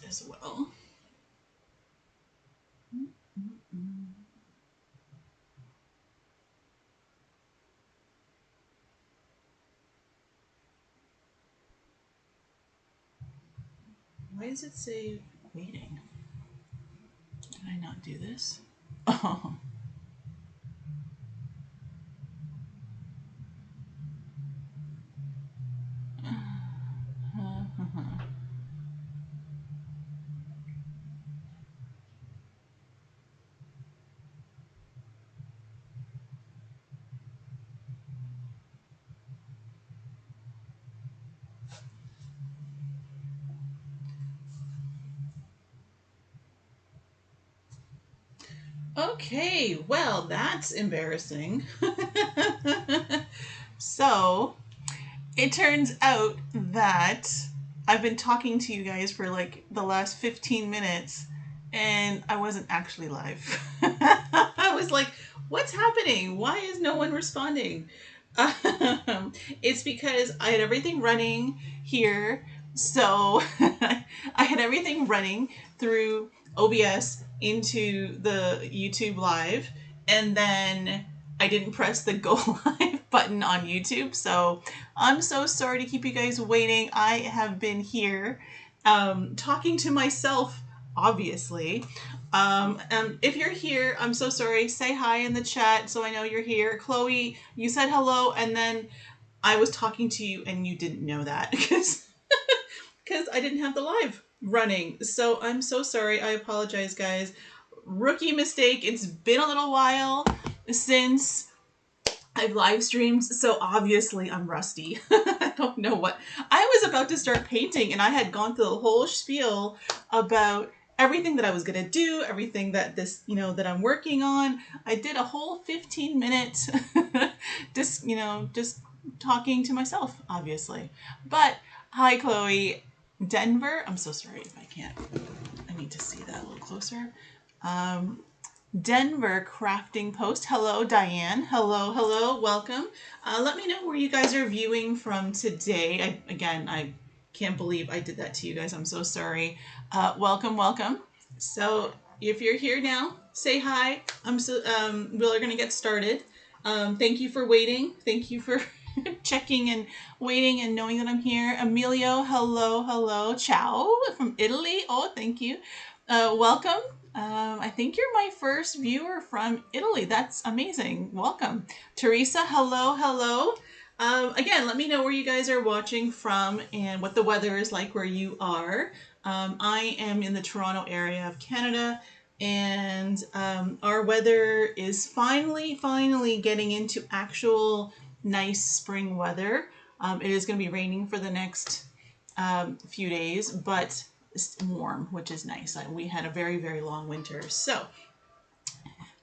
as well. Why does it say waiting? Did I not do this? Oh. Okay, well, that's embarrassing. So, it turns out that I've been talking to you guys for like the last 15 minutes and I wasn't actually live. I was like, what's happening? Why is no one responding? It's because I had everything running here. So I had everything running through OBS into the YouTube live, and then I didn't press the go live button on YouTube. So I'm so sorry to keep you guys waiting. I have been here talking to myself, obviously. If you're here, I'm so sorry. Say hi in the chat so I know you're here. Chloe, you said hello, and then I was talking to you and you didn't know that because I didn't have the live running. So I'm so sorry. I apologize, guys. Rookie mistake. It's been a little while since I've live streamed, so obviously I'm rusty. I don't know what. I was about to start painting and I had gone through the whole spiel about everything that I was going to do, everything that that I'm working on. I did a whole 15 minutes just talking to myself, obviously. But hi, Chloe. Denver. I'm so sorry if I can't. I need to see that a little closer. Denver Crafting Post. Hello, Diane. Hello. Welcome. Let me know where you guys are viewing from today. I can't believe I did that to you guys. I'm so sorry. Welcome. So if you're here now, say hi. We're going to get started. Thank you for waiting. Thank you for checking and waiting and knowing that I'm here. Emilio, hello. Ciao from Italy. Oh, thank you. Welcome. I think you're my first viewer from Italy. That's amazing. Welcome. Teresa, hello. Again, let me know where you guys are watching from and what the weather is like where you are. I am in the Toronto area of Canada, and our weather is finally getting into actual nice spring weather. It is going to be raining for the next few days, but it's warm, which is nice. We had a very, very long winter. So,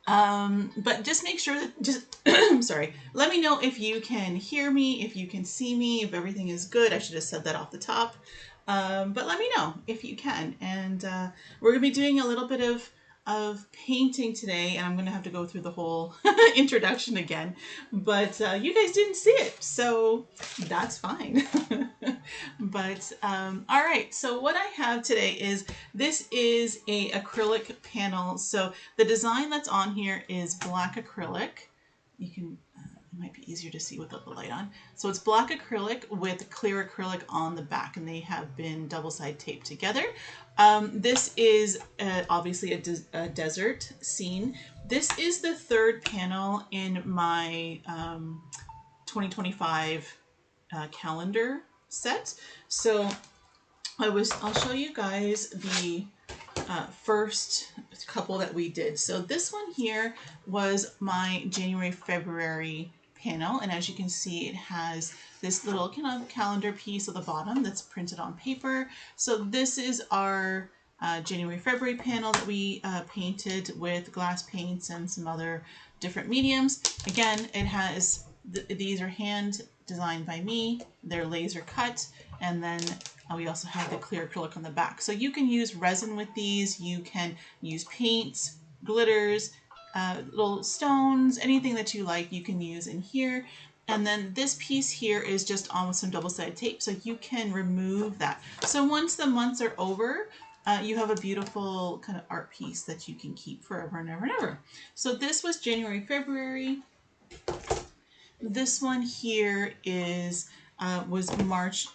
but just make sure that, sorry, let me know if you can hear me, if you can see me, if everything is good. I should have said that off the top. But let me know if you can. And we're going to be doing a little bit of painting today, and I'm going to have to go through the whole introduction again, but you guys didn't see it, so that's fine. But all right, so what I have today is, this is a acrylic panel. So the design that's on here is black acrylic. You can it might be easier to see without the light on. So it's black acrylic with clear acrylic on the back, and they have been double-side taped together. This is obviously a desert scene. This is the third panel in my 2025 calendar set. So I'll show you guys the first couple that we did. So this one here was my January-February panel, and as you can see, it has this little kind of calendar piece at the bottom that's printed on paper. So this is our January-February panel that we painted with glass paints and some other different mediums. Again, it has these are hand designed by me. They're laser cut, and then we also have the clear acrylic on the back. So you can use resin with these. You can use paints, glitters, little stones, anything that you like, you can use in here. And then this piece here is just on with some double-sided tape, so you can remove that. So once the months are over, you have a beautiful kind of art piece that you can keep forever and ever and ever. So this was January, February. This one here is was March,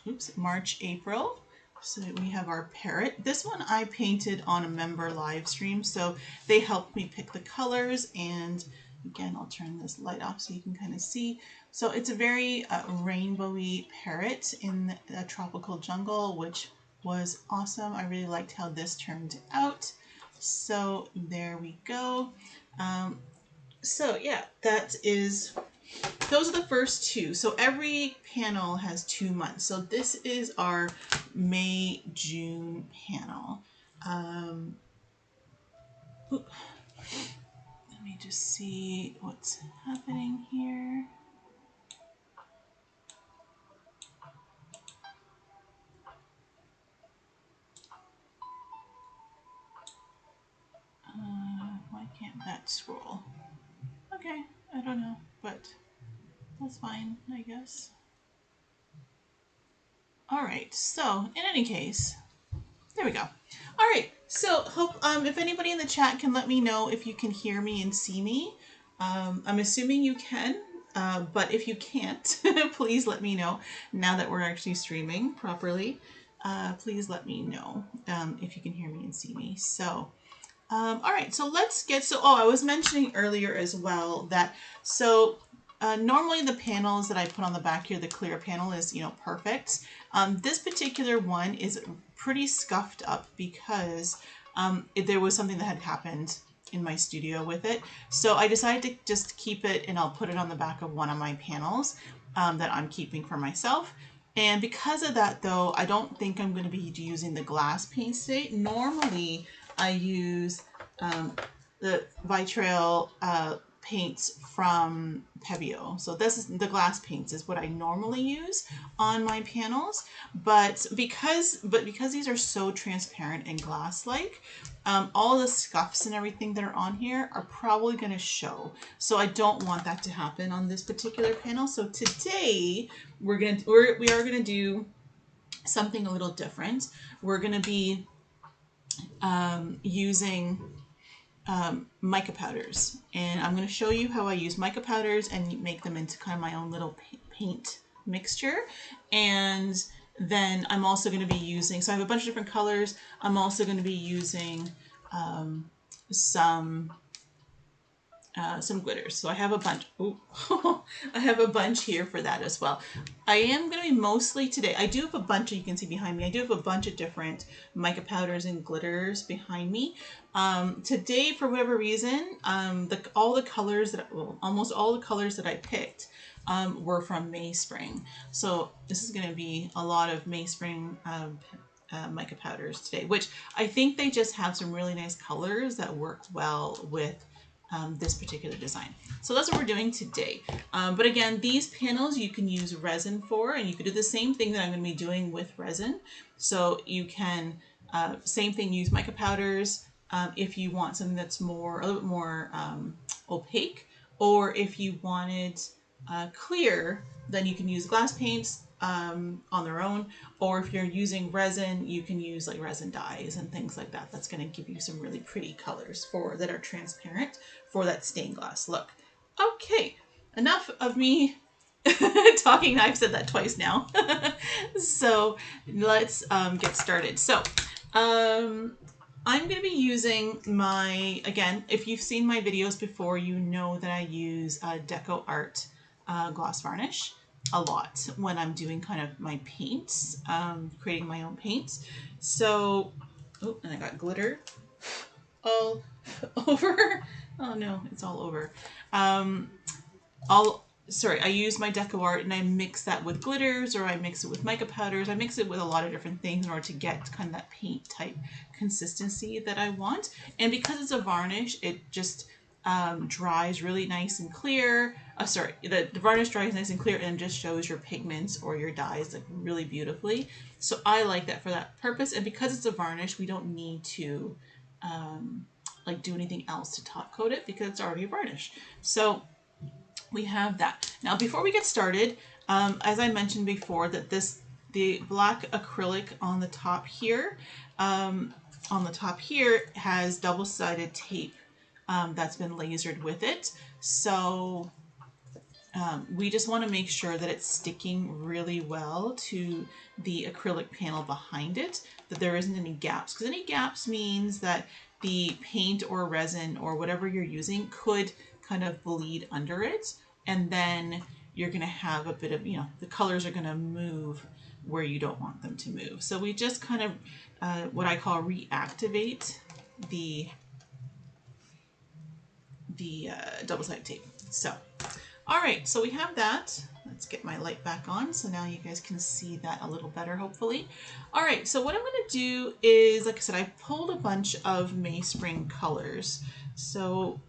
April. So we have our parrot. This one I painted on a member live stream, so they helped me pick the colors. And again, I'll turn this light off so you can kind of see. So it's a very rainbowy parrot in a tropical jungle, which was awesome. I really liked how this turned out. So there we go. So yeah, those are the first two. So every panel has 2 months. So this is our May, June panel. Let me just see what's happening here. Why can't that scroll? Okay, I don't know, but that's fine, I guess. All right, so in any case, there we go. All right, so hope if anybody in the chat can let me know if you can hear me and see me. I'm assuming you can, but if you can't, please let me know now that we're actually streaming properly. Please let me know if you can hear me and see me. So, all right, so let's get, I was mentioning earlier as well that, normally the panels that I put on the back here, the clear panel is, perfect. This particular one is pretty scuffed up because there was something that had happened in my studio with it. So I decided to just keep it, and I'll put it on the back of one of my panels that I'm keeping for myself. And because of that, though, I don't think I'm going to be using the glass paint today. Normally, I use the Vitrail paints from Pebeo. So this is the glass paints is what I normally use on my panels. But because these are so transparent and glass-like, all the scuffs and everything that are on here are probably going to show. So I don't want that to happen on this particular panel. So today we are going to do something a little different. We're going to be using mica powders, and I'm going to show you how I use mica powders and make them into kind of my own little paint mixture. And then I'm also going to be using, so I have a bunch of different colors. I'm also going to be using some glitters. So I have a bunch. I have a bunch here for that as well. I am going to be mostly today. I do have a bunch, you can see behind me. I do have a bunch of different mica powders and glitters behind me. Today, for whatever reason, almost all the colors that I picked were from May Spring. So this is going to be a lot of May Spring mica powders today, which I think they just have some really nice colors that work well with this particular design. So that's what we're doing today. But again, these panels you can use resin for, and you can do the same thing that I'm going to be doing with resin. So you can, same thing, use mica powders if you want something that's a little bit more opaque, or if you wanted clear, then you can use glass paints on their own, or if you're using resin, you can use like resin dyes and things like that. That's going to give you some really pretty colors that are transparent for that stained glass look. Okay, enough of me talking. I've said that twice now. So let's get started. So I'm going to be using again, if you've seen my videos before, you know that I use Deco Art gloss varnish a lot when I'm doing kind of my paints, creating my own paints. So, and I got glitter all over. Oh no, it's all over. I use my Deco Art and I mix that with glitters, or I mix it with mica powders. I mix it with a lot of different things in order to get kind of that paint type consistency that I want. And because it's a varnish, it just dries really nice and clear. The varnish dries nice and clear and just shows your pigments or your dyes like really beautifully. So I like that for that purpose. And because it's a varnish, we don't need to like do anything else to top coat it because it's already a varnish. So we have that. Now, before we get started, as I mentioned before, that the black acrylic on the top here, on the top here has double-sided tape that's been lasered with it. So we just want to make sure that it's sticking really well to the acrylic panel behind it, that there isn't any gaps, because any gaps means that the paint or resin or whatever you're using could kind of bleed under it, and then you're going to have a bit of, the colors are going to move where you don't want them to move. So we just kind of what I call reactivate the double-sided tape. So all right, so we have that. Let's get my light back on so now you guys can see that a little better, hopefully. All right, so what I'm gonna do is, like I said, I pulled a bunch of May Spring colors. So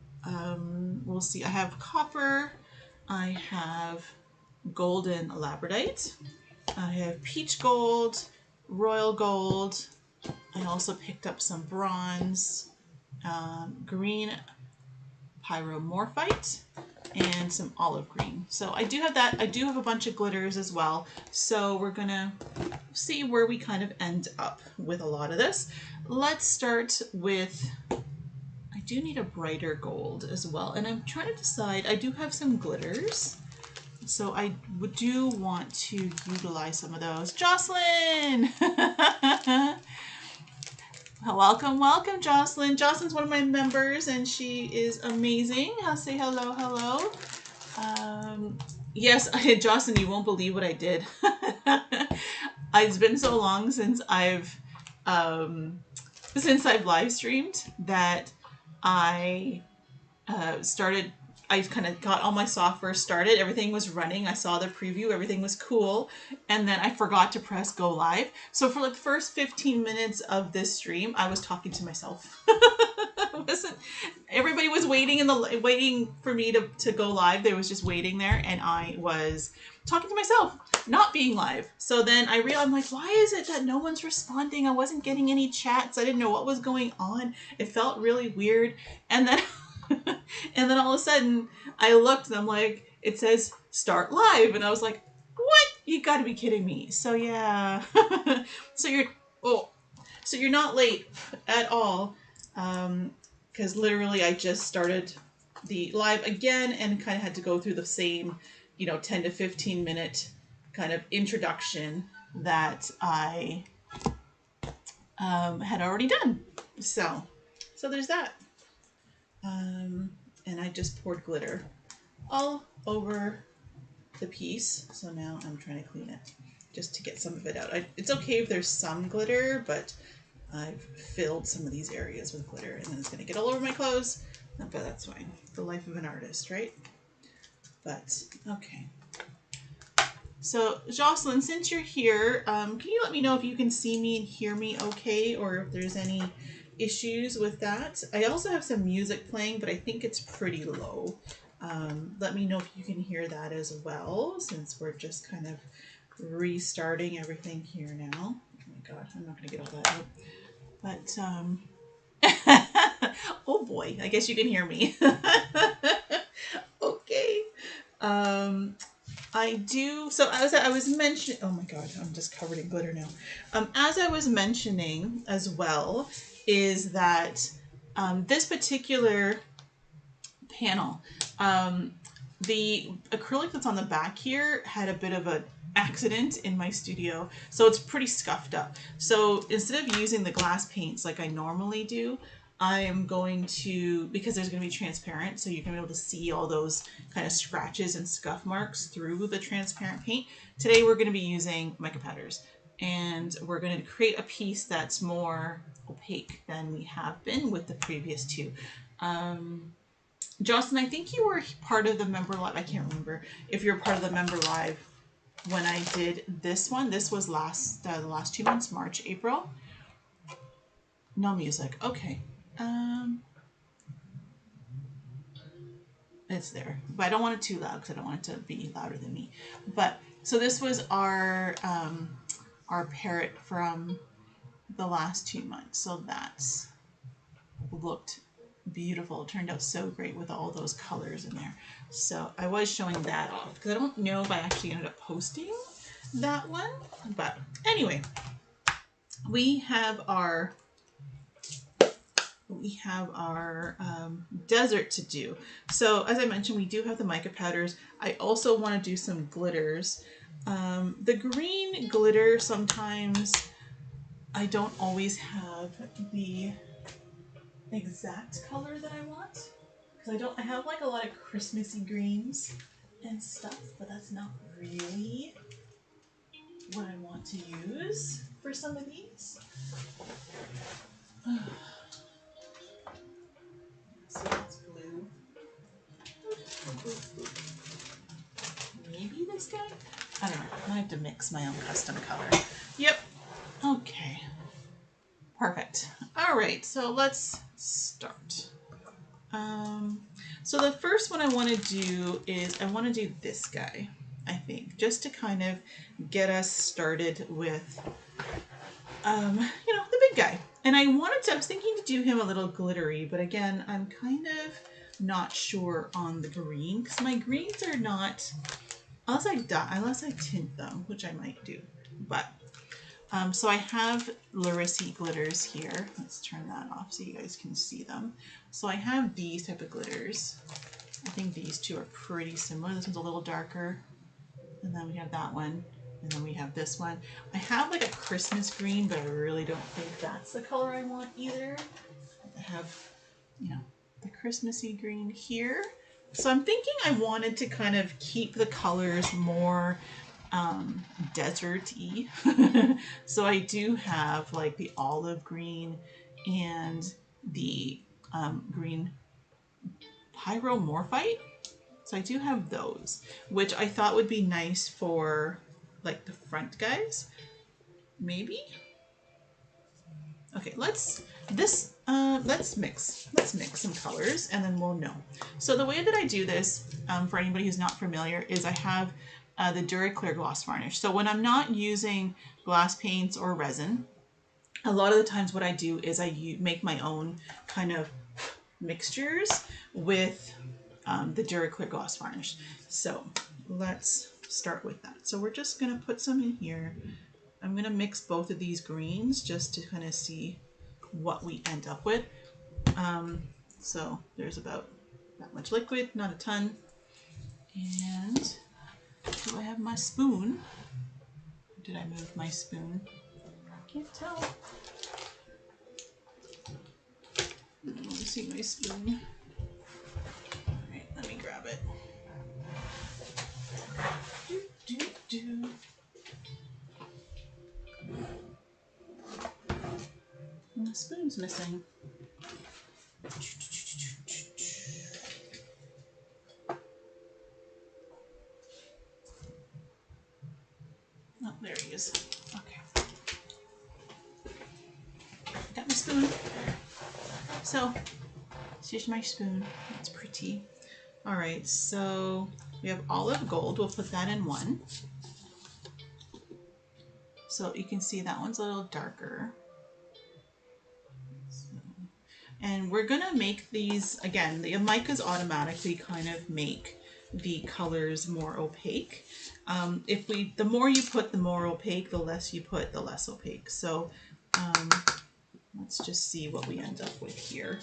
we'll see, I have copper, I have golden labradite, I have peach gold, royal gold, I also picked up some bronze, green pyromorphite, and some olive green. So I do have that. I do have a bunch of glitters as well. So we're gonna see where we kind of end up with a lot of this. Let's start with, I do need a brighter gold as well. And I'm trying to decide, I do have some glitters. So I do want to utilize some of those. Jocelyn! Welcome, welcome, Jocelyn. Jocelyn's one of my members, and she is amazing. I'll say hello, hello. Yes, Jocelyn, you won't believe what I did. It's been so long since I've live streamed that I started. I kind of got all my software started. Everything was running. I saw the preview. Everything was cool. And then I forgot to press go live. So for like the first 15 minutes of this stream, I was talking to myself. Everybody was waiting for me to go live. They was just waiting there. And I was talking to myself, not being live. So then I realized, I'm like, why is it that no one's responding? I wasn't getting any chats. I didn't know what was going on. It felt really weird. And then and then all of a sudden I looked and I'm like, it says start live. And I was like, what? You gotta be kidding me. So yeah. So you're not late at all. Because literally I just started the live again and kind of had to go through the same, 10 to 15 minute kind of introduction that I had already done. So there's that. And I just poured glitter all over the piece. So now I'm trying to clean it just to get some of it out. It's okay if there's some glitter, but I've filled some of these areas with glitter and then it's going to get all over my clothes. But that's fine. The life of an artist, right? But okay. So Jocelyn, since you're here, can you let me know if you can see me and hear me okay, or if there's any issues with that? I also have some music playing, but I think it's pretty low. Let me know if you can hear that as well, since we're just kind of restarting everything here now. Oh my god, I'm not gonna get all that out. But oh boy, I guess you can hear me. Okay. I do, so as I was mentioning, oh my god, I'm just covered in glitter now. As I was mentioning as well, is that this particular panel, the acrylic that's on the back here had a bit of an accident in my studio, so it's pretty scuffed up. So instead of using the glass paints like I normally do, I am going to, because there's going to be transparent, so you're going to be able to see all those kind of scratches and scuff marks through the transparent paint. Today we're going to be using mica powders, and we're going to create a piece that's more opaque than we have been with the previous two. Jocelyn, I think you were part of the member live. I can't remember if you're part of the member live when I did this one. This was the last 2 months, March, April. No music. Okay. It's there, but I don't want it too loud because I don't want it to be louder than me. But so this was our parrot from the last 2 months. So that's looked beautiful. It turned out so great with all those colors in there. So I was showing that off because I don't know if I actually ended up posting that one. But anyway, we have our we have our desert to do. So as I mentioned, we do have the mica powders. I also want to do some glitters. The green glitter, sometimes I don't always have the exact color that I want. Because I have like a lot of Christmassy greens and stuff, but that's not really what I want to use for some of these. So that's blue. Maybe this guy? I don't know. I have to mix my own custom color. Yep. Okay. Perfect. All right. So let's start. So the first one I want to do is I want to do this guy, I think, just to kind of get us started with, the big guy. And I was thinking to do him a little glittery, but again, I'm kind of not sure on the green because my greens are not, unless I tint them, which I might do. But so I have Larissy glitters here. Let's turn that off so you guys can see them. So I have these type of glitters. I think these two are pretty similar. This one's a little darker. And then we have that one. And then we have this one. I have like a Christmas green, but I really don't think that's the color I want either. I have, the Christmassy green here. So I'm thinking I wanted to kind of keep the colors more desert-y. So I do have like the olive green and the green pyromorphite. So I do have those, which I thought would be nice for like the front guys. Maybe? Okay, let's mix some colors and then we'll know. So the way that I do this, for anybody who's not familiar, is I have the Duraclear gloss varnish. So when I'm not using glass paints or resin, a lot of the times what I do is I make my own kind of mixtures with the Duraclear gloss varnish. So let's start with that. So we're just going to put some in here. I'm going to mix both of these greens just to kind of see what we end up with. So there's about that much liquid, not a ton. And do I have my spoon? Did I move my spoon? I can't tell. Let me see my spoon. All right, let me grab it. And the spoon's missing. Oh, there he is. Okay. Got my spoon. So, here's my spoon. It's pretty. All right, so we have olive gold. We'll put that in one. So you can see that one's a little darker. And we're gonna make these, again, the micas automatically kind of make the colors more opaque. The more you put, the more opaque, the less you put, the less opaque. So let's just see what we end up with here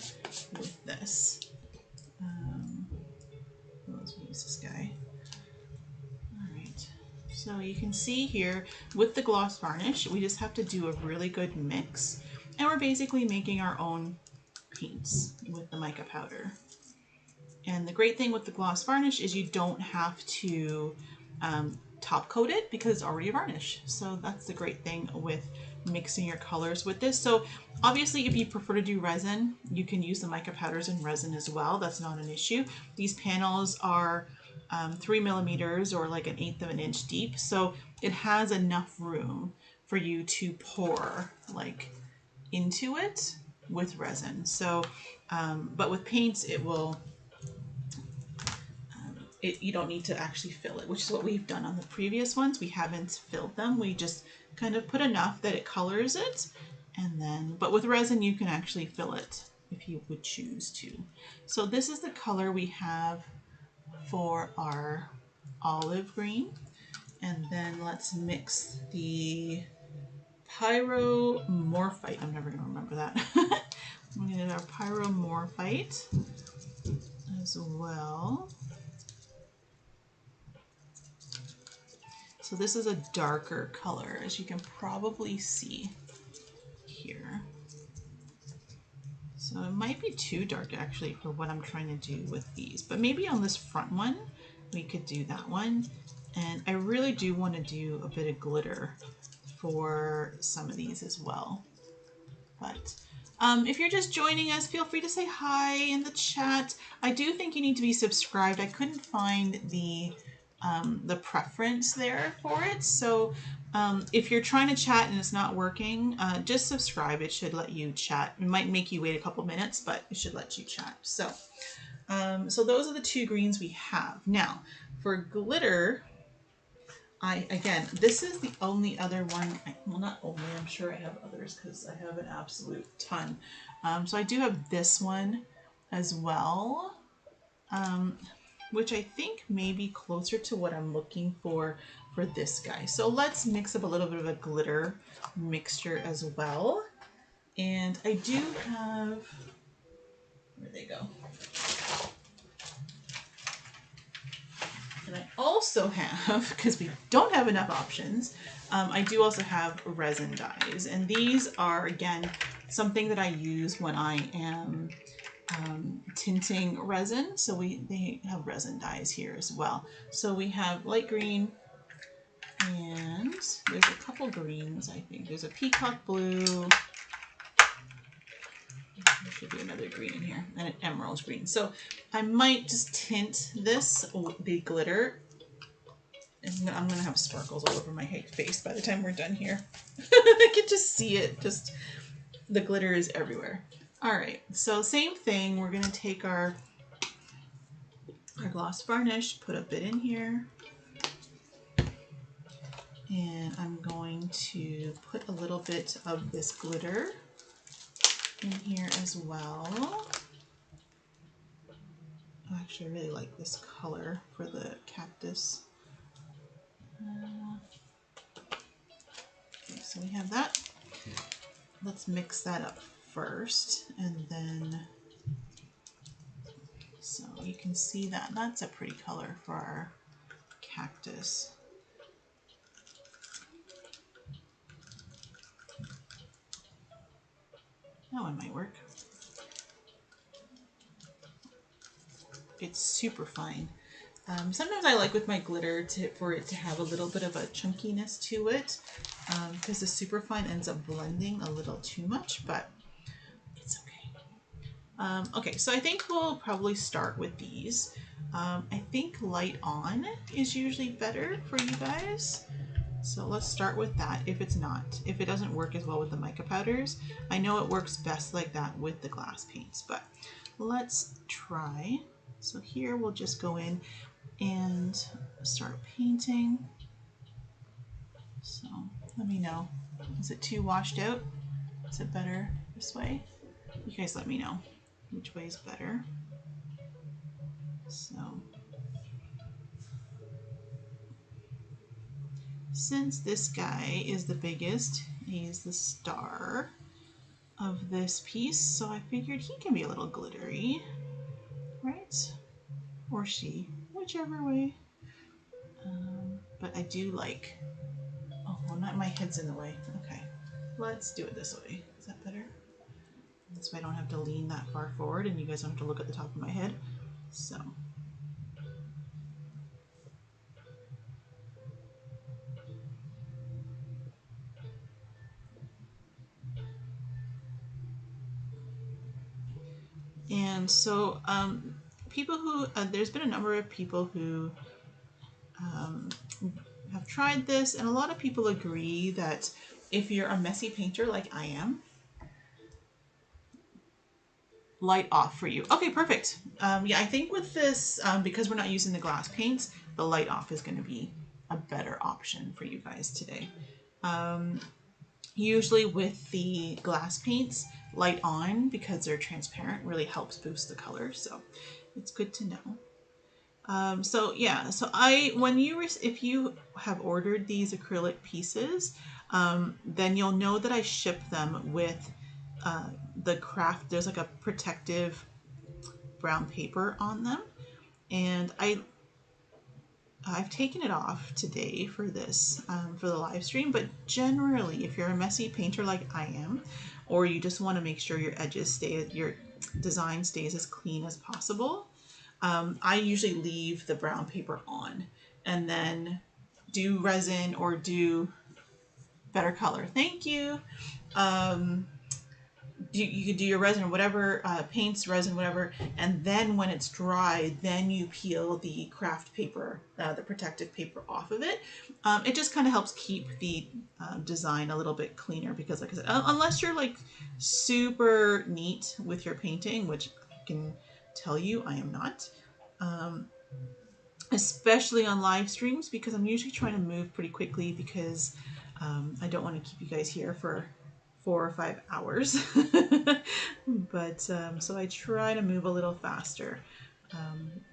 with this. Let's use this guy. All right. So you can see here with the gloss varnish, we just have to do a really good mix. And we're basically making our own paints with the mica powder. And the great thing with the gloss varnish is you don't have to top coat it because it's already a varnish. So that's the great thing with mixing your colors with this. So obviously if you prefer to do resin, you can use the mica powders in resin as well. That's not an issue. These panels are 3 millimeters or like 1/8 of an inch deep. So it has enough room for you to pour like into it with resin. So, but with paints, it will, you don't need to actually fill it, which is what we've done on the previous ones. We haven't filled them. We just kind of put enough that it colors it. And then, but with resin, you can actually fill it if you would choose to. So this is the color we have for our olive green. And then let's mix the pyromorphite. I'm never going to remember that. I'm going to do our pyromorphite as well. So this is a darker color, as you can probably see here. So it might be too dark actually for what I'm trying to do with these, but maybe on this front one, we could do that one. And I really do want to do a bit of glitter for some of these as well. But if you're just joining us, feel free to say hi in the chat. I do think you need to be subscribed. I couldn't find the preference there for it. So if you're trying to chat and it's not working, just subscribe. It should let you chat. It might make you wait a couple minutes, but it should let you chat. So, so those are the two greens we have. Now, for glitter, again, this is the only other one. Well, not only, I'm sure I have others because I have an absolute ton. So I do have this one as well, which I think may be closer to what I'm looking for this guy. So let's mix up a little bit of a glitter mixture as well. And I do have, where'd they go? And I also have, because we don't have enough options, I do also have resin dyes. And these are, again, something that I use when I am tinting resin. So they have resin dyes here as well. So we have light green, and there's a couple greens, I think. There's a peacock blue. There should be another green in here, and an emerald green. So I might just tint this, the glitter. I'm going to have sparkles all over my face by the time we're done here. I can just see it. Just the glitter is everywhere. All right, so same thing. We're going to take our gloss varnish, put a bit in here. And I'm going to put a little bit of this glitter in here as well. Actually, I really like this color for the cactus. Okay, so we have that. Let's mix that up first, and then, so you can see that that's a pretty color for our cactus. That one might work. It's super fine. Sometimes I like with my glitter for it to have a little bit of a chunkiness to it, because the super fine ends up blending a little too much, but it's okay. Okay, so I think we'll probably start with these. I think light on is usually better for you guys. So let's start with that if it doesn't work as well with the mica powders. I know it works best like that with the glass paints, but let's try. So here we'll just go in and start painting. So let me know. Is it too washed out? Is it better this way? You guys let me know which way is better. So since this guy is the biggest, he's the star of this piece, so I figured he can be a little glittery, right? Or she, whichever way. But I do like, oh, well, not my head's in the way. Okay, let's do it this way. Is that better? This way I don't have to lean that far forward and you guys don't have to look at the top of my head. So. And so people who, there's been a number of people who have tried this, and a lot of people agree that if you're a messy painter like I am, light off for you. Okay, perfect. Yeah, I think with this, because we're not using the glass paints, the light off is going to be a better option for you guys today. Usually with the glass paints, light on, because they're transparent, really helps boost the color. So it's good to know. So yeah, so if you have ordered these acrylic pieces, then you'll know that I ship them with the craft, there's like a protective brown paper on them, and I've taken it off today for this, for the live stream. But generally, if you're a messy painter like I am, or you just want to make sure your edges stay, your design stays as clean as possible, I usually leave the brown paper on and then do resin or do better color. Thank you. You could do your resin or whatever, paints, resin, whatever, and then when it's dry, then you peel the craft paper, the protective paper off of it. It just kind of helps keep the design a little bit cleaner, because like I said, unless you're like super neat with your painting, which I can tell you I am not, especially on live streams, because I'm usually trying to move pretty quickly, because I don't want to keep you guys here for 4 or 5 hours. But so I try to move a little faster,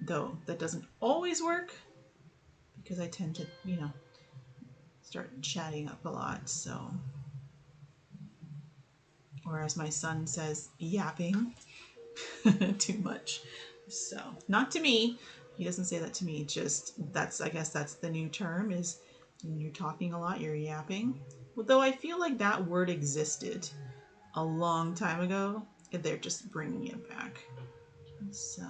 though that doesn't always work, because I tend to, you know, start chatting up a lot. So, or as my son says, yapping too much. So, not to me. He doesn't say that to me. Just that's, I guess that's the new term, is when you're talking a lot, you're yapping. Although I feel like that word existed a long time ago, and they're just bringing it back. So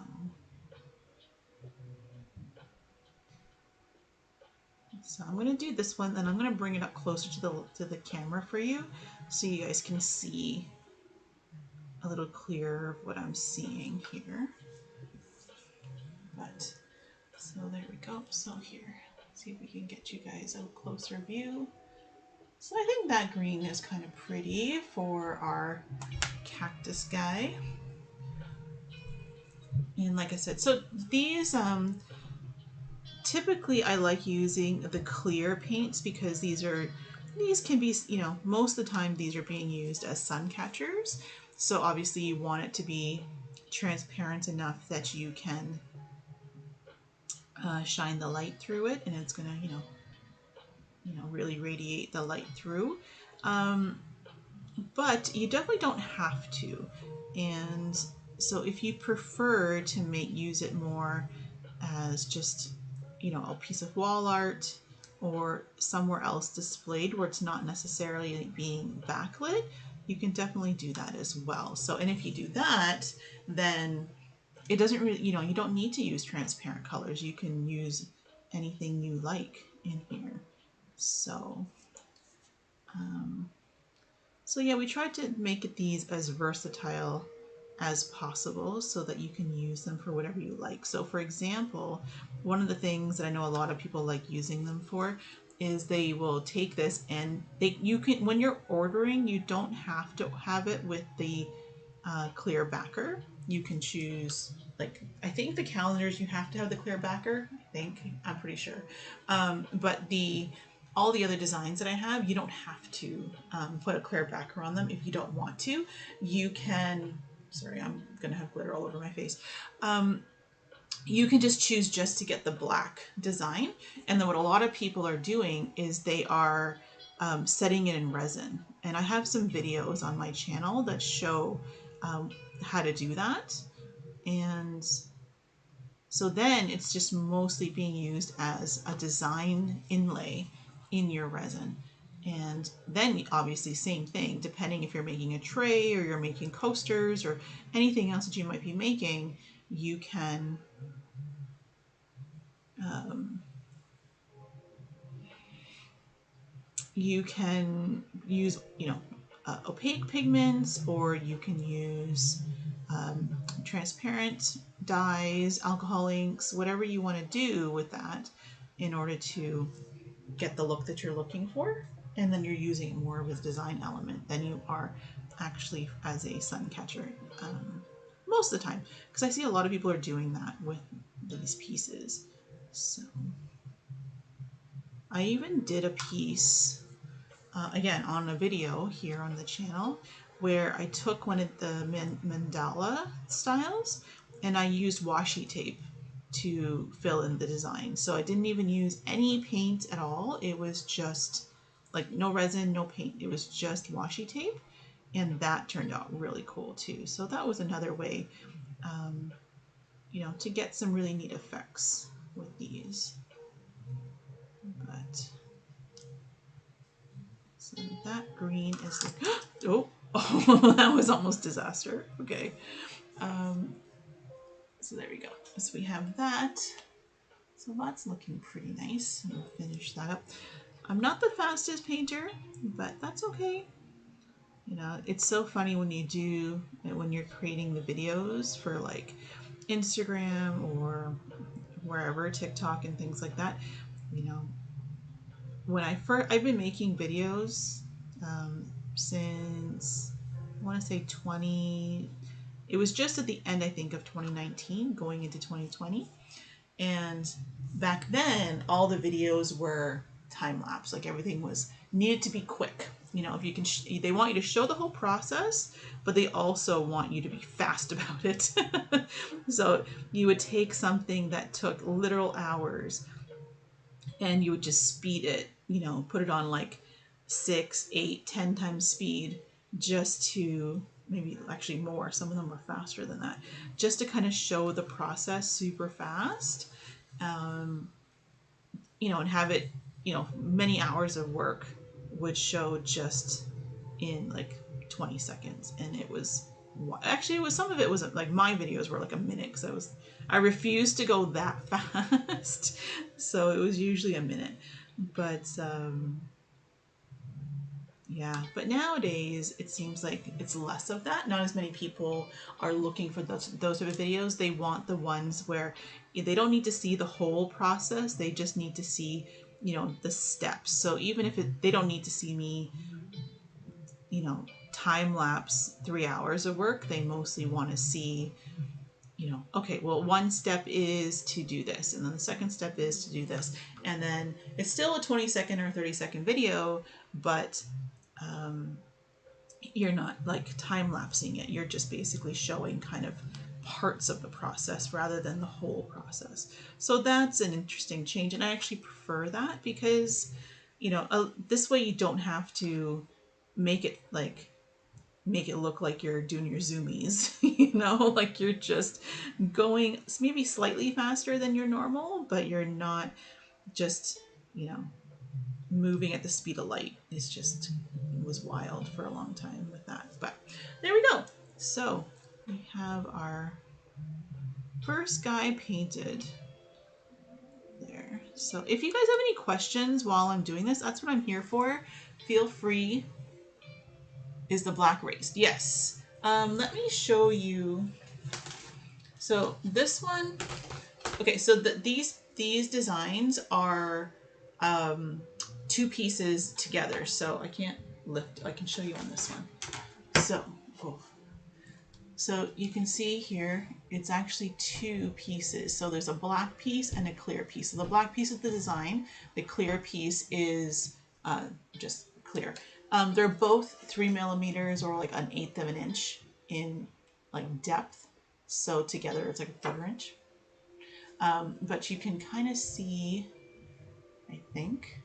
I'm going to do this one, and I'm going to bring it up closer to the camera for you, so you guys can see a little clearer of what I'm seeing here. But so there we go. So here, let's see if we can get you guys a closer view. So I think that green is kind of pretty for our cactus guy. And like I said, so these typically I like using the clear paints, because these can be, you know, most of the time these are being used as sun catchers. So obviously you want it to be transparent enough that you can shine the light through it, and it's gonna, you know, really radiate the light through. But you definitely don't have to. And so if you prefer to use it more as just, you know, a piece of wall art or somewhere else displayed where it's not necessarily being backlit, you can definitely do that as well. So, and if you do that, then it doesn't really, you know, you don't need to use transparent colors. You can use anything you like in here. So, so yeah, we tried to make these as versatile as possible so that you can use them for whatever you like. So for example, one of the things that I know a lot of people like using them for is they will take this and you can, when you're ordering, you don't have to have it with the clear backer. You can choose, like, I think the calendars you have to have the clear backer. I'm pretty sure. But all the other designs that I have, you don't have to put a clear backer on them if you don't want to. You can, sorry, I'm gonna have glitter all over my face. You can just choose just to get the black design. And then what a lot of people are doing is they are setting it in resin. And I have some videos on my channel that show how to do that. And so then it's just mostly being used as a design inlay in your resin. And then obviously same thing, depending if you're making a tray or you're making coasters or anything else that you might be making, you can use, you know, opaque pigments, or you can use transparent dyes, alcohol inks, whatever you want to do with that in order to get the look that you're looking for. And then you're using it more of a design element than you are actually as a sun catcher most of the time, because I see a lot of people are doing that with these pieces. So I even did a piece again on a video here on the channel where I took one of the mandala styles and I used washi tape to fill in the design. So I didn't even use any paint at all. It was just like no resin, no paint. It was just washi tape. And that turned out really cool too. So that was another way, you know, to get some really neat effects with these. But so that green is the, oh, that was almost disaster. Okay. So there we go. So we have that. So that's looking pretty nice. I'll finish that up. I'm not the fastest painter, but that's okay. You know, it's so funny when you're creating the videos for like Instagram or wherever, TikTok and things like that. You know, when I've been making videos since I want to say it was just at the end, I think, of 2019 going into 2020. And back then, all the videos were time lapse. Like everything needed to be quick. You know, if you can, they want you to show the whole process, but they also want you to be fast about it. So you would take something that took literal hours and you would just speed it, you know, put it on like 6, 8, 10 times speed just to, maybe actually more, some of them were faster than that, just to kind of show the process super fast, you know, and have it, you know, many hours of work would show just in like 20 seconds. And it was, actually, it was, some of it was like, my videos were like a minute because I refused to go that fast. So it was usually a minute. But yeah, but nowadays it seems like it's less of that. Not as many people are looking for those sort of videos. They want the ones where they don't need to see the whole process. They just need to see, you know, the steps. So even if they don't need to see me, you know, time lapse 3 hours of work, they mostly want to see, you know, okay, well, one step is to do this, and then the second step is to do this, and then it's still a 20-second or 30-second video, but you're not like time lapsing it. You're just basically showing kind of parts of the process rather than the whole process. So that's an interesting change, and I actually prefer that because, you know, this way you don't have to make it look like you're doing your zoomies, you know, like you're just going maybe slightly faster than your normal, but you're not just, you know, moving at the speed of light. It was wild for a long time with that. But there we go. So we have our first guy painted there. So if you guys have any questions while I'm doing this, that's what I'm here for. Feel free. Is the black raised? Yes. Let me show you. So this one, okay, so these designs are 2 pieces together. So I can't lift, I can show you on this one. So you can see here, it's actually 2 pieces. So there's a black piece and a clear piece. So the black piece is the design. The clear piece is just clear. They're both 3 millimeters or like 1/8 of an inch in like depth. So together it's like a 1/4 inch. But you can kind of see, I think,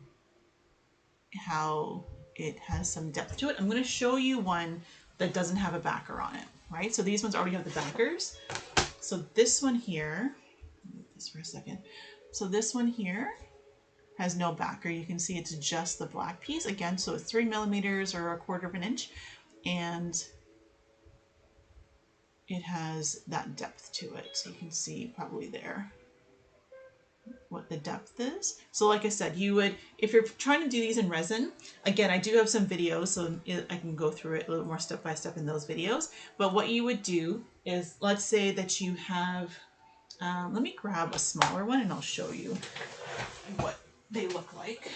how it has some depth to it. I'm going to show you one that doesn't have a backer on it, right? So these ones already have the backers. So this one here, move this for a second. So this one here has no backer. You can see it's just the black piece again. So it's 3 millimeters or 1/4 of an inch, and it has that depth to it. So you can see probably there what the depth is. So like I said, you would, if you're trying to do these in resin, again, I do have some videos, so I can go through it a little more step by step in those videos. But what you would do is, let's say that you have, let me grab a smaller one and I'll show you what they look like.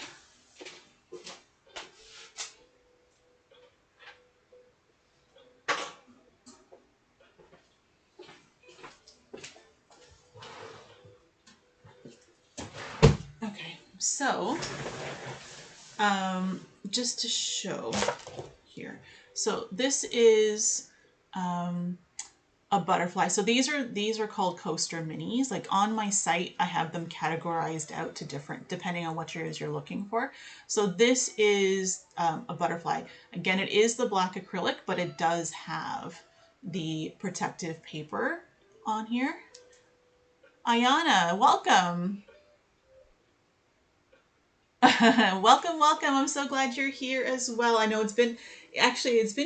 Okay, so just to show here. So this is a butterfly. So these are called coaster minis. Like on my site, I have them categorized out to different, depending on what you're looking for. So this is a butterfly. Again, it is the black acrylic, but it does have the protective paper on here. Ayana, welcome. Welcome, welcome. I'm so glad you're here as well. I know it's been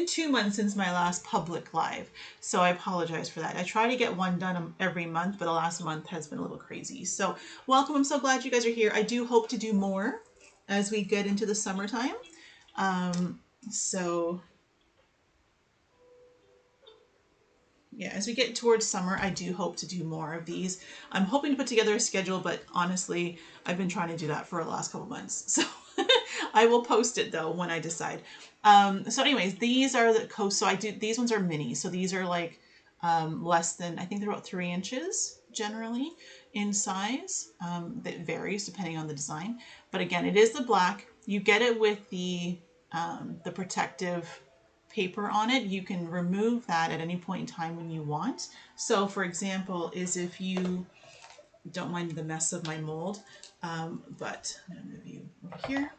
2 months since my last public live, so I apologize for that. I try to get one done every month, but the last month has been a little crazy. So welcome. I'm so glad you guys are here. I do hope to do more as we get into the summertime. So yeah, as we get towards summer, I do hope to do more of these. I'm hoping to put together a schedule, but honestly, I've been trying to do that for the last couple months. So I will post it though when I decide. So anyways, these are the coast. So these ones are mini. So these are like less than, I think they're about 3 inches generally in size. That varies depending on the design. But again, it is the black. You get it with the protective paper on it. You can remove that at any point in time when you want. So for example, is if you don't mind the mess of my mold, but I'm gonna move you over here.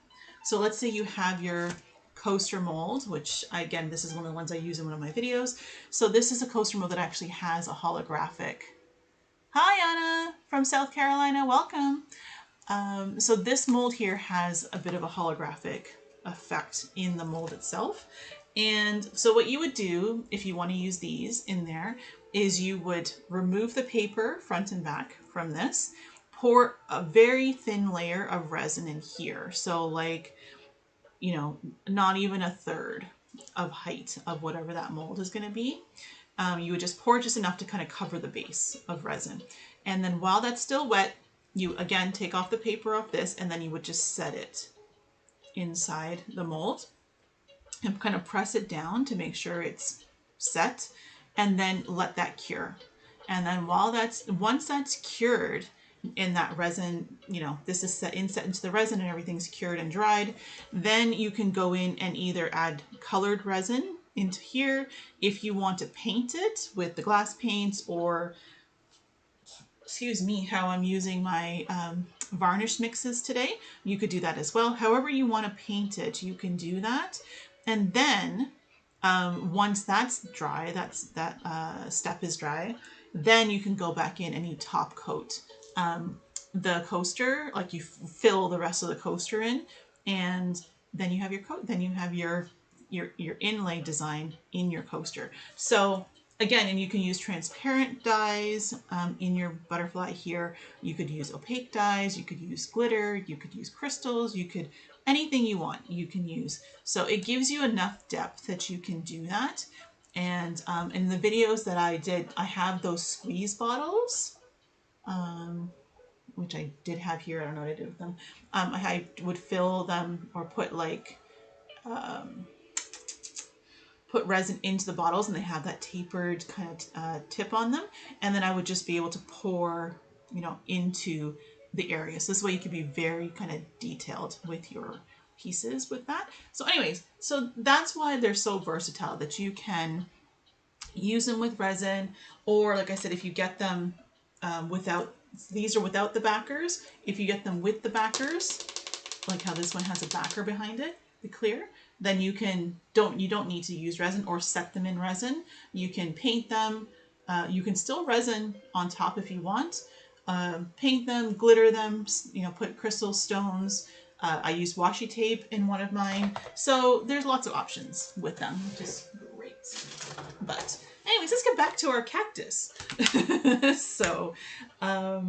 So let's say you have your coaster mold, which again, this is one of the ones I use in one of my videos. So this is a coaster mold that actually has a holographic. Hi Anna from South Carolina, welcome. So this mold here has a bit of a holographic effect in the mold itself. And so what you would do if you want to use these in there is you would remove the paper front and back from this, pour a very thin layer of resin in here. So like, you know, not even a third of height of whatever that mold is going to be. You would just pour just enough to kind of cover the base of resin. And then while that's still wet, you again take off the paper off this, and then you would just set it inside the mold and kind of press it down to make sure it's set, and then let that cure. And then once that's cured in that resin, you know, this is set into the resin and everything's cured and dried, then you can go in and either add colored resin into here if you want to paint it with the glass paints, or excuse me, how I'm using my varnish mixes today. You could do that as well. However you want to paint it, you can do that. And then once that's dry, that step is dry, then you can go back in and you top coat the coaster, like you fill the rest of the coaster in, and then you have your coat. Then you have your inlay design in your coaster. So again, and you can use transparent dyes in your butterfly here. You could use opaque dyes, you could use glitter, you could use crystals, you could, anything you want, you can use. So it gives you enough depth that you can do that. And in the videos that I did, I have those squeeze bottles, which I did have here. I don't know what I did with them. I would fill them or put like, put resin into the bottles, and they have that tapered kind of tip on them. And then I would just be able to pour, you know, into the area. So this way you can be very kind of detailed with your pieces with that. So anyways, so that's why they're so versatile, that you can use them with resin, or like I said, if you get them without, these are without the backers. If you get them with the backers, like how this one has a backer behind it, the clear, then you don't need to use resin or set them in resin. You can paint them. You can still resin on top if you want. Paint them, glitter them, you know, put crystal stones. I use washi tape in one of mine. So there's lots of options with them, which is great. But anyways, let's get back to our cactus. So yeah,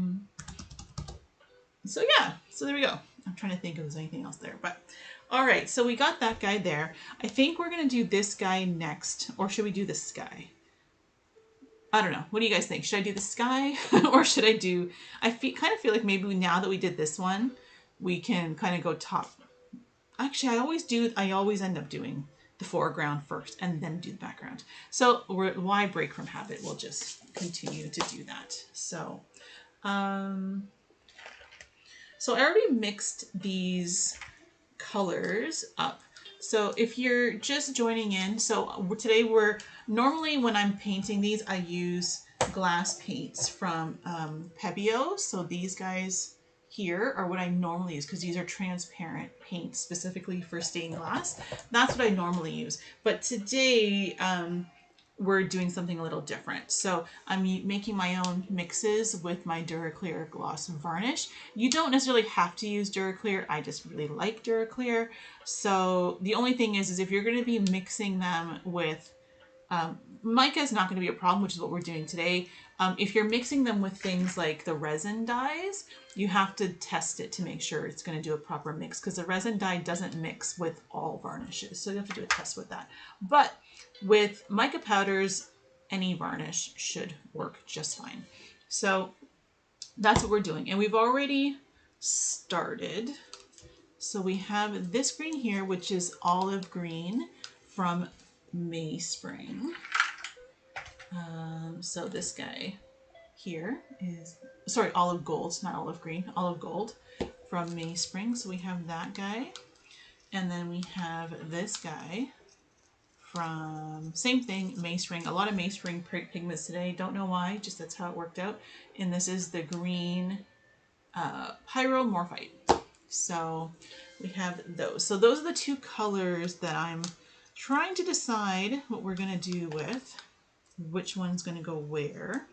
so there we go. I'm trying to think if there's anything else there, but all right, so we got that guy there. I think we're gonna do this guy next, or should we do the sky? I don't know. What do you guys think? Should I do the sky or should I do, kind of feel like maybe now that we did this one, we can kind of go top. Actually, I always end up doing the foreground first and then do the background. So why break from habit? We'll just continue to do that. So, so I already mixed these colors up. So if you're just joining in, so today normally when I'm painting these, I use glass paints from Pebeo. So these guys here are what I normally use because these are transparent paints specifically for stained glass. That's what I normally use. But today, we're doing something a little different. So I'm making my own mixes with my DuraClear gloss varnish. You don't necessarily have to use DuraClear. I just really like DuraClear. So the only thing is if you're going to be mixing them with mica is not going to be a problem, which is what we're doing today. If you're mixing them with things like the resin dyes, you have to test it to make sure it's going to do a proper mix because the resin dye doesn't mix with all varnishes. So you have to do a test with that. But with mica powders, any varnish should work just fine. So that's what we're doing. And we've already started. So we have this green here, which is olive green from Mayspring. So this guy here is, sorry, olive gold, not olive green, olive gold from Mayspring. So we have that guy. And then we have this guy from, same thing, Mayspring. A lot of Mayspring pigments today. Don't know why, just that's how it worked out. And this is the green Pyromorphite. So we have those. So those are the two colors that I'm trying to decide what we're going to do with. Which one's going to go where.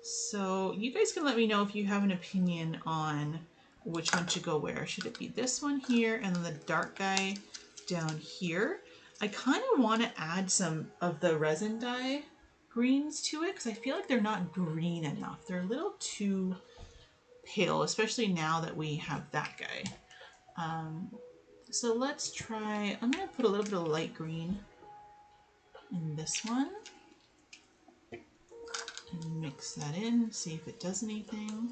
So you guys can let me know if you have an opinion on which one should go where. Should it be this one here and then the dark guy down here? I kind of want to add some of the resin dye greens to it because I feel like they're not green enough. They're a little too pale, especially now that we have that guy. So let's try, I'm going to put a little bit of light green in this one. And mix that in, see if it does anything.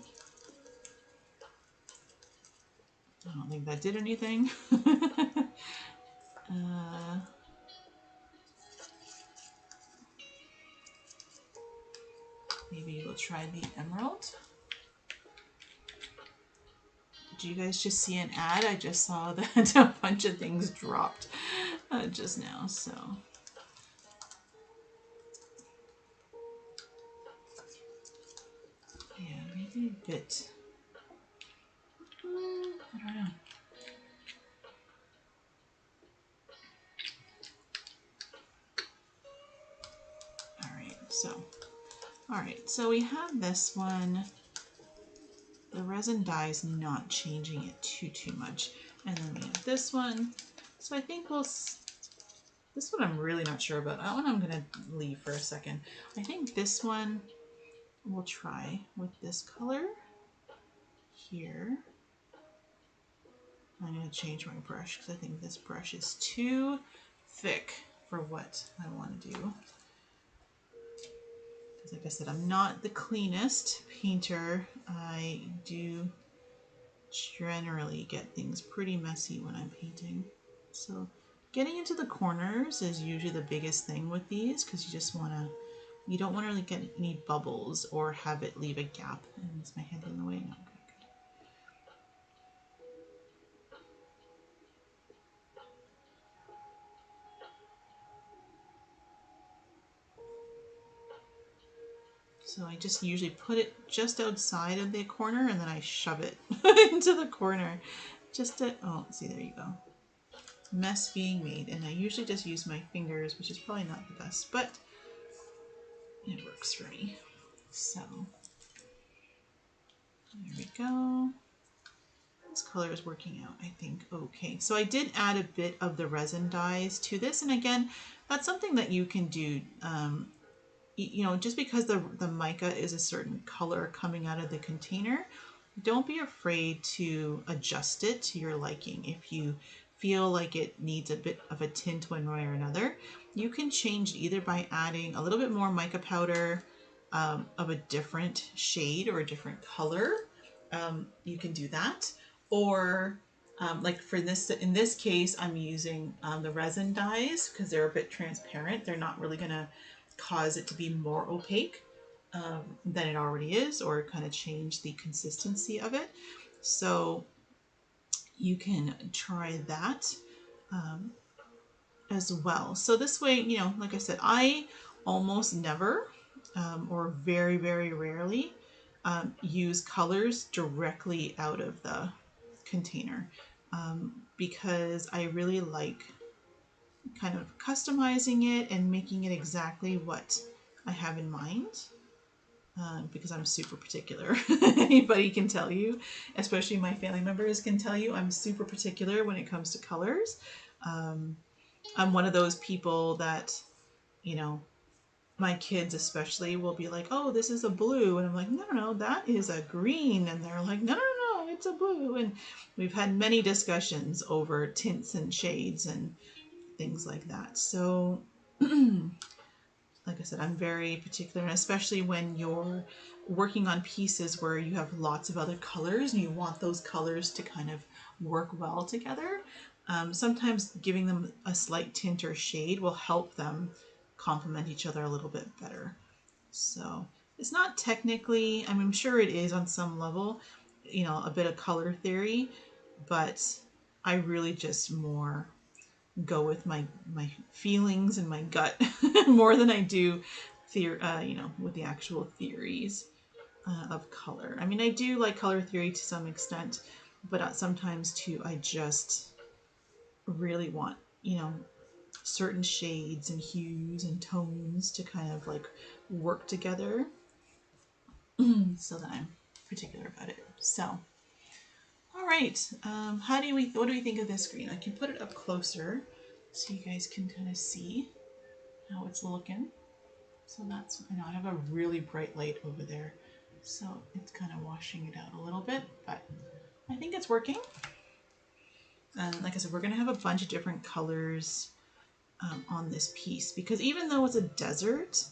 I don't think that did anything. Maybe we'll try the emerald. Did you guys just see an ad? I just saw that a bunch of things dropped just now, so. Yeah, maybe a bit. I don't know. All right, so we have this one. The resin dye is not changing it too much. And then we have this one. So I think this one I'm really not sure about. That one I'm gonna leave for a second. I think this one we'll try with this color here. I'm gonna change my brush because I think this brush is too thick for what I want to do. Because like I said, I'm not the cleanest painter. I do generally get things pretty messy when I'm painting. So getting into the corners is usually the biggest thing with these because you just want to, you don't want to really get any bubbles or have it leave a gap. And is my head in the way? No, okay, good. So I just usually put it just outside of the corner and then I shove it into the corner just to, oh, see, there you go. Mess being made. And I usually just use my fingers, which is probably not the best, but it works for me. So there we go. This color is working out, I think, okay. So I did add a bit of the resin dyes to this. And again, that's something that you can do. You know, just because the mica is a certain color coming out of the container, don't be afraid to adjust it to your liking. If you feel like it needs a bit of a tint one way or another, you can change either by adding a little bit more mica powder of a different shade or a different color. You can do that. Or like for this, in this case, I'm using the resin dyes because they're a bit transparent. They're not really going to cause it to be more opaque than it already is, or kind of change the consistency of it. So you can try that. as well. So this way, you know, like I said, I almost never or very, very rarely use colors directly out of the container because I really like kind of customizing it and making it exactly what I have in mind. Because I'm super particular. Anybody can tell you, especially my family members can tell you, I'm super particular when it comes to colors. I'm one of those people that, you know, my kids especially will be like, oh, this is a blue. And I'm like, no, no, no, that is a green. And they're like, no, no, no, no, it's a blue. And we've had many discussions over tints and shades and things like that. So, like I said, I'm very particular, and especially when you're working on pieces where you have lots of other colors and you want those colors to kind of work well together. Sometimes giving them a slight tint or shade will help them complement each other a little bit better. So it's not technically, I mean, I'm sure it is on some level, you know, a bit of color theory, but I really just more go with my feelings and my gut more than I do you know, with the actual theories of color. I mean, I do like color theory to some extent, but sometimes too, I just really want, you know, certain shades and hues and tones to kind of like work together so that I'm particular about it. So, all right, what do we think of this green? I can put it up closer so you guys can kind of see how it's looking. So that's, I know I have a really bright light over there, so it's kind of washing it out a little bit, but I think it's working. And like I said, we're going to have a bunch of different colors on this piece because even though it's a desert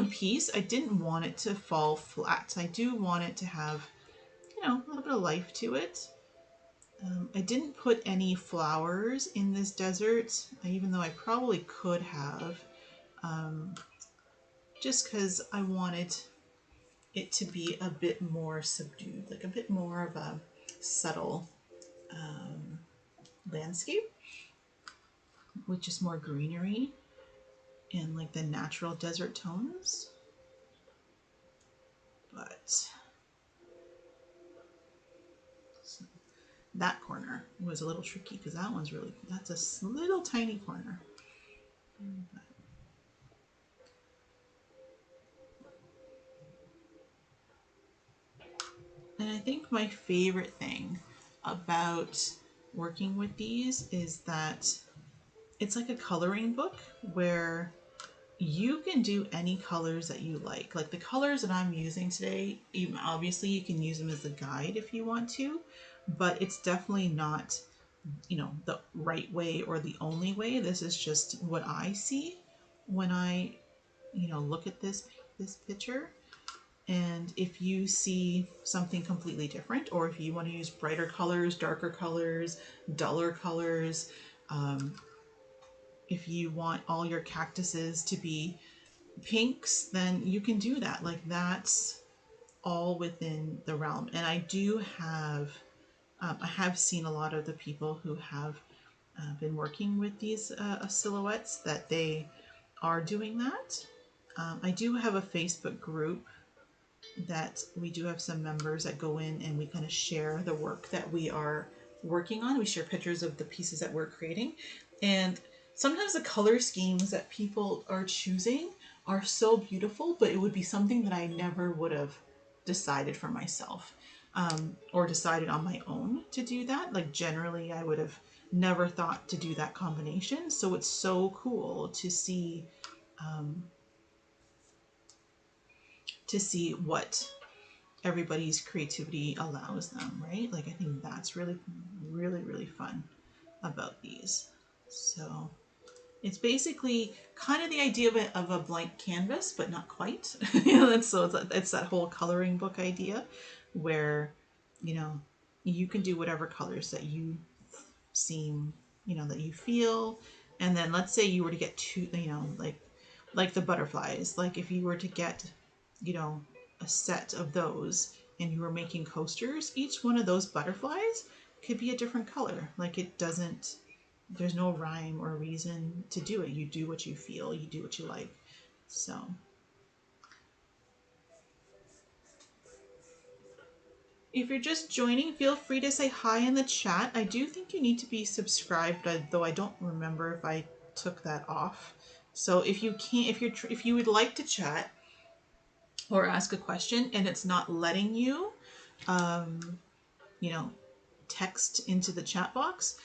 piece, I didn't want it to fall flat. I do want it to have, you know, a little bit of life to it. I didn't put any flowers in this desert, even though I probably could have, just because I wanted it to be a bit more subdued, like a bit more of a subtle landscape with just more greenery and like the natural desert tones. But so that corner was a little tricky because that one's really, that's a little tiny corner. And I think my favorite thing about working with these is that it's like a coloring book where you can do any colors that you like. Like the colors that I'm using today, even obviously you can use them as a guide if you want to, but it's definitely not, you know, the right way or the only way. This is just what I see when I, you know, look at this picture. And if you see something completely different, or if you want to use brighter colors, darker colors, duller colors, if you want all your cactuses to be pinks, then you can do that. Like that's all within the realm. And I do have, I have seen a lot of the people who have been working with these silhouettes that they are doing that. I do have a Facebook group that we do have some members that go in and we kind of share the work that we are working on. We share pictures of the pieces that we're creating. And sometimes the color schemes that people are choosing are so beautiful, but it would be something that I never would have decided for myself or decided on my own to do that. Like generally I would have never thought to do that combination. So it's so cool to see what everybody's creativity allows them, right? Like I think that's really, really, really fun about these. So it's basically kind of the idea of a blank canvas, but not quite. You know, so it's that whole coloring book idea where, you know, you can do whatever colors that you seem, you know, that you feel. And then let's say you were to get two, you know, like the butterflies, like if you were to get, you know, a set of those and you were making coasters, each one of those butterflies could be a different color. Like it doesn't, there's no rhyme or reason to do it. You do what you feel, you do what you like. So if you're just joining, feel free to say hi in the chat. I do think you need to be subscribed, though I don't remember if I took that off. So if you can't, if you would like to chat or ask a question and it's not letting you, you know, text into the chat box,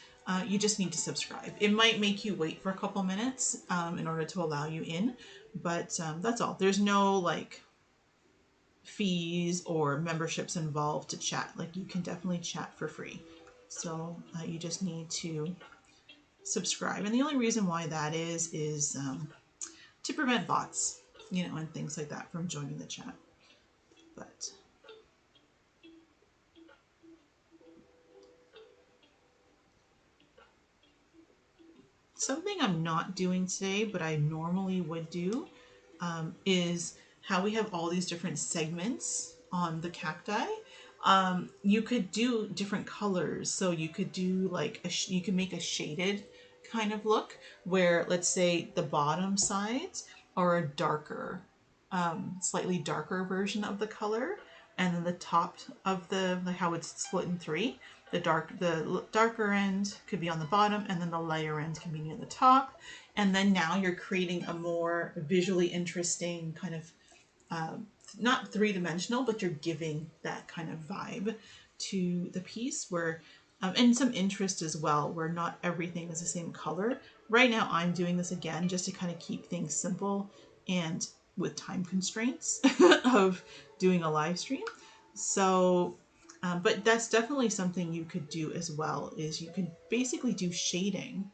you just need to subscribe. It might make you wait for a couple minutes in order to allow you in, but that's all. There's no like fees or memberships involved to chat. Like you can definitely chat for free. So you just need to subscribe. And the only reason why that is to prevent bots, you know, and things like that from joining the chat. But something I'm not doing today, but I normally would do, is how we have all these different segments on the cacti. You could do different colors. So you could do like, you can make a shaded kind of look where, let's say, the bottom sides are a darker, slightly darker version of the color. And then the top of like how it's split in three. The darker end could be on the bottom, and then the lighter end can be near the top. And then now you're creating a more visually interesting kind of, not three-dimensional, but you're giving that kind of vibe to the piece where, and some interest as well, where not everything is the same color. Right now I'm doing this again just to kind of keep things simple and with time constraints of doing a live stream. So, but that's definitely something you could do as well, is you can basically do shading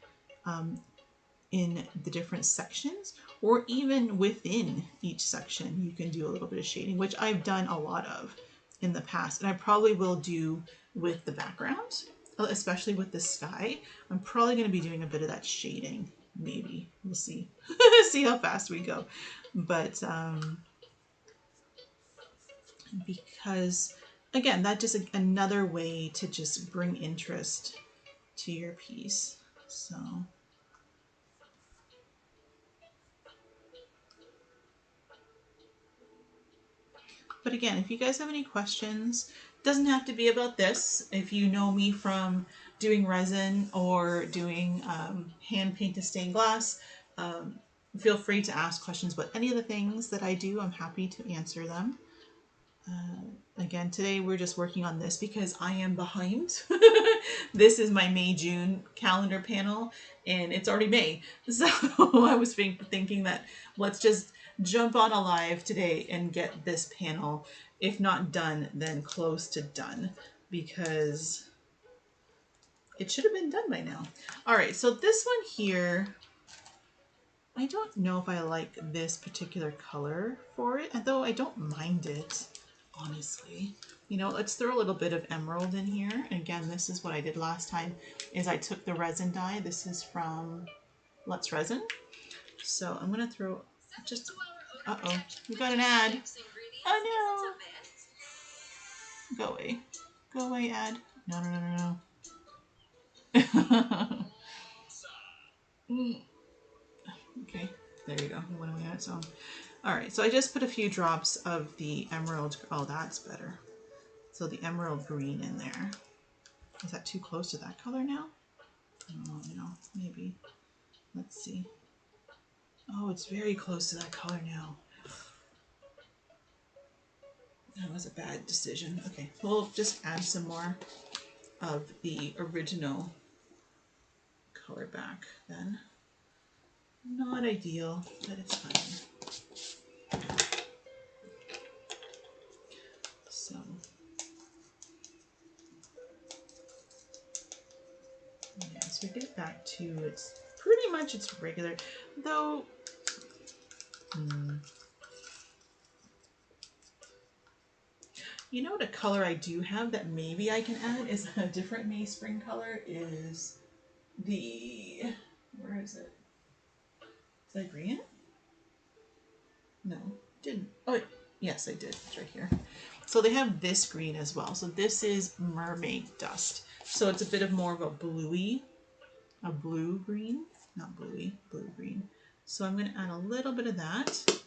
in the different sections, or even within each section you can do a little bit of shading, which I've done a lot of in the past, and I probably will do with the background, especially with the sky. I'm probably going to be doing a bit of that shading, maybe. We'll see. See how fast we go. But because again, that's just another way to just bring interest to your piece. So but again, if you guys have any questions, it doesn't have to be about this. If you know me from doing resin or doing hand painted stained glass, feel free to ask questions about any of the things that I do. I'm happy to answer them. Again, today we're just working on this because I am behind. This is my May-June calendar panel, and it's already May. So I was thinking that let's just jump on a live today and get this panel, if not done, then close to done, because it should have been done by now. All right, so this one here, I don't know if I like this particular color for it, although I don't mind it, honestly. You know, let's throw a little bit of emerald in here. Again, this is what I did last time, is I took the resin dye. This is from Let's Resin. So I'm going to throw just, uh-oh, we got an ad. Oh no. Go away. Go away, ad. No, no, no, no, no. Okay, there you go. It went away on its own. All right, so I just put a few drops of the emerald. Oh, that's better. So the emerald green in there. Is that too close to that color now? Oh, no, maybe. Let's see. Oh, it's very close to that color now. That was a bad decision. Okay, we'll just add some more of the original color back then. Not ideal, but it's fine. So yeah, so we get it back to it's pretty much its regular, though. You know what a color I do have that maybe I can add is a different May spring color, is the, where is it? Did I bring it? No, didn't. Oh, yes, I did. It's right here. So they have this green as well. So this is mermaid dust. So it's a bit of more of a bluey a blue green, not bluey, blue green. So I'm going to add a little bit of that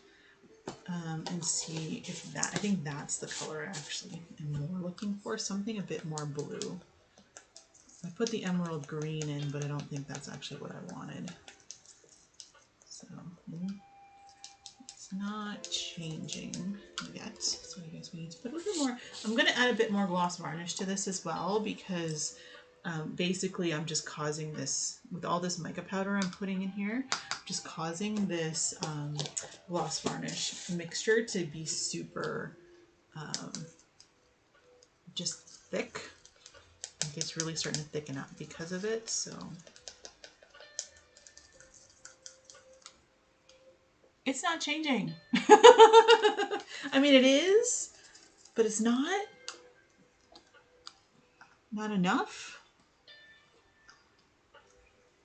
and see if that, I think that's the color I actually am more looking for, something a bit more blue. I put the emerald green in, but I don't think that's actually what I wanted. So it's not changing yet. So I guess we need to put a little bit more. I'm going to add a bit more gloss varnish to this as well, because basically I'm just causing this, with all this mica powder I'm putting in here, just causing this gloss varnish mixture to be super just thick. Like it's really starting to thicken up because of it. So it's not changing. I mean, it is, but it's not enough.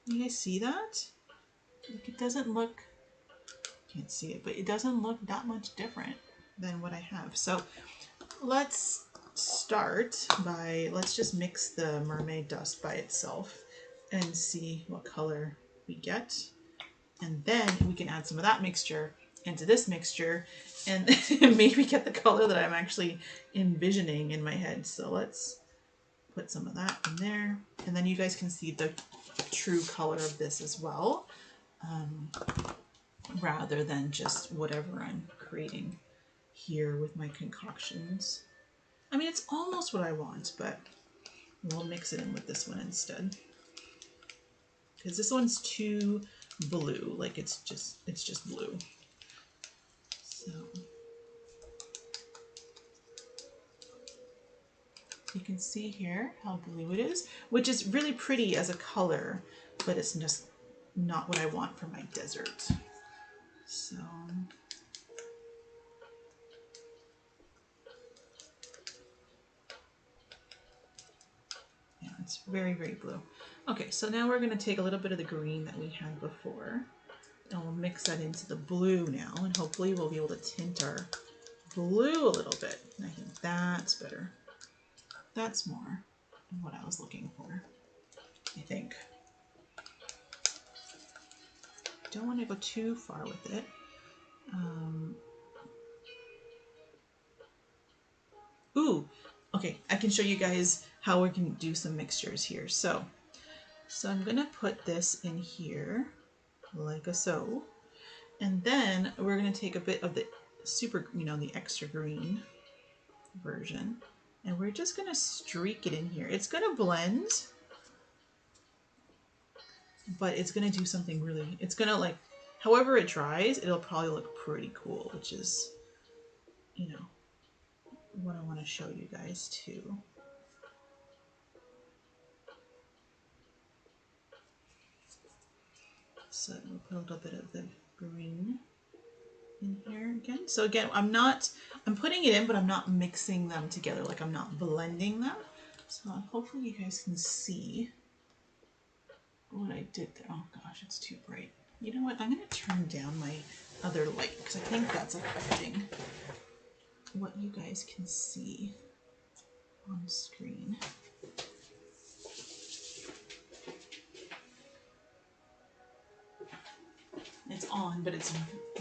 You guys see that? Like it doesn't look, can't see it, but it doesn't look that much different than what I have. So let's start by, let's just mix the mermaid dust by itself and see what color we get. And then we can add some of that mixture into this mixture and maybe get the color that I'm actually envisioning in my head. So let's put some of that in there. And then you guys can see the true color of this as well, rather than just whatever I'm creating here with my concoctions. I mean, it's almost what I want, but we'll mix it in with this one instead. Because this one's too blue, like it's just blue. So you can see here how blue it is, which is really pretty as a color, but it's just not what I want for my desert. So yeah, it's very, very blue. Okay, so now we're going to take a little bit of the green that we had before, and we'll mix that into the blue now, and hopefully we'll be able to tint our blue a little bit. I think that's better. That's more what I was looking for, I think. Don't want to go too far with it. Ooh, okay, I can show you guys how we can do some mixtures here. So I'm gonna put this in here like so, and then we're gonna take a bit of the super, the extra green version, and we're just gonna streak it in here. It's gonna blend, but it's gonna do something really, it's gonna, like, however it dries, it'll probably look pretty cool, which is, what I want to show you guys too. So we'll put a little bit of the green in here again. So again, I'm putting it in, but I'm not mixing them together. Like I'm not blending them. So hopefully you guys can see what I did there. Oh gosh, it's too bright. You know what? I'm going to turn down my other light because I think that's affecting what you guys can see on screen. It's on, but it's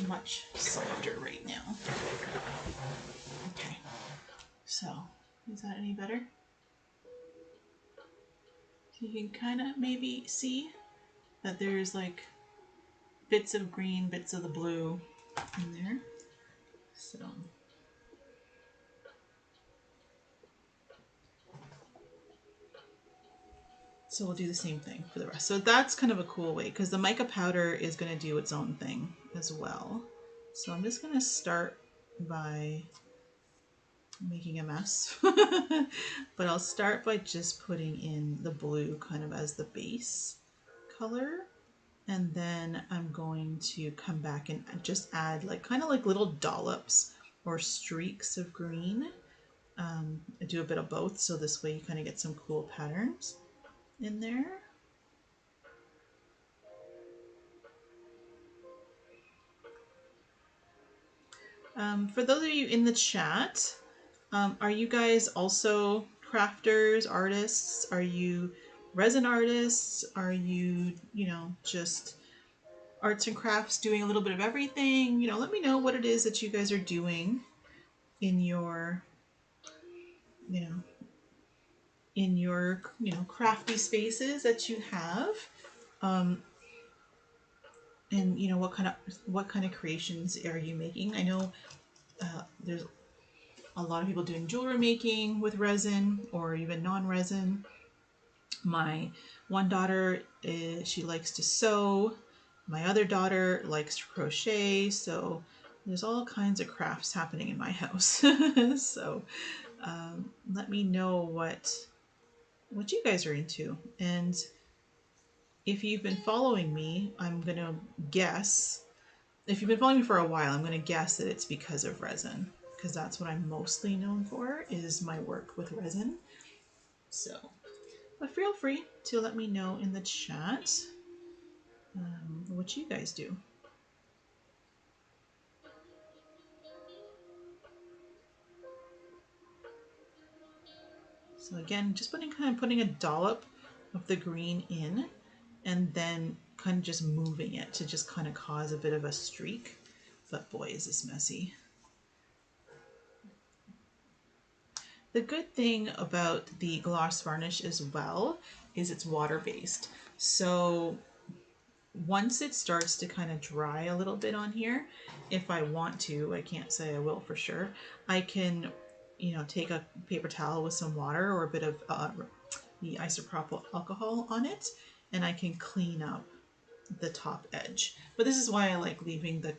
much softer right now. Okay, so is that any better? You can kind of maybe see that there's like bits of green, bits of the blue in there. So we'll do the same thing for the rest. So that's kind of a cool way because the mica powder is going to do its own thing as well. So I'm just going to start by making a mess, but I'll start by just putting in the blue kind of as the base color. And then I'm going to come back and just add like kind of like little dollops or streaks of green. I do a bit of both, so this way you kind of get some cool patterns in there. For those of you in the chat, are you guys also crafters, artists? Are you resin artists? Are you, you know, just arts and crafts doing a little bit of everything? You know, let me know what it is that you guys are doing in your, you know, crafty spaces that you have. And you know, what kind of creations are you making? I know there's a lot of people doing jewelry making with resin or even non-resin. My one daughter she likes to sew. My other daughter likes to crochet. So there's all kinds of crafts happening in my house. So let me know what you guys are into. And if you've been following me, I'm gonna guess. If you've been following me for a while, I'm gonna guess that it's because of resin, because that's what I'm mostly known for, is my work with resin. So, but feel free to let me know in the chat what you guys do. So again, just putting a dollop of the green in, and then kind of just moving it to just kind of cause a bit of a streak. But boy, is this messy. The good thing about the gloss varnish as well is it's water-based. So once it starts to kind of dry a little bit on here, if I want to, I can't say I will for sure, I can, you know, take a paper towel with some water or a bit of the isopropyl alcohol on it, and I can clean up the top edge. But this is why I like leaving the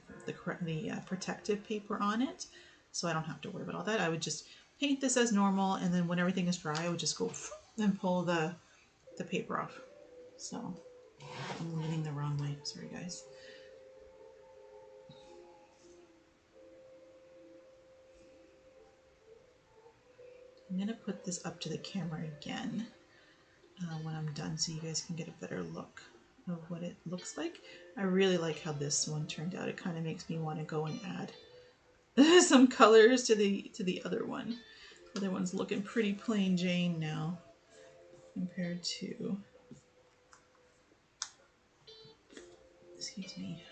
protective paper on it, so I don't have to worry about all that. I would just paint this as normal, and then when everything is dry, I would just go and pull the paper off. So I'm leaning the wrong way. Sorry, guys. I'm going to put this up to the camera again when I'm done so you guys can get a better look of what it looks like. I really like how this one turned out. It kind of makes me want to go and add some colors to the other one. The other one's looking pretty plain Jane now compared to, excuse me.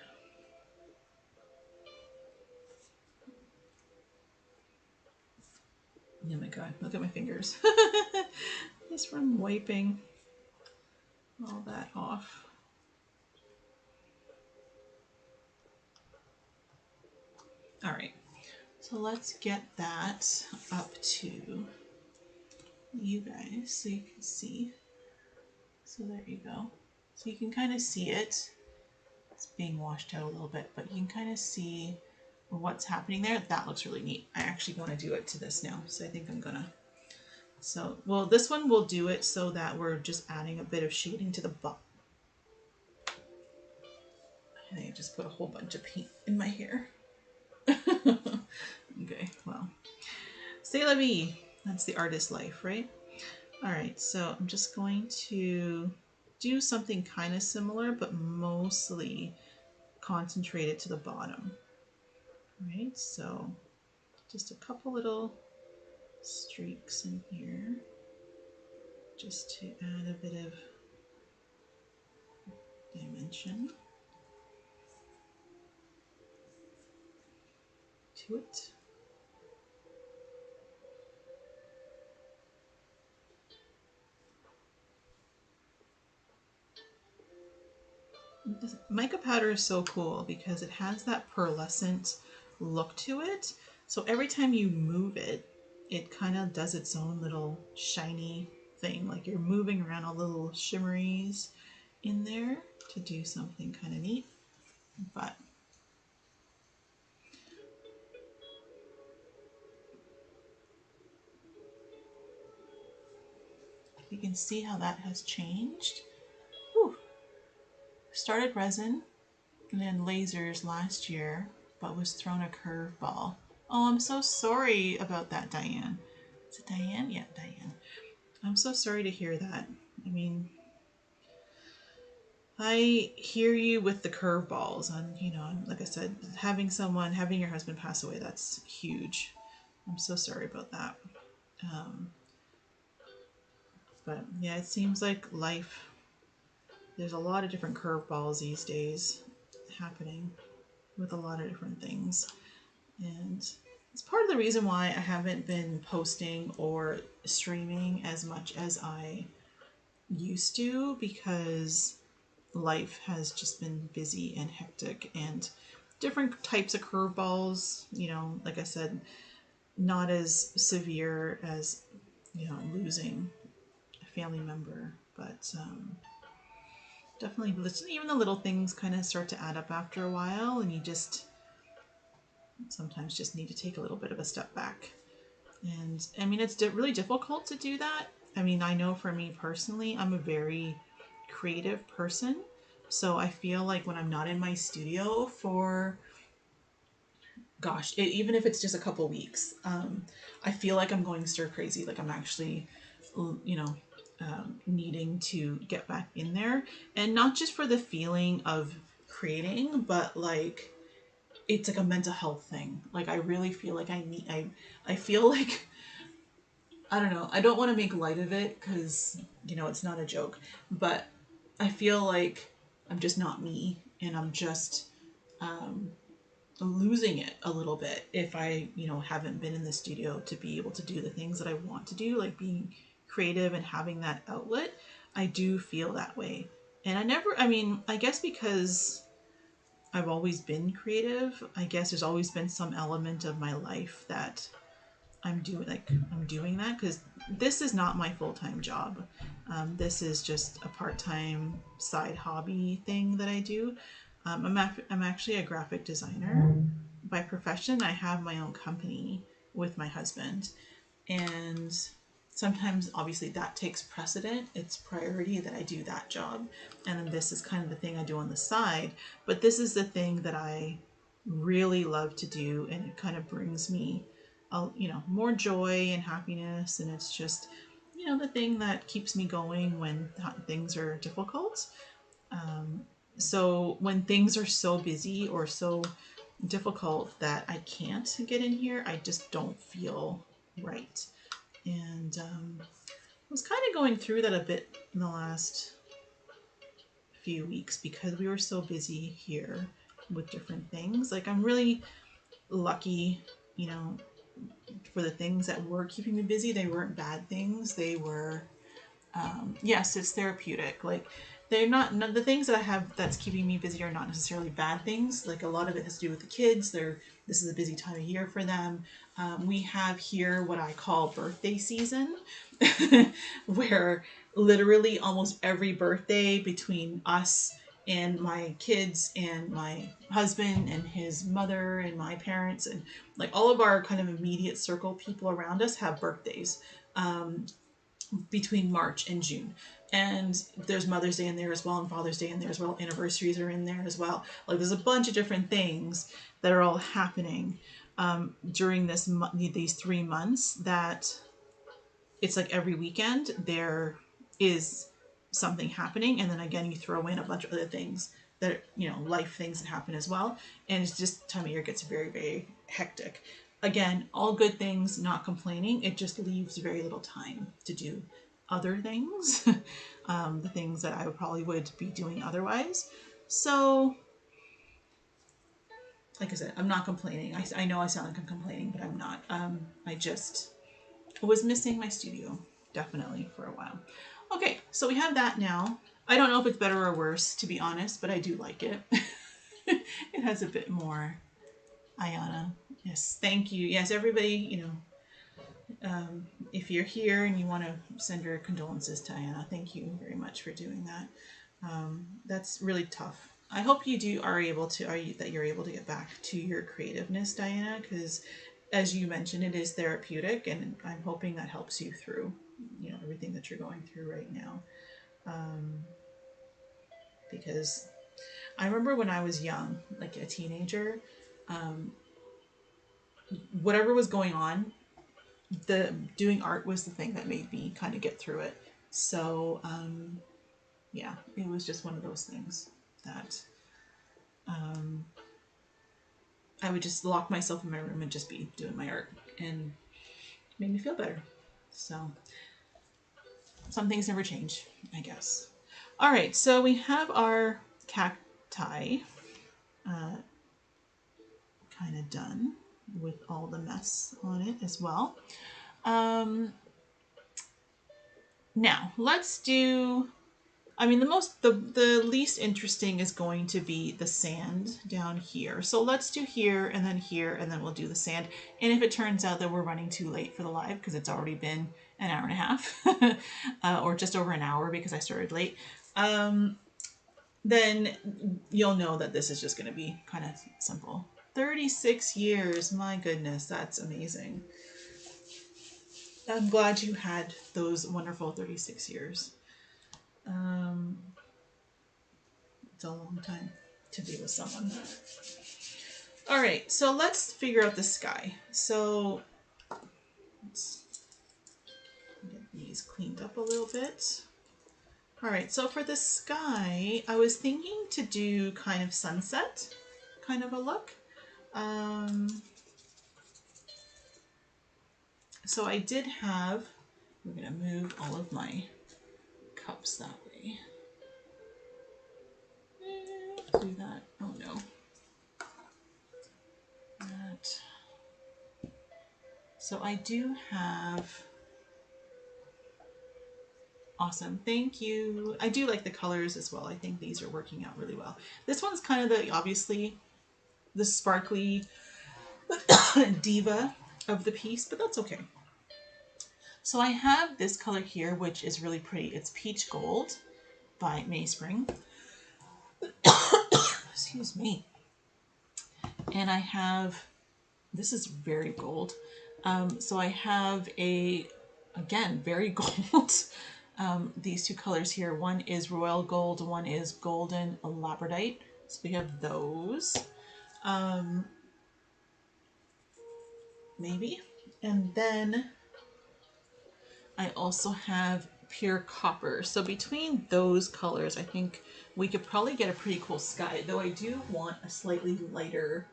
Oh my god, look at my fingers. Just from wiping all that off. All right, so let's get that up to you guys so you can see. So there you go. So you can kind of see it. It's being washed out a little bit, but you can kind of see what's happening there. That looks really neat. I actually want to do it to this now, so I think I'm gonna. So, well, this one will do it so that we're just adding a bit of shading to the bottom. And I just put a whole bunch of paint in my hair. Okay, well, c'est la vie. That's the artist life, right? All right, so I'm just going to do something kind of similar, but mostly concentrated to the bottom. Right, so just a couple little streaks in here, just to add a bit of dimension to it. Mica powder is so cool because it has that pearlescent look to it. So every time you move it, it kind of does its own little shiny thing. Like you're moving around all the little shimmeries in there to do something kind of neat. But you can see how that has changed. Whew. Started resin and then lasers last year, but was thrown a curveball. Oh, I'm so sorry about that, Diane. Is it Diane? Yeah, Diane. I'm so sorry to hear that. I mean, I hear you with the curveballs, and you know, like I said, having your husband pass away, that's huge. I'm so sorry about that. But yeah, it seems like life, there's a lot of different curveballs these days happening with a lot of different things. And it's part of the reason why I haven't been posting or streaming as much as I used to, because life has just been busy and hectic and different types of curveballs, you know, like I said, not as severe as, you know, losing a family member, but definitely even the little things kind of start to add up after a while, and you just sometimes just need to take a little bit of a step back. And I mean, it's really difficult to do that. I mean, I know for me personally, I'm a very creative person. So I feel like when I'm not in my studio for, gosh, even if it's just a couple weeks, I feel like I'm going stir crazy. Like I'm actually, you know, needing to get back in there. And not just for the feeling of creating, but like, it's like a mental health thing. Like I really feel like I feel like, I don't know. I don't want to make light of it because, you know, it's not a joke, but I feel like I'm just not me, and I'm just losing it a little bit if I, you know, haven't been in the studio to be able to do the things that I want to do, like being creative and having that outlet. I do feel that way. And I mean, I guess because I've always been creative, I guess there's always been some element of my life that I'm doing that, because this is not my full-time job. This is just a part-time side hobby thing that I do. I'm actually a graphic designer by profession. I have my own company with my husband, and sometimes obviously that takes precedent. It's priority that I do that job, and then this is kind of the thing I do on the side. But this is the thing that I really love to do, and it kind of brings me you know, more joy and happiness, and it's just, you know, the thing that keeps me going when things are difficult. So when things are so busy or so difficult that I can't get in here, I just don't feel right. And I was kind of going through that a bit in the last few weeks because we were so busy here with different things. Like I'm really lucky, you know, for the things that were keeping me busy. They weren't bad things. They were, yes, it's therapeutic. Like they're not, none, the things that I have that's keeping me busy are not necessarily bad things. Like a lot of it has to do with the kids. This is a busy time of year for them. We have here what I call birthday season, where literally almost every birthday between us and my kids and my husband and his mother and my parents and like all of our kind of immediate circle people around us have birthdays between March and June. And there's Mother's Day in there as well, and Father's Day in there as well. Anniversaries are in there as well. Like there's a bunch of different things that are all happening during these 3 months, that it's like every weekend there is something happening, and then again you throw in a bunch of other things that are, you know, life things that happen as well, and it's just time of year gets very, very hectic. Again, all good things, not complaining. It just leaves very little time to do other things, the things that I would be doing otherwise. So, like I said, I'm not complaining. I know I sound like I'm complaining, but I'm not. I just was missing my studio, definitely, for a while. Okay, so we have that now. I don't know if it's better or worse, to be honest, but I do like it. It has a bit more. Ayana, yes, thank you. Yes, everybody, you know, if you're here and you want to send your condolences to Ayana, thank you very much for doing that. That's really tough. I hope that you're able to get back to your creativeness, Diana, because as you mentioned, it is therapeutic, and I'm hoping that helps you through, you know, everything that you're going through right now. Because I remember when I was young, like a teenager, whatever was going on, the doing art was the thing that made me kind of get through it. So yeah, it was just one of those things that I would just lock myself in my room and just be doing my art, and it made me feel better. So some things never change, I guess. All right, so we have our cacti kind of done with all the mess on it as well. Now let's do, I mean, the least interesting is going to be the sand down here. So let's do here, and then we'll do the sand. And if it turns out that we're running too late for the live, because it's already been an hour and a half, or just over an hour because I started late, then you'll know that this is just going to be kind of simple. 36 years, my goodness, that's amazing. I'm glad you had those wonderful 36 years. It's a long time to be with someone. All right, so let's figure out the sky. So let's get these cleaned up a little bit. All right, so for the sky, I was thinking to do kind of sunset kind of a look. So I did have, we're gonna move all of my cups that way. Do that, oh no. That. So I do have, awesome, thank you. I do like the colors as well. I think these are working out really well. This one's kind of the, obviously, the sparkly diva of the piece, but that's okay. So I have this color here, which is really pretty. It's Peach Gold by Mayspring. Excuse me. And I have, this is very gold. So I have a, again, very gold. These two colors here. One is Royal Gold, one is Golden Labradorite. So we have those. Maybe. And then I also have Pure Copper. So between those colors, I think we could probably get a pretty cool sky, though I do want a slightly lighter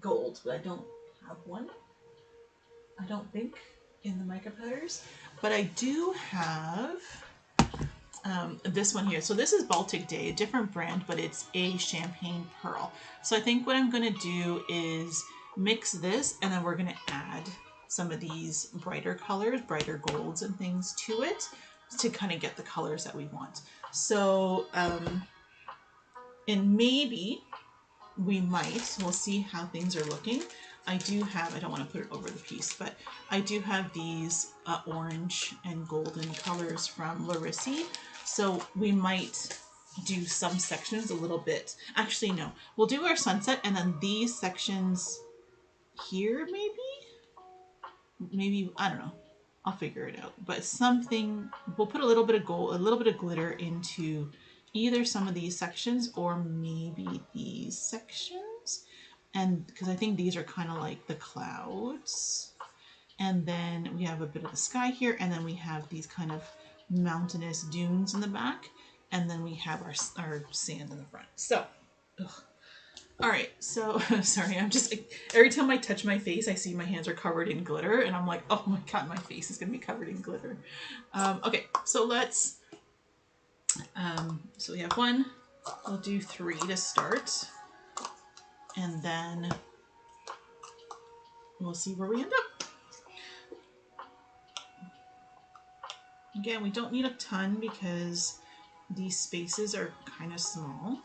gold, but I don't have one, I don't think, in the mica powders. But I do have this one here. So this is Baltic Day, a different brand, but it's a champagne pearl. So I think what I'm going to do is mix this, and then we're going to add some of these brighter colors, brighter golds and things to it to kind of get the colors that we want. So, and maybe we might, we'll see how things are looking. I do have, I don't want to put it over the piece, but I do have these orange and golden colors from Larisi. So we might do some sections a little bit. Actually, no, we'll do our sunset, and then these sections here, maybe, I don't know. I'll figure it out. But something, we'll put a little bit of gold, a little bit of glitter into either some of these sections or maybe these sections. And because I think these are kind of like the clouds. And then we have a bit of the sky here. And then we have these kind of mountainous dunes in the back. And then we have our sand in the front. So, ugh. All right, so sorry, I'm just, every time I touch my face, I see my hands are covered in glitter, and I'm like, oh my god, my face is gonna be covered in glitter. Okay, so let's, so we have one, we'll do 3 to start, and then we'll see where we end up. Again, we don't need a ton because these spaces are kind of small.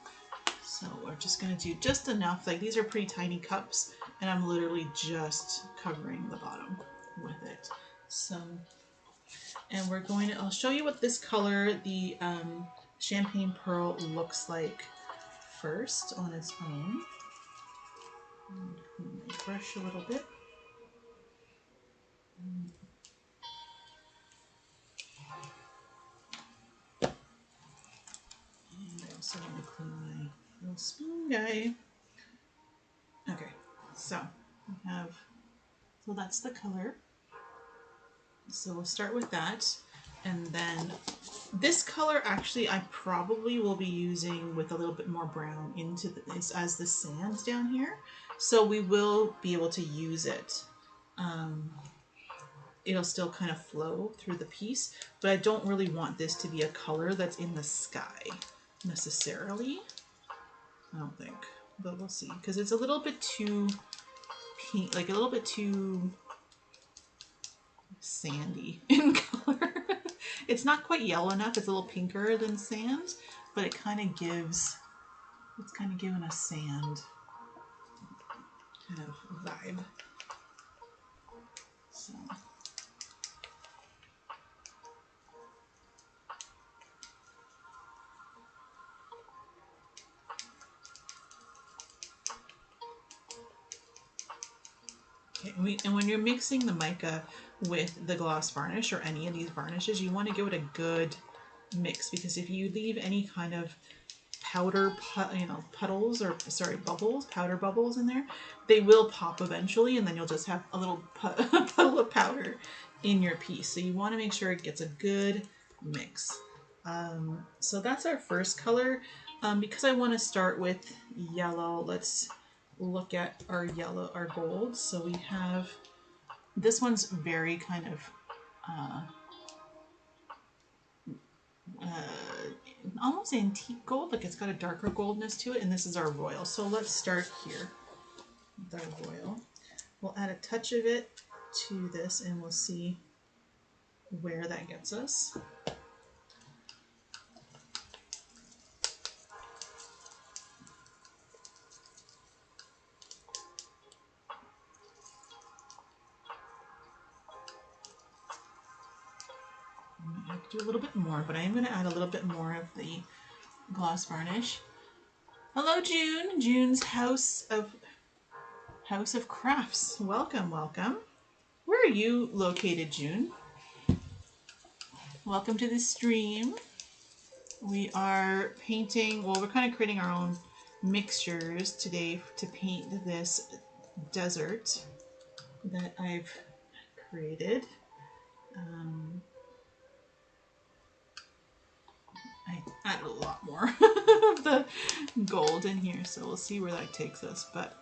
So we're just going to do just enough. Like, these are pretty tiny cups, and I'm literally just covering the bottom with it. So, and we're going to, I'll show you what this color, the Champagne Pearl, looks like first on its own. Clean my brush a little bit. And I also want to clean my little spoon guy. Okay, so we have, so that's the color. So we'll start with that. And then this color, actually, I probably will be using with a little bit more brown into this as the sands down here. So we will be able to use it it'll still kind of flow through the piece, but I don't really want this to be a color that's in the sky necessarily. I don't think, but we'll see, because it's a little bit too pink, like a little bit too sandy in color. It's not quite yellow enough. It's a little pinker than sand, but it kind of gives, it's kind of giving a sand kind of vibe. So. Okay, and when you're mixing the mica with the gloss varnish or any of these varnishes, you want to give it a good mix, because if you leave any kind of powder, puddles, or sorry, bubbles, powder bubbles in there, they will pop eventually, and then you'll just have a little puddle of powder in your piece. So you want to make sure it gets a good mix. So that's our first color. Because I want to start with yellow, let's look at our yellow, our gold. So we have, this one's very kind of almost antique gold, like it's got a darker goldness to it, and this is our royal. So let's start here with our royal. We'll add a touch of it to this and we'll see where that gets us. I have to do a little bit more, but I am going to add a little bit more of the gloss varnish. Hello, June. June's House of Crafts. Welcome, welcome. Where are you located, June? Welcome to the stream. We are painting, well, we're kind of creating our own mixtures today to paint this desert that I've created. I added a lot more of the gold in here, so we'll see where that takes us. But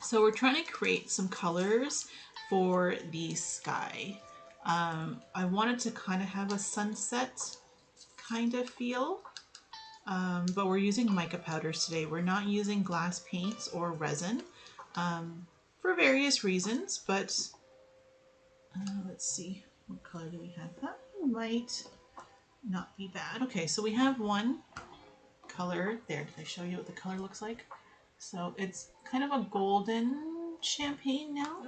so we're trying to create some colors for the sky. I wanted to kind of have a sunset kind of feel, but we're using mica powders today. We're not using glass paints or resin for various reasons, but let's see, what color do we have? That might not be bad. Okay, so we have one color there. Did I show you what the color looks like? So it's kind of a golden champagne now,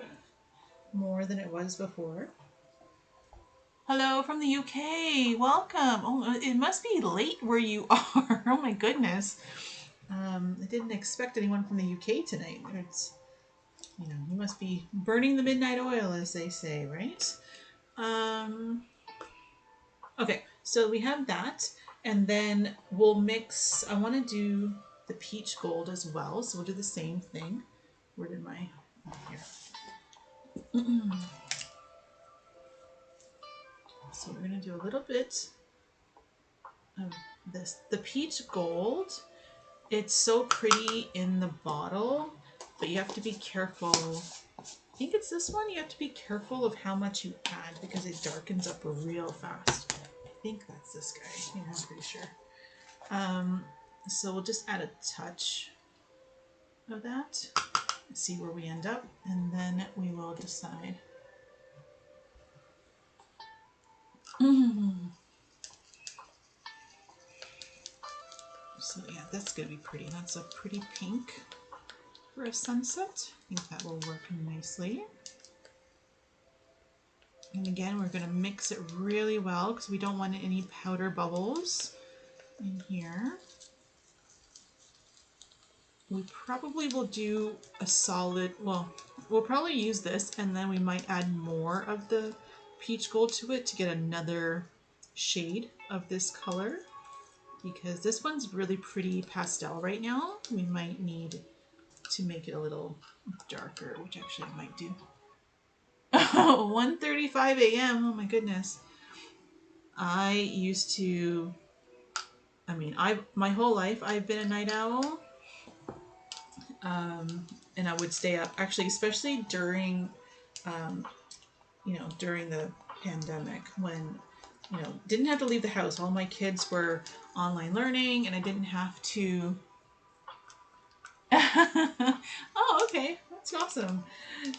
more than it was before. Hello from the UK. Welcome. Oh, it must be late where you are. Oh my goodness. I didn't expect anyone from the UK tonight. It's, you know, you must be burning the midnight oil, as they say, right? Okay, so we have that, and then we'll mix, I want to do the peach gold as well, so we'll do the same thing. Where did my, oh, here. So we're going to do a little bit of this. The peach gold, it's so pretty in the bottle, but you have to be careful. I think it's this one. You have to be careful of how much you add because it darkens up real fast. I think that's this guy. Yeah, I'm pretty sure. So we'll just add a touch of that. See where we end up, and then we will decide. So yeah, that's gonna be pretty. That's a pretty pink for a sunset. I think that will work nicely. And again, we're gonna mix it really well because we don't want any powder bubbles in here. We probably will do a solid, well, we'll probably use this and then we might add more of the peach gold to it to get another shade of this color, because this one's really pretty pastel right now. We might need to make it a little darker, which actually I might do. 1:35 a.m. Oh my goodness. I used to, I mean, my whole life I've been a night owl. And I would stay up, actually, especially during you know, during the pandemic when, you know, didn't have to leave the house. All my kids were online learning and I didn't have to. Oh, okay. That's awesome.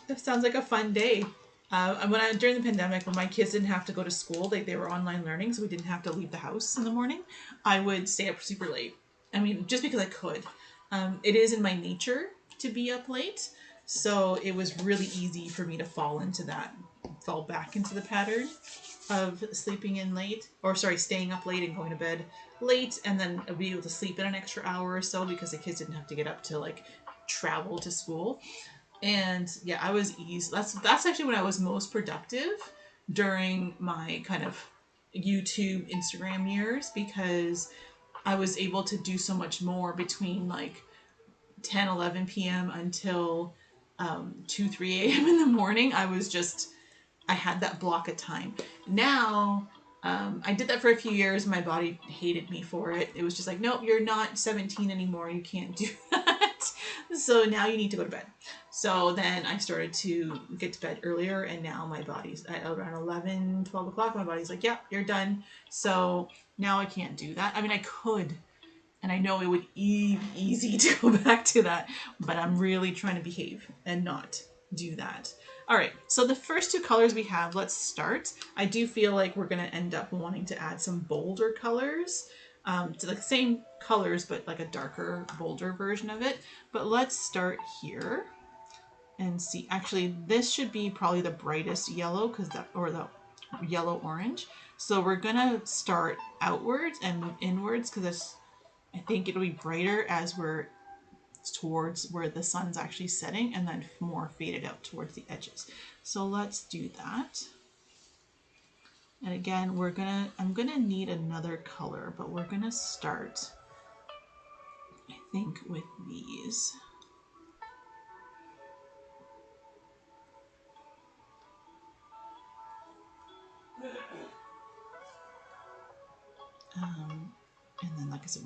That sounds like a fun day. During the pandemic, when my kids didn't have to go to school, they were online learning, so we didn't have to leave the house in the morning. I would stay up super late. I mean, just because I could. It is in my nature to be up late, so it was really easy for me to fall back into the pattern of sleeping in late, or sorry, staying up late and going to bed late, and then be able to sleep in an extra hour or so because the kids didn't have to get up to like travel to school. And yeah, I was easy. That's actually when I was most productive during my kind of YouTube, Instagram years, because I was able to do so much more between like 10, 11 p.m. until 2, 3 a.m. in the morning. I had that block of time. Now, I did that for a few years. My body hated me for it. It was just like, nope, you're not 17 anymore. You can't do that. So now you need to go to bed. So then I started to get to bed earlier, and now my body's at around 11, 12 o'clock. My body's like, yeah, you're done. So now I can't do that. I mean, I could, and I know it would be easy to go back to that, but I'm really trying to behave and not do that. All right, so the first two colors we have, let's start. I do feel like we're going to end up wanting to add some bolder colors to the same colors, but like a darker, bolder version of it. But let's start here and see. Actually, this should be probably the brightest yellow, or the yellow orange. So we're going to start outwards and move inwards because I think it'll be brighter as we're towards where the sun's actually setting, and then more faded out towards the edges. So let's do that. And again, I'm gonna need another color, but we're gonna start, I think, with these. And then, like I said,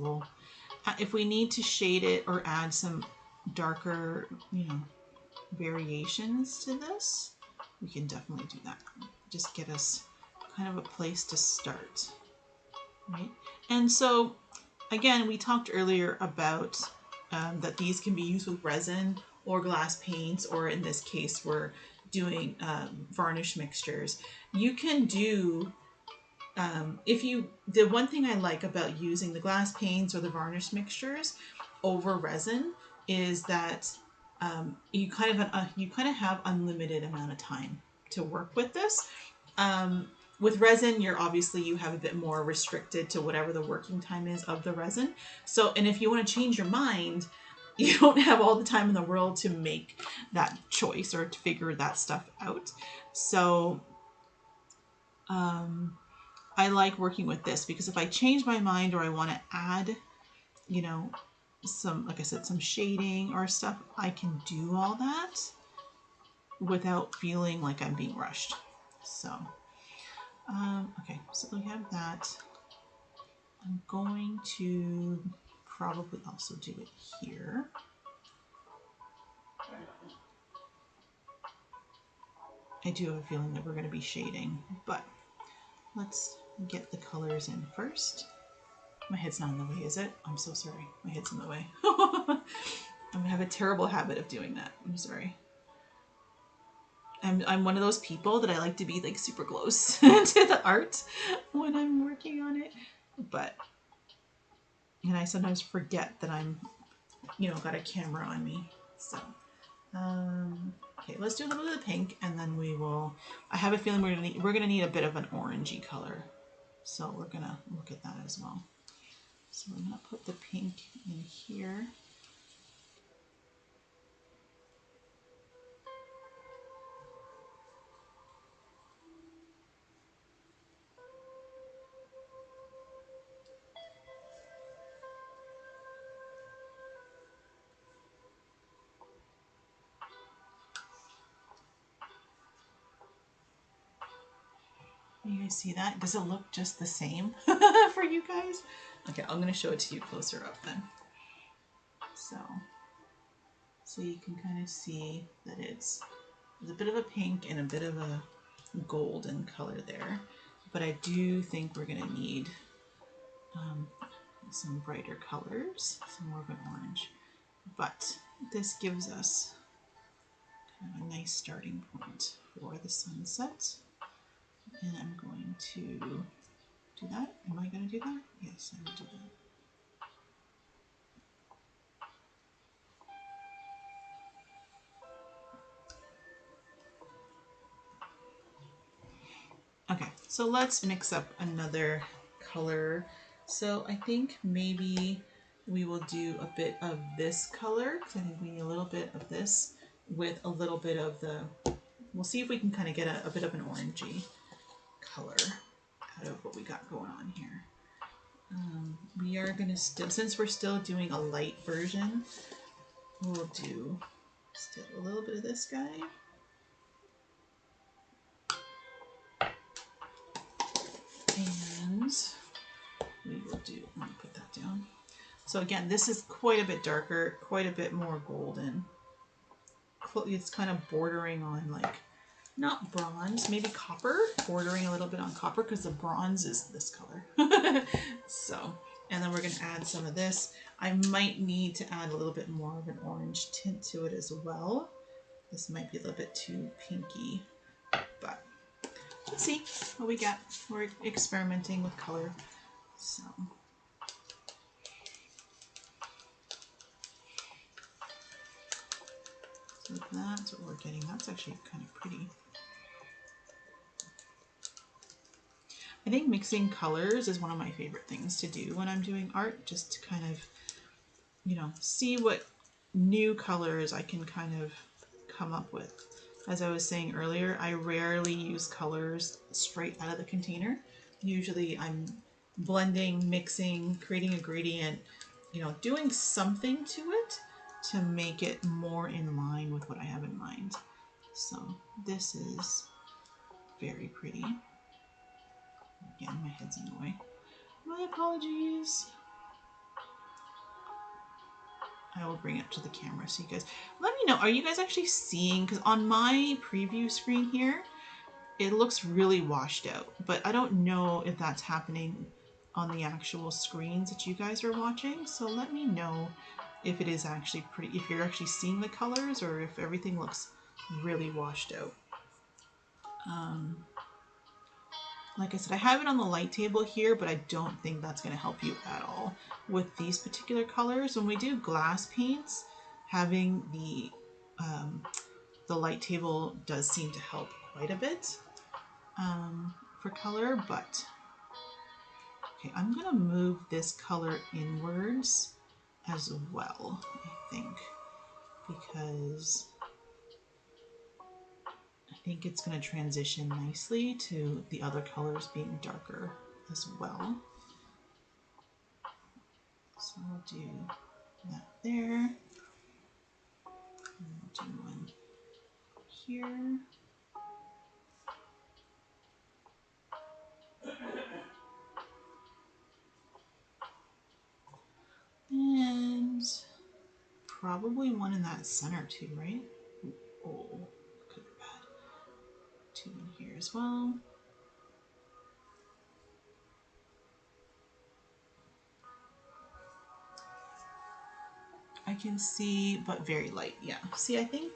if we need to shade it or add some darker, variations to this, we can definitely do that. Just get us kind of a place to start, right? And so, again, we talked earlier about that these can be used with resin or glass paints, or in this case, we're doing varnish mixtures. You can do, the one thing I like about using the glass paints or the varnish mixtures over resin is that you kind of have unlimited amount of time to work with this. With resin, you have a bit more restricted to whatever the working time is of the resin. So, and if you want to change your mind, you don't have all the time in the world to make that choice or to figure that stuff out. So, I like working with this because if I change my mind or I want to add, some, like I said, some shading or stuff, I can do all that without feeling like I'm being rushed. So, okay, so we have that. I'm going to probably also do it here. I do have a feeling that we're going to be shading, but let's get the colors in first. My head's not in the way, is it? I'm so sorry. My head's in the way. I'm going to have a terrible habit of doing that. I'm sorry. I'm one of those people that I like to be like super close to the art when I'm working on it, and I sometimes forget that I'm, got a camera on me. So, okay, let's do a little bit of the pink, and then I have a feeling we're gonna need a bit of an orangey color, so we're gonna look at that as well. So I'm gonna put the pink in here. You guys see that? Does it look just the same for you guys? Okay, I'm going to show it to you closer up then. So you can kind of see that it's There's a bit of a pink and a bit of a golden color there, but I do think we're gonna need some brighter colors, some more of an orange. But this gives us kind of a nice starting point for the sunset. And I'm going to do that. Am I going to do that? Yes, I will do that. Okay, so let's mix up another color. So I think maybe we will do a bit of this color, because I think we need a little bit of this with a little bit of the, we'll see if we can kind of get a bit of an orangey color out of what we got going on here. We are going to still, since we're still doing a light version, we'll do still a little bit of this guy. And we will do, let me put that down. So again, this is quite a bit darker, quite a bit more golden. It's kind of bordering on like, not bronze, maybe copper, bordering a little bit on copper, because the bronze is this color. So, and then we're going to add some of this. I might need to add a little bit more of an orange tint to it as well. This might be a little bit too pinky, but let's see what we got. We're experimenting with color. So that's what we're getting. That's actually kind of pretty. I think mixing colors is one of my favorite things to do when I'm doing art, just to kind of, you know, see what new colors I can kind of come up with. As I was saying earlier, I rarely use colors straight out of the container. Usually I'm blending, mixing, creating a gradient, you know, doing something to it to make it more in line with what I have in mind. So this is very pretty. Again, my head's in the way. My apologies. I will bring it up to the camera so you guys, let me know, are you guys actually seeing, because on my preview screen here, it looks really washed out, but I don't know if that's happening on the actual screens that you guys are watching. So let me know if it is actually pretty, if you're actually seeing the colors or if everything looks really washed out. Like I said, I have it on the light table here, but I don't think that's going to help you at all with these particular colors. When we do glass paints, having the light table does seem to help quite a bit for color, but okay, I'm going to move this color inwards as well, I think, because I think it's going to transition nicely to the other colors being darker as well. So we'll do that there. And we'll do one here. And probably one in that center too, right? Oh, good or bad. Two in here as well. I can see, but very light. Yeah. See, I think,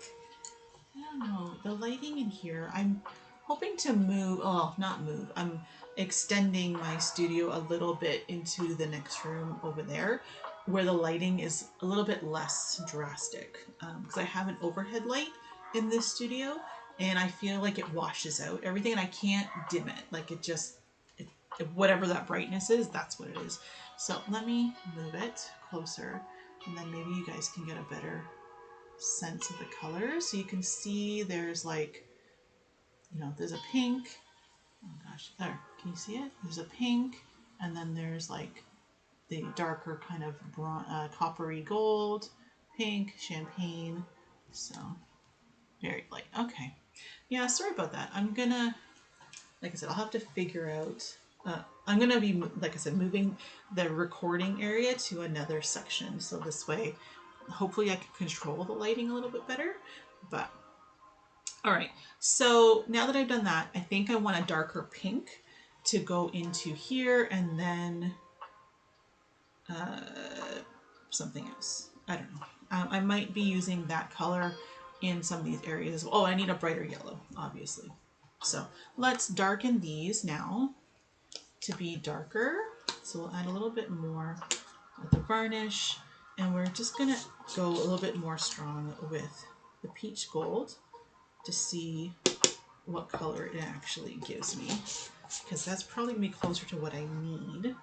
I don't know, the lighting in here, I'm hoping to move, oh, not move, I'm extending my studio a little bit into the next room over there where the lighting is a little bit less drastic, because I have an overhead light in this studio and I feel like it washes out everything and I can't dim it. Like it just, whatever that brightness is, that's what it is. So let me move it closer and then maybe you guys can get a better sense of the colors. So you can see there's like, you know, there's a pink. Oh gosh, there, can you see it? There's a pink, and then there's like the darker kind of coppery gold, pink, champagne. So very light. Okay. Yeah, sorry about that. I'm gonna, like I said, I'll have to figure out, I'm gonna be, like I said, moving the recording area to another section. So this way, hopefully I can control the lighting a little bit better. But All right, so now that I've done that, I think I want a darker pink to go into here, and then something else. I don't know. I might be using that color in some of these areas. Oh, I need a brighter yellow, obviously. So let's darken these now to be darker. So we'll add a little bit more with the varnish, and we're just gonna go a little bit more strong with the peach gold to see what color it actually gives me, because that's probably gonna be closer to what I need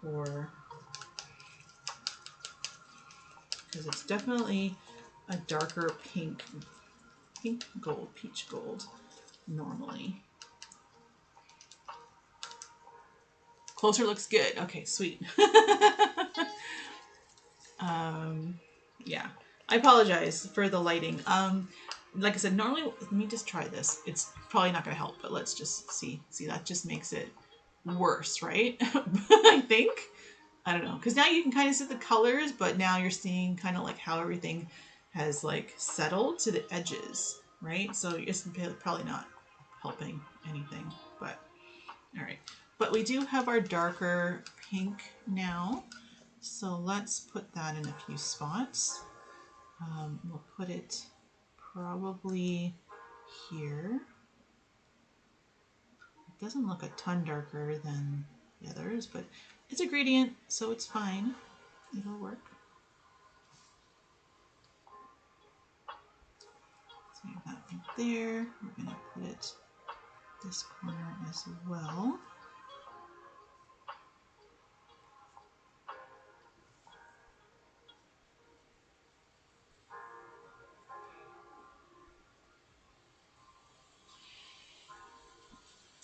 for, because it's definitely a darker pink gold, peach gold normally. Closer looks good. Okay, sweet. Yeah, I apologize for the lighting. Like I said, normally, let me just try this. It's probably not going to help, but let's just see. See, that just makes it worse, right? I think. I don't know, because now you can kind of see the colors, but now you're seeing kind of like how everything has like settled to the edges, right? So it's probably not helping anything, but all right. But we do have our darker pink now, so let's put that in a few spots. We'll put it probably here. It doesn't look a ton darker than the others, but it's a gradient, so it's fine. It'll work. So you have that right there. We're going to put it this corner as well.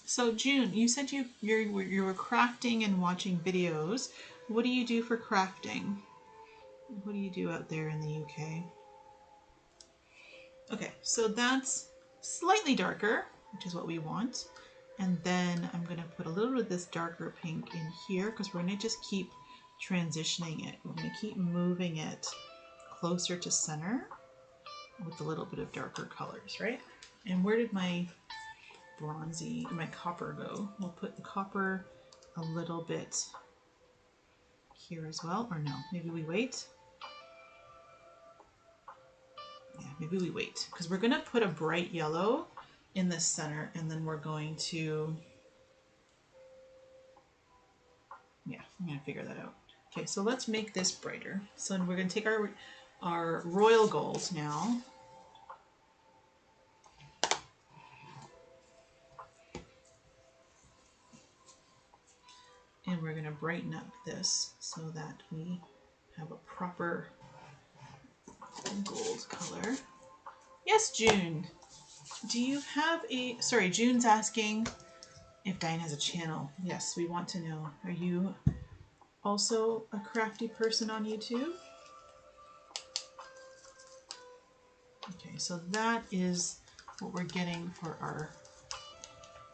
So June, you said you were crafting and watching videos. What do you do for crafting? What do you do out there in the UK? Okay, so that's slightly darker, which is what we want. And then I'm going to put a little bit of this darker pink in here because we're going to just keep transitioning it. We're going to keep moving it closer to center with a little bit of darker colors, right? And where did my bronzy, my copper go? We'll put the copper a little bit here as well, or no, maybe we wait. Yeah, maybe we wait, because we're going to put a bright yellow in the center, and then we're going to, yeah, I'm going to figure that out. Okay, so let's make this brighter. So we're going to take our royal gold now. And we're going to brighten up this so that we have a proper gold color. Yes, June. Do you have a... Sorry, June's asking if Diane has a channel. Yes, we want to know. Are you also a crafty person on YouTube? Okay, so that is what we're getting for our...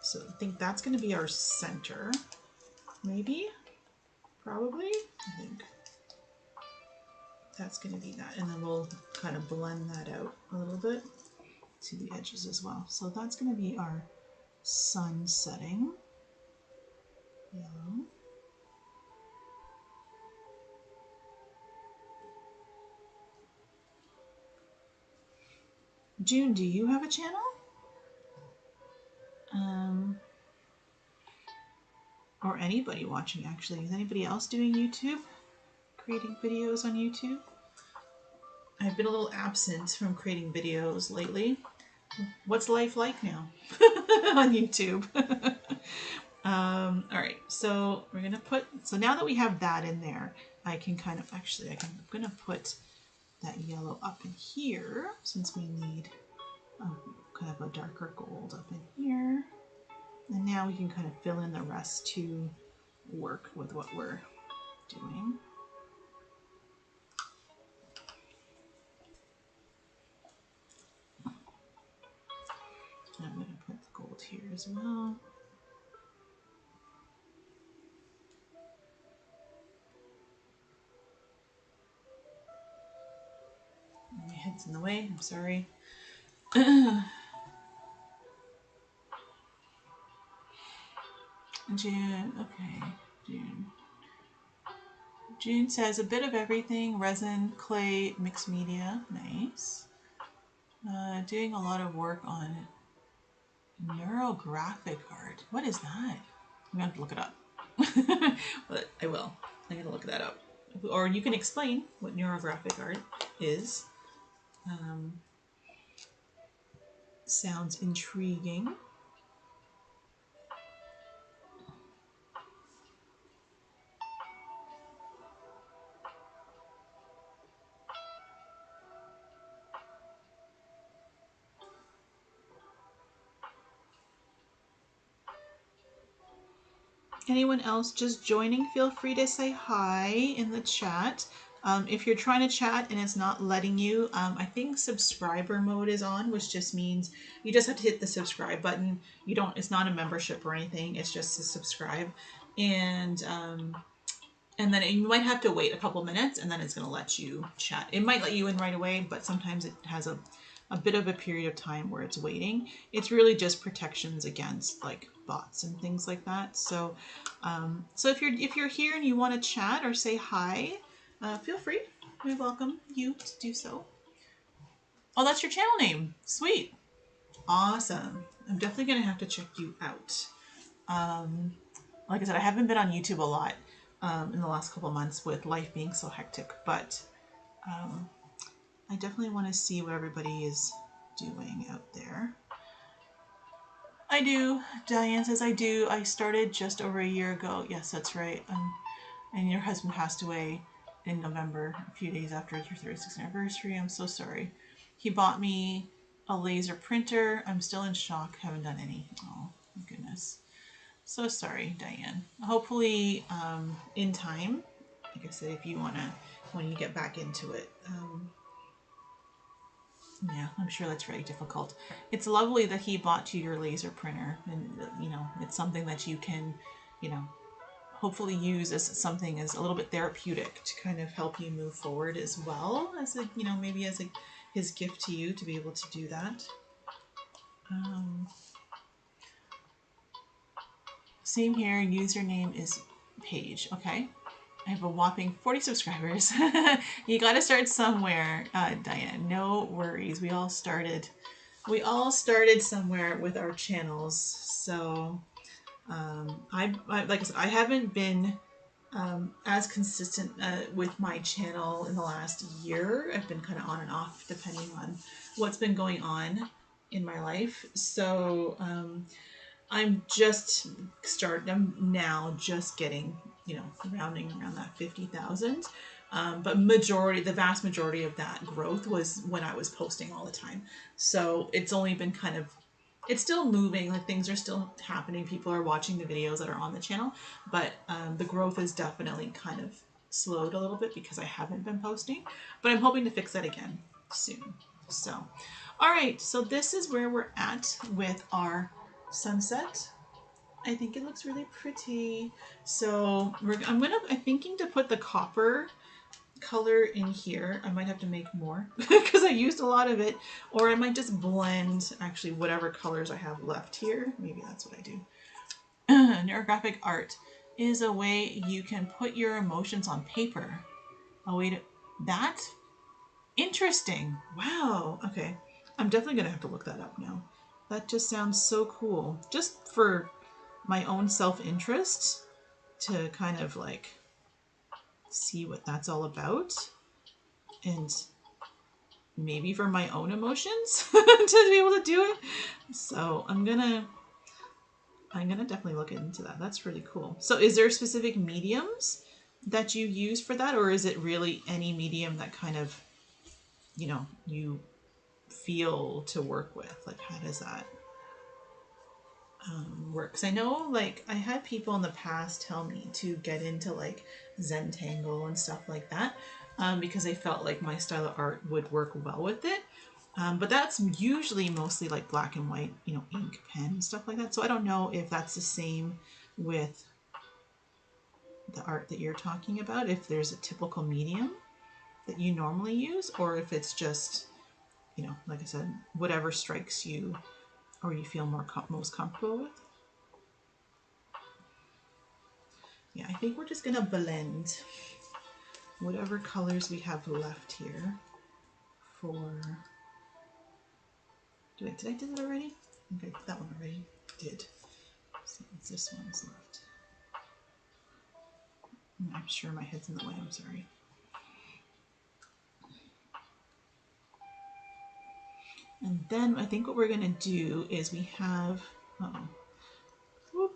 So I think that's going to be our center. Maybe? Probably? I think that's going to be that. And then we'll kind of blend that out a little bit to the edges as well. So that's going to be our sun setting. Yellow. June, do you have a channel? Or anybody watching, actually. Is anybody else doing YouTube? Creating videos on YouTube? I've been a little absent from creating videos lately. What's life like now on YouTube? All right, so we're gonna put, so now that we have that in there, I can kind of, actually, I'm gonna put that yellow up in here, since we need kind of a darker gold up in here. And now we can kind of fill in the rest to work with what we're doing. And I'm going to put the gold here as well. My head's in the way, I'm sorry. June, okay, June. June says a bit of everything, resin, clay, mixed media, nice. Doing a lot of work on neurographic art. What is that? I'm gonna have to look it up. But I will. I'm gonna look that up. Or you can explain what neurographic art is. Sounds intriguing. Anyone else just joining, feel free to say hi in the chat. If you're trying to chat and it's not letting you, I think subscriber mode is on, which just means you just have to hit the subscribe button. You don't, it's not a membership or anything. It's just to subscribe. And then you might have to wait a couple minutes and then it's going to let you chat. It might let you in right away, but sometimes it has a bit of a period of time where it's waiting. It's really just protections against like bots and things like that. So, so if you're here and you want to chat or say hi, feel free. We welcome you to do so. Oh, that's your channel name. Sweet. Awesome. I'm definitely going to have to check you out. Like I said, I haven't been on YouTube a lot in the last couple months with life being so hectic, but I definitely want to see what everybody is doing out there. I do. Diane says I do. I started just over a year ago. Yes, that's right. And your husband passed away in November, a few days after your 36th anniversary. I'm so sorry. He bought me a laser printer. I'm still in shock. Haven't done any. Oh, my goodness. So sorry, Diane. Hopefully, in time, like I said, if you want to, when you get back into it, yeah, I'm sure that's really difficult. It's lovely that he bought you your laser printer, and you know, it's something that you can, you know, hopefully use as something as a little bit therapeutic to kind of help you move forward as well as a, you know, maybe as a his gift to you to be able to do that. Same here. Username is Paige. Okay. I have a whopping 40 subscribers. You got to start somewhere, Diane. No worries. We all started somewhere with our channels. So, I like I said, I haven't been as consistent with my channel in the last year. I've been kind of on and off depending on what's been going on in my life. So, I'm now just getting, you know, rounding around that 50,000. But the vast majority of that growth was when I was posting all the time. So it's only been kind of, it's still moving, like things are still happening. People are watching the videos that are on the channel, but the growth is definitely kind of slowed a little bit because I haven't been posting, but I'm hoping to fix that again soon. So, all right, so this is where we're at with our sunset. I think it looks really pretty. So I'm thinking to put the copper color in here. I might have to make more because I used a lot of it, or I might just blend actually whatever colors I have left here. Maybe that's what I do. Neurographic art is a way you can put your emotions on paper. Oh wait, that's interesting. Wow. Okay. I'm definitely gonna have to look that up now. That just sounds so cool. Just for my own self-interest to kind of like see what that's all about, and maybe for my own emotions to be able to do it. So I'm gonna definitely look into that. That's really cool. So is there specific mediums that you use for that, or is it really any medium that kind of, you know, you feel to work with? Like, how does that work? Because I know, like, I had people in the past tell me to get into like Zentangle and stuff like that, because they felt like my style of art would work well with it. But that's usually mostly like black and white, you know, ink pen and stuff like that. So I don't know if that's the same with the art that you're talking about, if there's a typical medium that you normally use, or if it's just, you know, like I said, whatever strikes you or you feel most comfortable with. Yeah, I think we're just gonna blend whatever colors we have left here for, did I do that already? I think I did that one already. Did. So this one's left. I'm sure my head's in the way, I'm sorry. And then I think what we're gonna do is we have, whoop.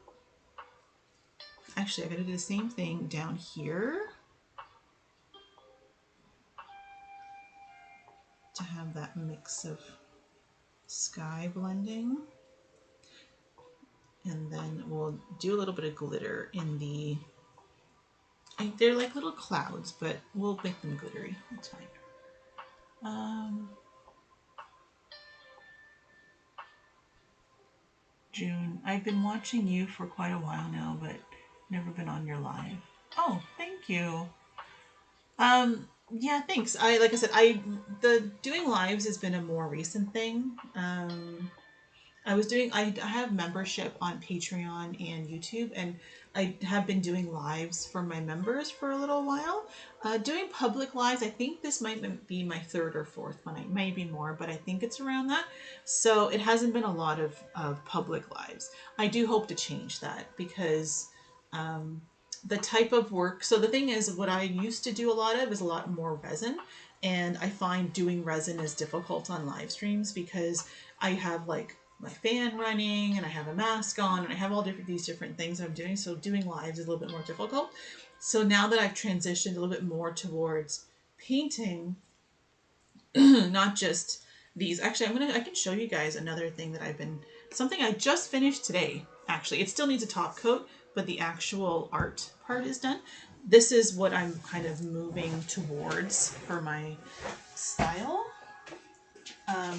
Actually I gotta do the same thing down here to have that mix of sky blending. And then we'll do a little bit of glitter in the, they're like little clouds, but we'll make them glittery. That's fine. June, I've been watching you for quite a while now, but never been on your live. Oh, thank you. Yeah, thanks. Like I said, the doing lives has been a more recent thing. I have membership on Patreon and YouTube, and I have been doing lives for my members for a little while. Doing public lives, I think this might be my third or fourth one. It may be more, but I think it's around that. So it hasn't been a lot of public lives. I do hope to change that because the type of work. So the thing is, what I used to do a lot of is a lot more resin. And I find doing resin is difficult on live streams because I have like my fan running and I have a mask on and I have all these different things I'm doing. So doing lives is a little bit more difficult. So now that I've transitioned a little bit more towards painting, not just these. Actually, I can show you guys another thing that something I just finished today. Actually, it still needs a top coat, but the actual art part is done. This is what I'm kind of moving towards for my style.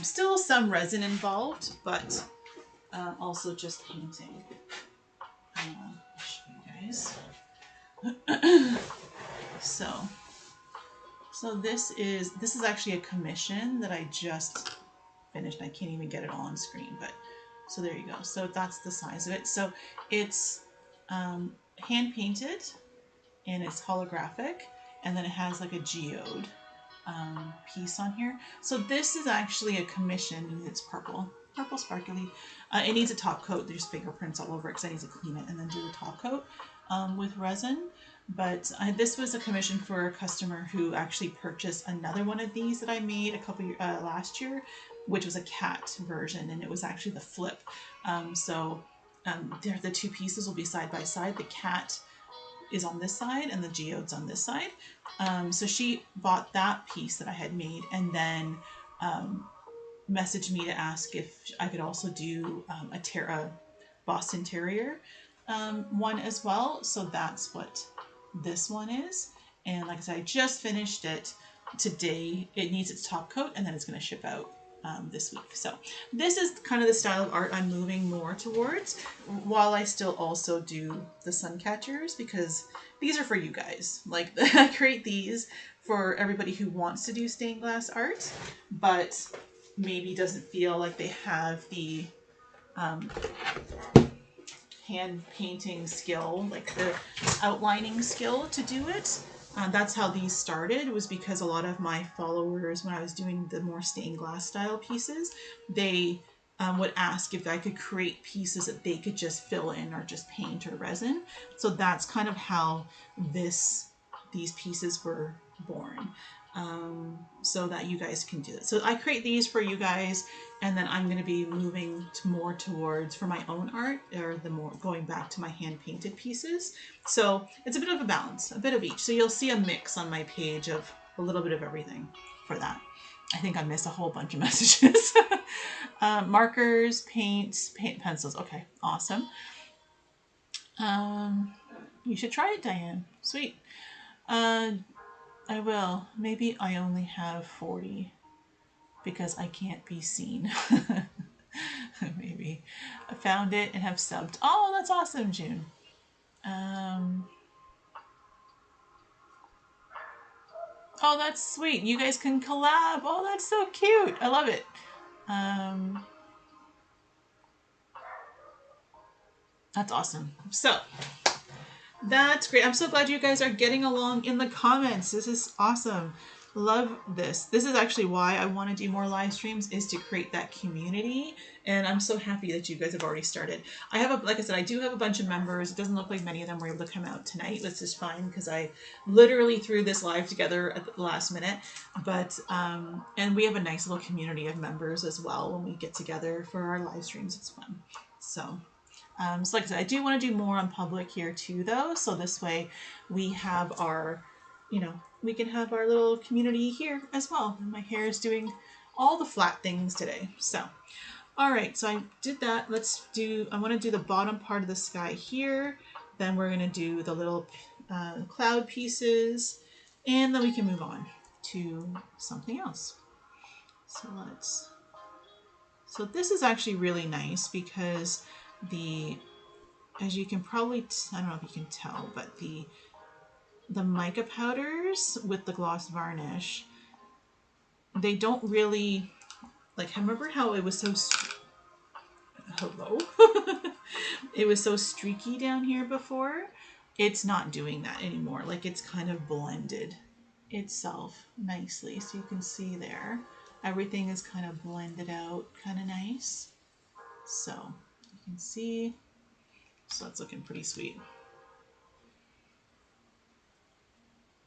Still some resin involved, but also just painting. I'll show you guys. So this is actually a commission that I just finished. I can't even get it all on screen, but so there you go. So that's the size of it. So it's hand painted and it's holographic, and then it has like a geode piece on here. So this is actually a commission, and it's purple sparkly. It needs a top coat. There's fingerprints all over it because I need to clean it and then do the top coat with resin. But this was a commission for a customer who actually purchased another one of these that I made a couple last year, which was a cat version, and it was actually the flip. The two pieces will be side by side. The cat is on this side and the geode's on this side. So she bought that piece that I had made and then messaged me to ask if I could also do a Boston Terrier one as well. So that's what this one is. And like I said, I just finished it today. It needs its top coat and then it's going to ship out this week. So this is kind of the style of art I'm moving more towards, while I still also do the sun catchers, because these are for you guys. Like I create these for everybody who wants to do stained glass art, but maybe doesn't feel like they have the hand painting skill, like the outlining skill to do it. That's how these started, was because a lot of my followers, when I was doing the more stained glass style pieces, they would ask if I could create pieces that they could just fill in or just paint or resin. So that's kind of how these pieces were born. So that you guys can do it. So I create these for you guys, and then I'm going to be moving more towards, for my own art, or going back to my hand painted pieces. So it's a bit of a balance, a bit of each. So you'll see a mix on my page of a little bit of everything for that. I think I missed a whole bunch of messages. Markers, paint pencils. Okay, awesome. You should try it, Diane. Sweet. I will. Maybe I only have 40 because I can't be seen. Maybe. I found it and have subbed. Oh, that's awesome, June. Oh, that's sweet. You guys can collab. Oh, that's so cute. I love it. That's awesome. So That's great. I'm so glad you guys are getting along in the comments. This is awesome. Love this. This is actually why I want to do more live streams, is to create that community. And I'm so happy that you guys have already started. I have like I said, I do have a bunch of members. It doesn't look like many of them were able to come out tonight, which is fine because I literally threw this live together at the last minute. But and we have a nice little community of members as well when we get together for our live streams. It's fun. So like I said, I do want to do more on public here too, though. So this way we have our, we can have our little community here as well. And my hair is doing all the flat things today. So, all right. So I did that. I want to do the bottom part of the sky here. Then we're going to do the little cloud pieces. And then we can move on to something else. So this is actually really nice because as you can probably, I don't know if you can tell, but the mica powders with the gloss varnish, they don't really, like, remember how it was so, hello? It was so streaky down here before? It's not doing that anymore. Like, it's kind of blended itself nicely. So you can see there, everything is kind of blended out kind of nice. So you can see, so that's looking pretty sweet.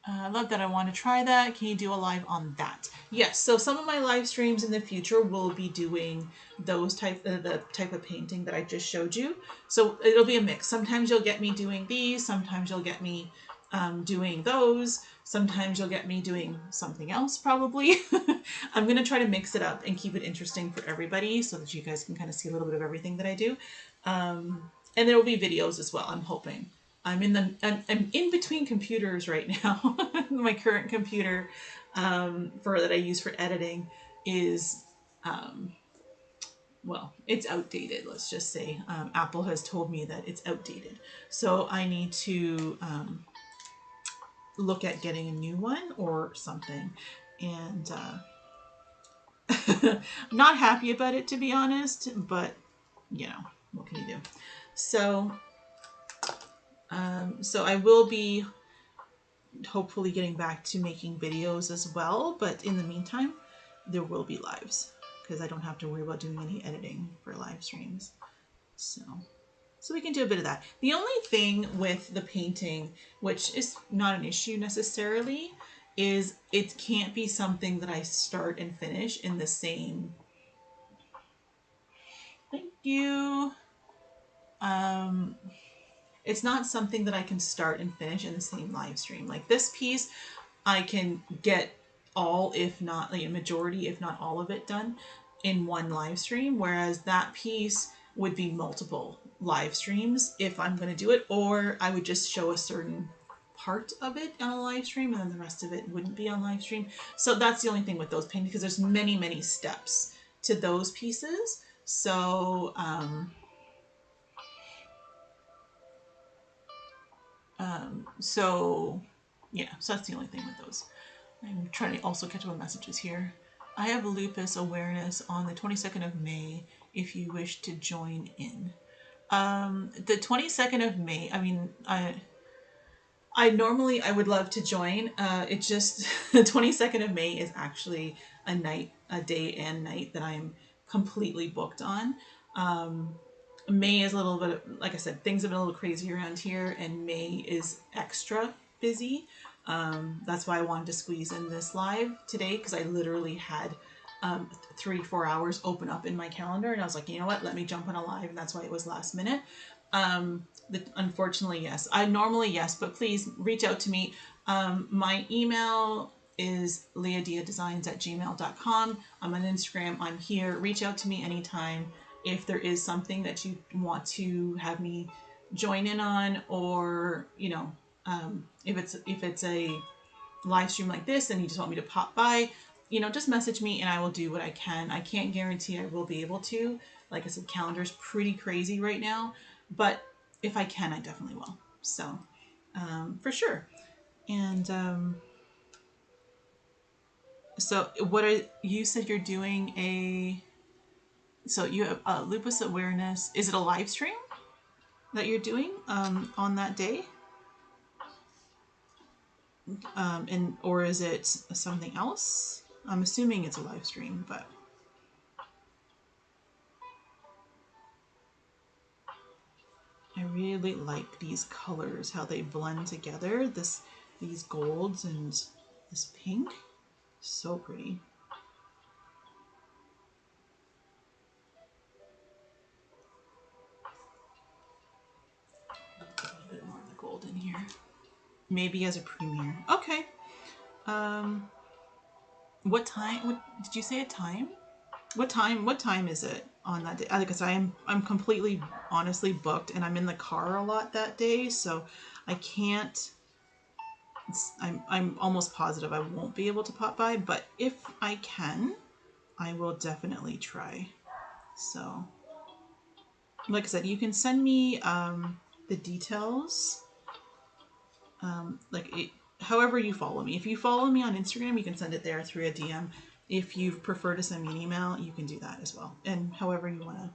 I love that. I want to try that. Can you do a live on that? Yes. So some of my live streams in the future will be doing the type of painting that I just showed you. So it'll be a mix. Sometimes you'll get me doing these. Sometimes you'll get me doing those. Sometimes you'll get me doing something else, probably. I'm going to try to mix it up and keep it interesting for everybody so that you guys can kind of see a little bit of everything that I do. And there will be videos as well, I'm hoping. I'm in between computers right now. My current computer that I use for editing is well, it's outdated. Let's just say Apple has told me that it's outdated, so I need to look at getting a new one or something. And not happy about it, to be honest, but what can you do? So I will be hopefully getting back to making videos as well, but in the meantime there will be lives because I don't have to worry about doing any editing for live streams. So we can do a bit of that. The only thing with the painting, which is not an issue necessarily, is it can't be something that I start and finish in the same. Thank you. It's not something that I can start and finish in the same live stream. Like this piece, I can get all, if not like a majority, if not all of it done in one live stream. Whereas that piece would be multiple live streams if I'm going to do it, or I would just show a certain part of it on a live stream and then the rest of it wouldn't be on live stream. So that's the only thing with those paintings, because there's many steps to those pieces. So yeah, so that's the only thing with those. I'm trying to also catch up on messages here. I have lupus awareness on the 22nd of May if you wish to join in. The 22nd of May, I mean, I normally, I would love to join. It just, the 22nd of May is actually a day and night that I'm completely booked on. May is a little bit, like I said, things have been a little crazy around here, and May is extra busy. That's why I wanted to squeeze in this live today, because I literally had 3-4 hours open up in my calendar, and I was like, you know what, let me jump on a live, and that's why it was last minute. Unfortunately, yes. I normally, yes, but please reach out to me. My email is liadiadesigns@gmail.com. I'm on Instagram. I'm here. Reach out to me anytime if there is something that you want to have me join in on, or if it's a live stream like this and you just want me to pop by, just message me and I will do what I can. I can't guarantee I will be able to. Like I said, calendar's pretty crazy right now, but if I can, I definitely will. So for sure. And so you said you're doing so you have lupus awareness. Is it a live stream that you're doing on that day? and or is it something else? I'm assuming it's a live stream, but I really like these colors, how they blend together. These golds and this pink, so pretty. A little bit more of the gold in here. Maybe as a premiere. Okay. What time? What did you say? A time? What time is it on that day? Because I'm completely honestly booked, and I'm in the car a lot that day, so I can't. I'm almost positive I won't be able to pop by, but if I can, I will definitely try. So, like I said, you can send me the details, however you follow me. If you follow me on Instagram, you can send it there through a DM. If you prefer to send me an email, you can do that as well. And however you want to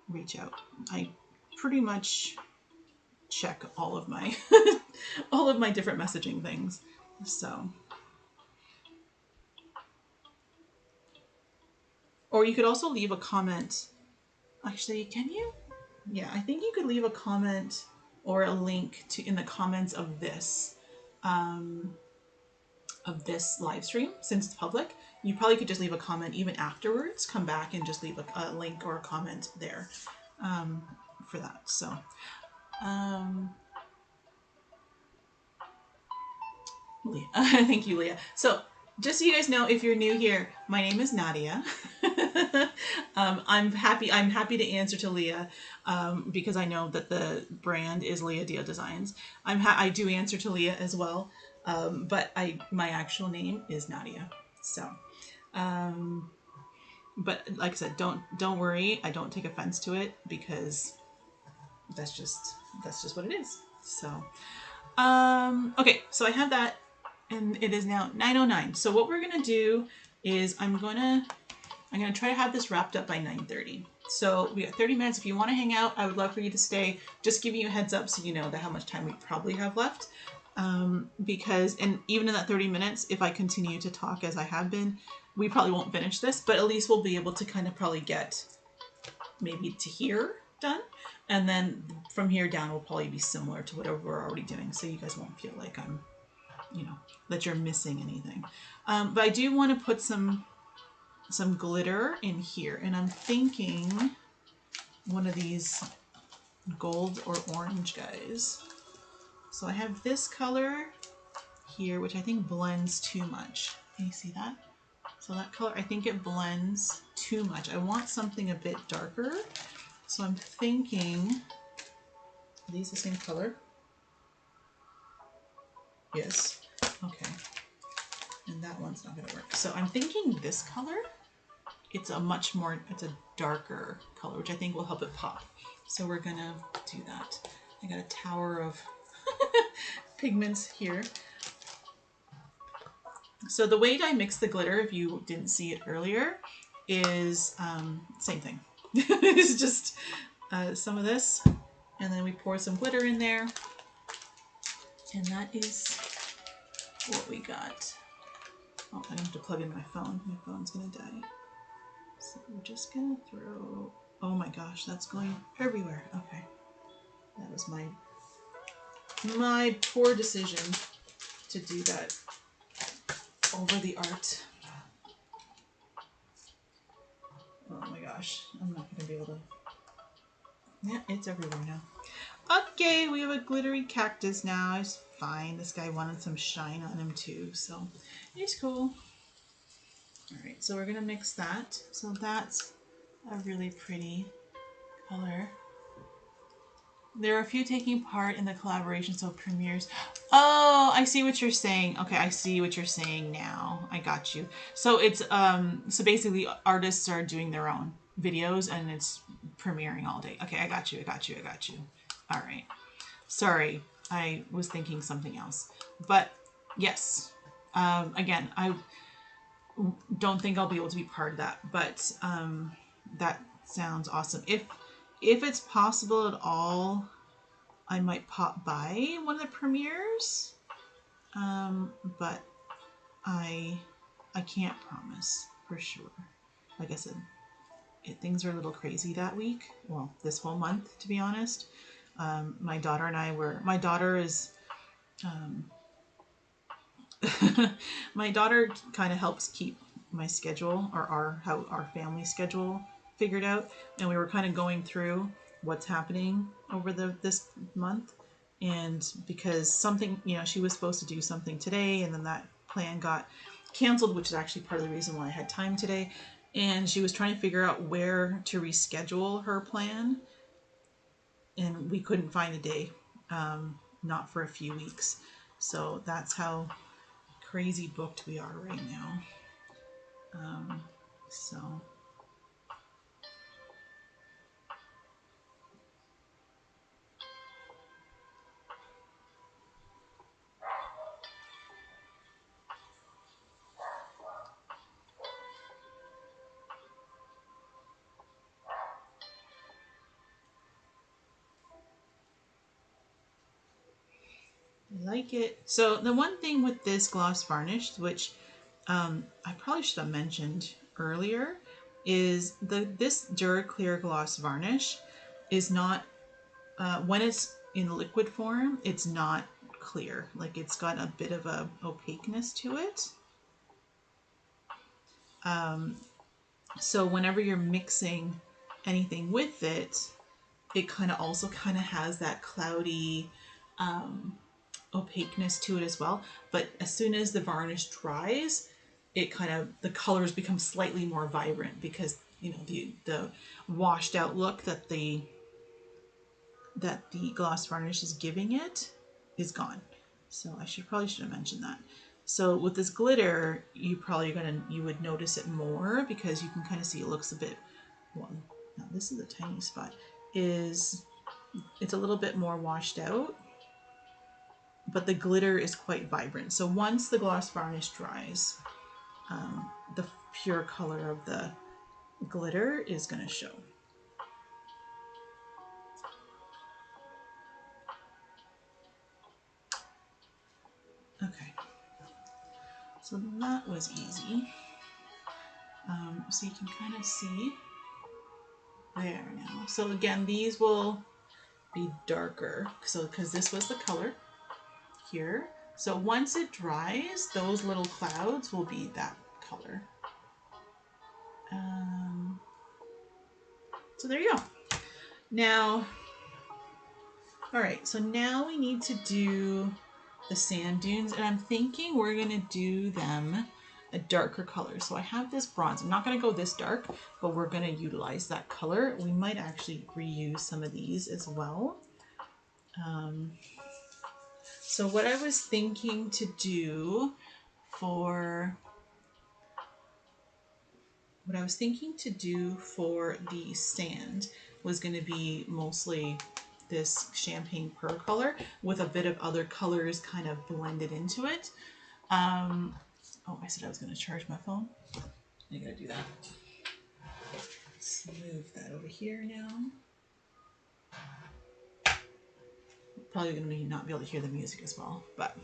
reach out. I pretty much check all of my all of my different messaging things. So, or you could also leave a comment. Actually, can you? Yeah, I think you could leave a comment or a link to in the comments of this live stream. Since it's public, you probably could just leave a comment even afterwards, come back and just leave a link or a comment there for that. So thank you, Leah. So just so you guys know, if you're new here, my name is Nadia. I'm happy to answer to Leah because I know that the brand is liadiadesigns. I do answer to Leah as well, but my actual name is Nadia. So, but like I said, don't worry. I don't take offense to it because that's just what it is. So, okay, so I have that. And it is now 9:09. So what we're gonna do is I'm gonna try to have this wrapped up by 9:30. So we got 30 minutes. If you want to hang out, I would love for you to stay. Just giving you a heads up so you know how much time we probably have left. Because and even in that 30 minutes, if I continue to talk as I have been, we probably won't finish this. But at least we'll be able to kind of probably get maybe to here done, and then from here down will probably be similar to whatever we're already doing. So you guys won't feel like I'm that you're missing anything. But I do want to put some glitter in here, and I'm thinking one of these gold or orange guys. So I have this color here, which I think blends too much. Can you see that? So that color, I think it blends too much. I want something a bit darker. So I'm thinking, are these the same color? Yes. Okay. And that one's not going to work. So I'm thinking this color, it's a darker color, which I think will help it pop. So we're going to do that. I got a tower of pigments here. So the way I mix the glitter, if you didn't see it earlier, is same thing. It's just some of this, and then we pour some glitter in there. And that is what we got. Oh, I have to plug in my phone. My phone's gonna die. So we're just gonna throw... Oh my gosh, that's going everywhere. Okay. That was my poor decision to do that over the art. Oh my gosh, I'm not gonna be able to... Yeah, it's everywhere now. Okay, we have a glittery cactus now. It's fine. This guy wanted some shine on him too, so he's cool. Alright, so we're going to mix that. So that's a really pretty color. There are a few taking part in the collaboration, so premieres. Oh, I see what you're saying. Okay, I see what you're saying now. I got you. So it's so basically artists are doing their own videos and it's premiering all day. Okay, I got you. All right. Sorry, I was thinking something else. But yes, again, I don't think I'll be able to be part of that, but that sounds awesome. If it's possible at all, I might pop by one of the premieres. but I can't promise for sure. Like I said, things are a little crazy that week. Well, this whole month, to be honest. My daughter and I were. My daughter is. My daughter kind of helps keep my schedule or our family schedule figured out, and we were kind of going through what's happening over this month. And because something, she was supposed to do something today, and then that plan got canceled, which is actually part of the reason why I had time today. And she was trying to figure out where to reschedule her plan, and we couldn't find a day, not for a few weeks. So that's how crazy booked we are right now. So I like it. So the one thing with this gloss varnish, which I probably should have mentioned earlier, is this Duraclear gloss varnish is not, when it's in liquid form, it's not clear. Like, it's got a bit of a opaqueness to it. So whenever you're mixing anything with it, it kind of also kind of has that cloudy opaqueness to it as well. But as soon as the varnish dries, it kind of, the colors become slightly more vibrant, because the washed out look that the gloss varnish is giving it is gone. So I probably should have mentioned that. So with this glitter, you would notice it more, because you can kind of see it looks a bit, well, now this is a tiny spot, it's a little bit more washed out, but the glitter is quite vibrant. So once the gloss varnish dries, the pure color of the glitter is going to show. Okay, so that was easy. So you can kind of see there now. So again, these will be darker, because this was the color here. So once it dries, those little clouds will be that color. So there you go. Now, all right, so now we need to do the sand dunes, and I'm thinking we're gonna do them a darker color. So I have this bronze. I'm not gonna go this dark, but we're gonna utilize that color. We might actually reuse some of these as well. So what I was thinking to do for the sand was going to be mostly this champagne pearl color with a bit of other colors kind of blended into it. Oh, I said I was going to charge my phone. I gotta do that. Let's move that over here now. Probably going to not be able to hear the music as well, but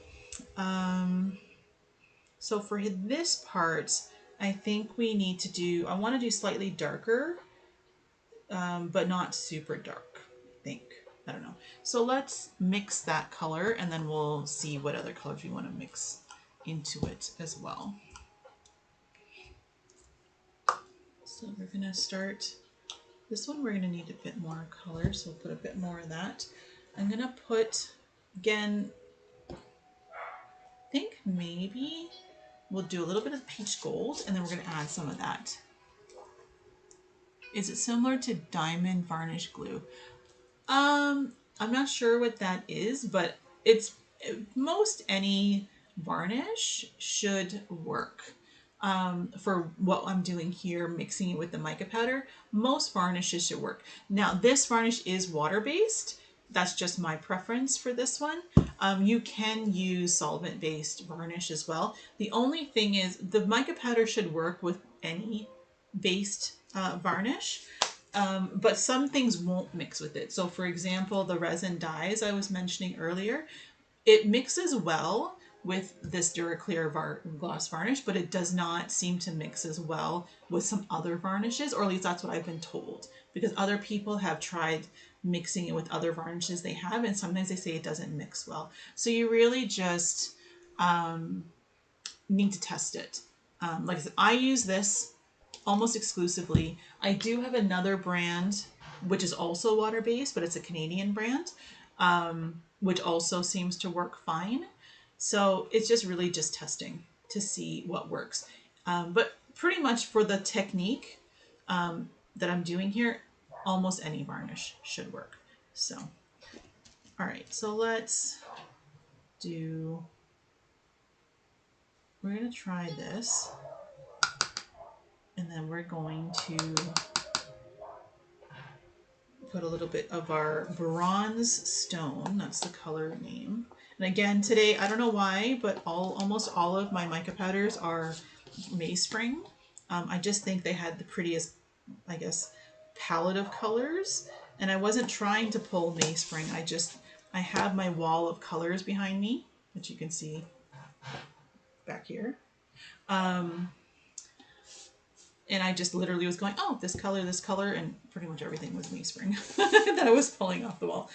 so for this part, I think we need to do, I want to do slightly darker, but not super dark, I think. I don't know. So let's mix that color, and then we'll see what other colors we want to mix into it as well. So we're going to start, this one we're going to need a bit more color, so we'll put a bit more of that. I'm going to put, again, I think maybe we'll do a little bit of peach gold, and then we're going to add some of that. Is it similar to diamond varnish glue? I'm not sure what that is, but most any varnish should work. For what I'm doing here, mixing it with the mica powder, most varnishes should work. Now, this varnish is water-based. That's just my preference for this one. You can use solvent-based varnish as well. The only thing is the mica powder should work with any based varnish, but some things won't mix with it. So for example, the resin dyes I was mentioning earlier, it mixes well, with this Duraclear gloss varnish, but it does not seem to mix as well with some other varnishes, or at least that's what I've been told, because other people have tried mixing it with other varnishes they have, and sometimes they say it doesn't mix well. So you really just need to test it. Like I said, I use this almost exclusively. I do have another brand which is also water-based, but it's a Canadian brand, which also seems to work fine. So it's just really just testing to see what works. But pretty much for the technique that I'm doing here, almost any varnish should work. So, all right, so let's do, we're going to try this. And then we're going to put a little bit of our bronze stone. That's the color name. And again, today, I don't know why, but almost all of my mica powders are Mayspring. I just think they had the prettiest, I guess, palette of colors. And I wasn't trying to pull Mayspring. I have my wall of colors behind me, which you can see back here. And I just literally was going, oh, this color, and pretty much everything was Mayspring that I was pulling off the wall,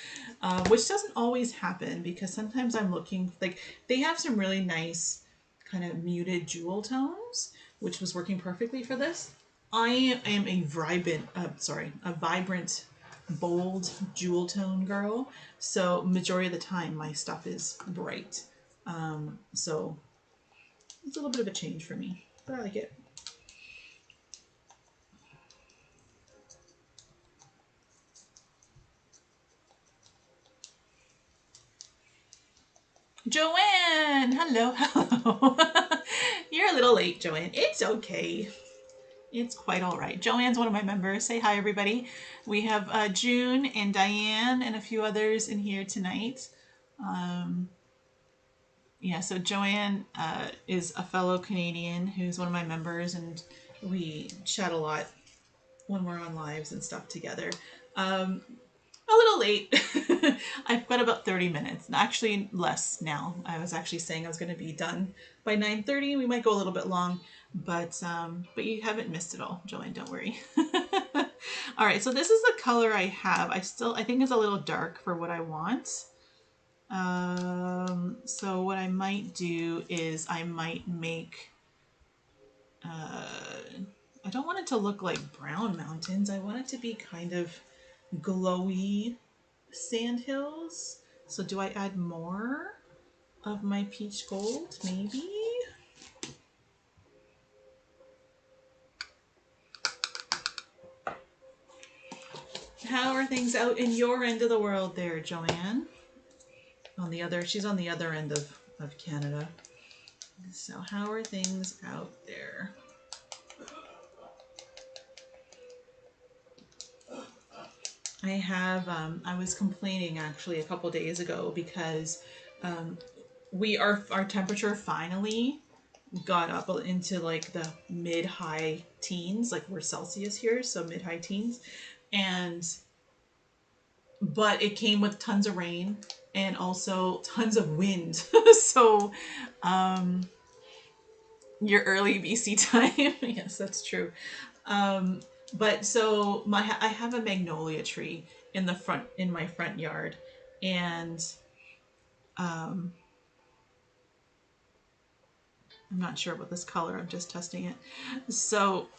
which doesn't always happen because sometimes I'm looking, like, they have some really nice kind of muted jewel tones, which was working perfectly for this. I am a vibrant, bold jewel tone girl, so majority of the time my stuff is bright. So it's a little bit of a change for me, but I like it. Joanne, hello. You're a little late, Joanne. It's okay. It's quite all right. Joanne's one of my members. Say hi, everybody. We have June and Diane and a few others in here tonight. Yeah, so Joanne is a fellow Canadian who's one of my members, and we chat a lot when we're on lives and stuff together. A little late. I've got about 30 minutes. Actually, less now. I was actually saying I was going to be done by 9:30. We might go a little bit long, but you haven't missed it all, Joanne. Don't worry. All right, so this is the color I have. I think it's a little dark for what I want. So what I might do is I might make. I don't want it to look like brown mountains. I want it to be kind of glowy sandhills. So do I add more of my peach gold? Maybe. How are things out in your end of the world there, Joanne? She's on the other end of Canada. So how are things out there? I have, I was complaining actually a couple days ago because our temperature finally got up into like the mid-high teens, like we're Celsius here, so mid-high teens. But it came with tons of rain and also tons of wind. So your early BC time, yes, that's true. But so I have a magnolia tree in my front yard, and I'm not sure about this color. I'm just testing it. So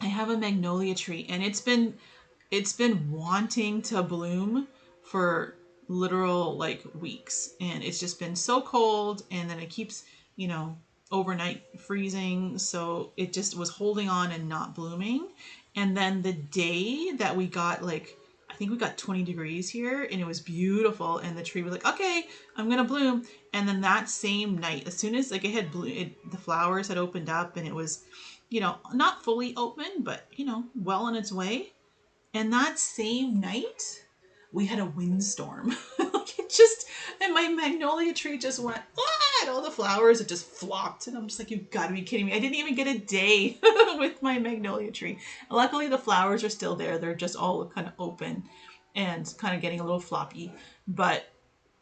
I have a magnolia tree, and it's been wanting to bloom for literal like weeks, and it's just been so cold, and then it keeps, overnight freezing, so it just was holding on and not blooming. And then the day that we got, like, I think we got 20 degrees here, and it was beautiful, and the tree was like, okay, I'm gonna bloom. And then that same night, as soon as like it had the flowers had opened up, and it was, not fully open, but well on its way. And that same night we had a windstorm. And my magnolia tree just went, and all the flowers, it just flopped. And I'm just like, you've got to be kidding me. I didn't even get a day with my magnolia tree. Luckily, the flowers are still there. They're just all kind of open and kind of getting a little floppy. But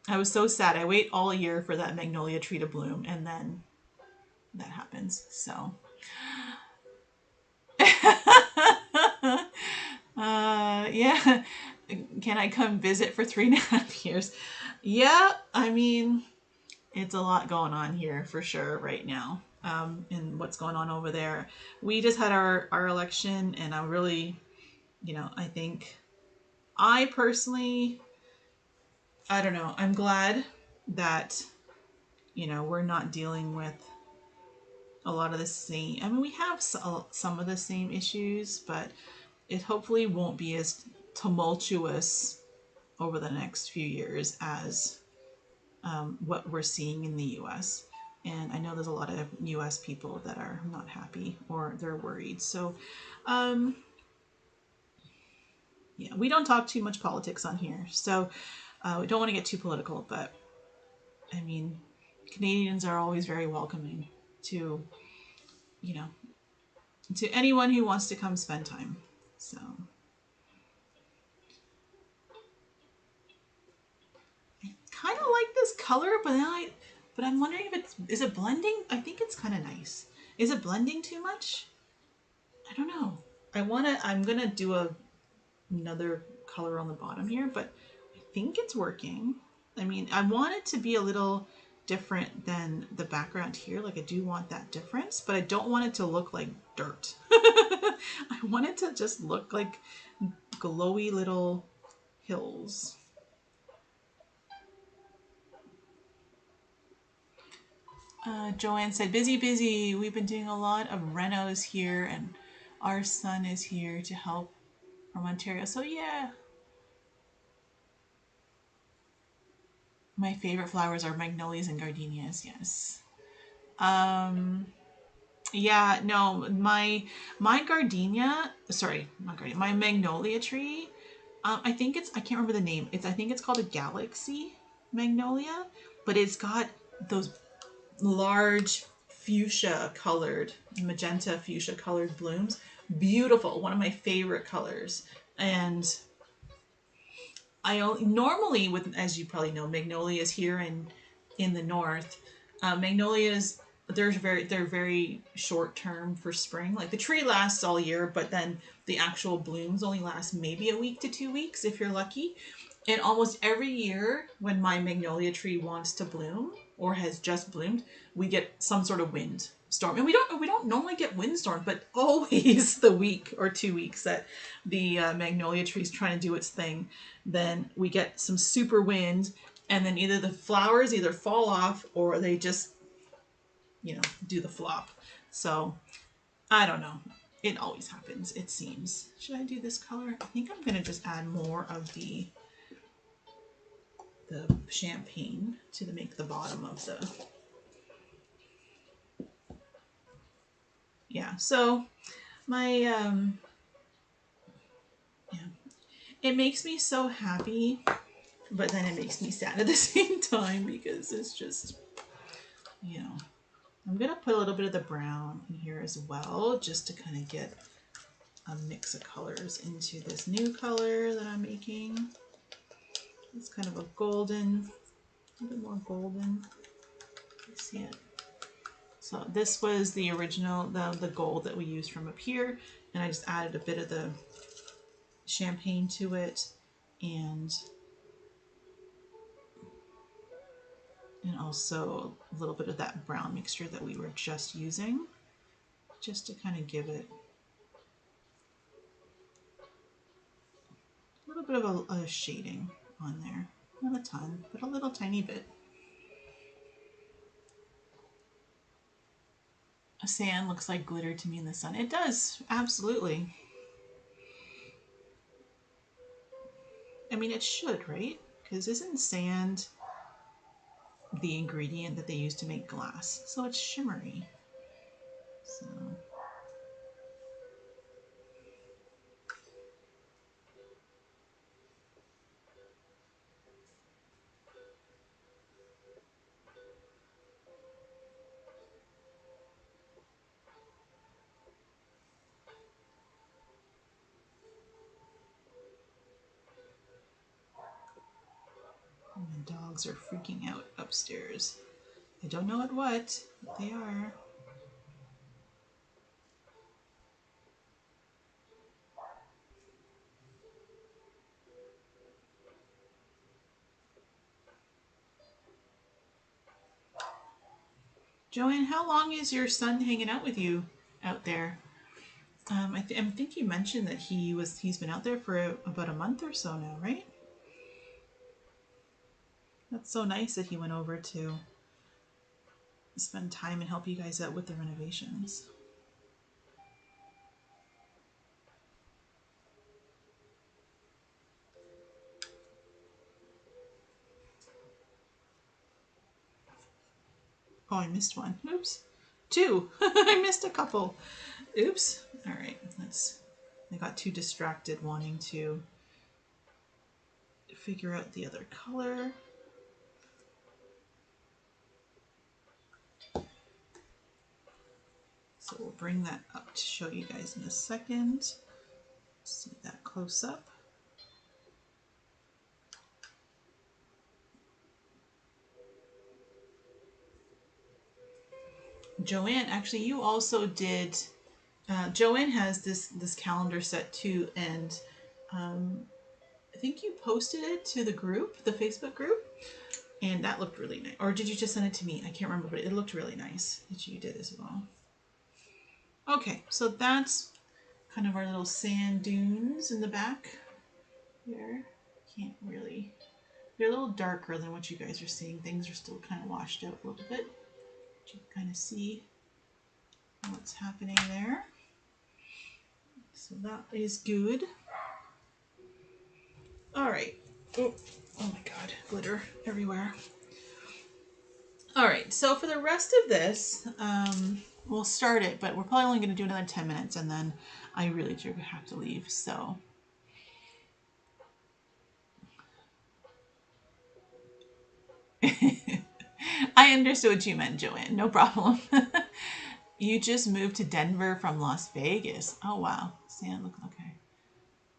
I was so sad. I wait all year for that magnolia tree to bloom, and then that happens. So, yeah. Can I come visit for 3.5 years? Yeah, I mean, it's a lot going on here for sure right now. And what's going on over there. We just had our election, and I really, I think I personally, I don't know, I'm glad that, we're not dealing with a lot of the same. I mean, we have some of the same issues, but it hopefully won't be as tumultuous over the next few years as what we're seeing in the US. And I know there's a lot of US people that are not happy or they're worried. So, um, yeah, we don't talk too much politics on here. So, we don't want to get too political, but I mean, Canadians are always very welcoming to, you know, to anyone who wants to come spend time. So, kind of like this color, but I'm wondering if is it blending? I think it's kind of nice. Is it blending too much? I don't know. I'm gonna do another color on the bottom here, but I think it's working. I mean, I want it to be a little different than the background here. Like I do want that difference, but I don't want it to look like dirt. I want it to just look like glowy little hills. Joanne said, busy, busy. We've been doing a lot of renos here, and our son is here to help from Ontario. So, yeah. My favorite flowers are magnolias and gardenias, yes. Um, yeah, no, my gardenia, sorry, not gardenia, my magnolia tree, I think I can't remember the name. I think it's called a galaxy magnolia, but it's got those large fuchsia colored, magenta fuchsia colored blooms. Beautiful, one of my favorite colors. And normally with, as you probably know, magnolias here in the north, magnolias they're very short term for spring. Like the tree lasts all year, but then the actual blooms only last maybe a week to 2 weeks if you're lucky. And almost every year when my magnolia tree wants to bloom or has just bloomed, we get some sort of wind storm. And we don't normally get windstorms, but always the week or 2 weeks that the magnolia tree is trying to do its thing, then we get some super wind, and then either the flowers either fall off or they just do the flop. So I don't know. It always happens, it seems. Should I do this color? I think I'm gonna just add more of the champagne to make the bottom of the, yeah. So my yeah, it makes me so happy, but then it makes me sad at the same time because it's just, I'm gonna put a little bit of the brown in here as well, just to kind of get a mix of colors into this new color that I'm making. It's kind of a golden, a bit more golden. You see it? So this was the original, the gold that we used from up here, and I just added a bit of the champagne to it, and also a little bit of that brown mixture that we were just using, just to kind of give it a little bit of a shading on there. Not a ton, but a little tiny bit. A sand looks like glitter to me in the sun. It does, absolutely. I mean, it should, right? Because isn't sand the ingredient that they use to make glass? So it's shimmery. So The dogs are freaking out upstairs. I don't know at what, but they are. Joanne, how long is your son hanging out with you out there? I think you mentioned that he's been out there for about a month or so now, right? That's so nice that he went over to spend time and help you guys out with the renovations. Oh, I missed one. Oops. Two. I missed a couple. Oops. All right. I got too distracted wanting to figure out the other color. So we'll bring that up to show you guys in a second. See that close up. Joanne, actually, you also did. Joanne has this calendar set too, and I think you posted it to the group, the Facebook group, and that looked really nice. Or did you just send it to me? I can't remember, but it looked really nice that you did as well. Okay, so that's kind of our little sand dunes in the back there. Can't really. They're a little darker than what you guys are seeing. Things are still kind of washed out a little bit. You can kind of see what's happening there. So that is good. All right. Oh my God, glitter everywhere. All right, so for the rest of this, we'll start it, but we're probably only going to do another 10 minutes, and then I really do have to leave, so. I understood what you meant, Joanne. No problem. You just moved to Denver from Las Vegas. Oh, wow. Sand, look, okay.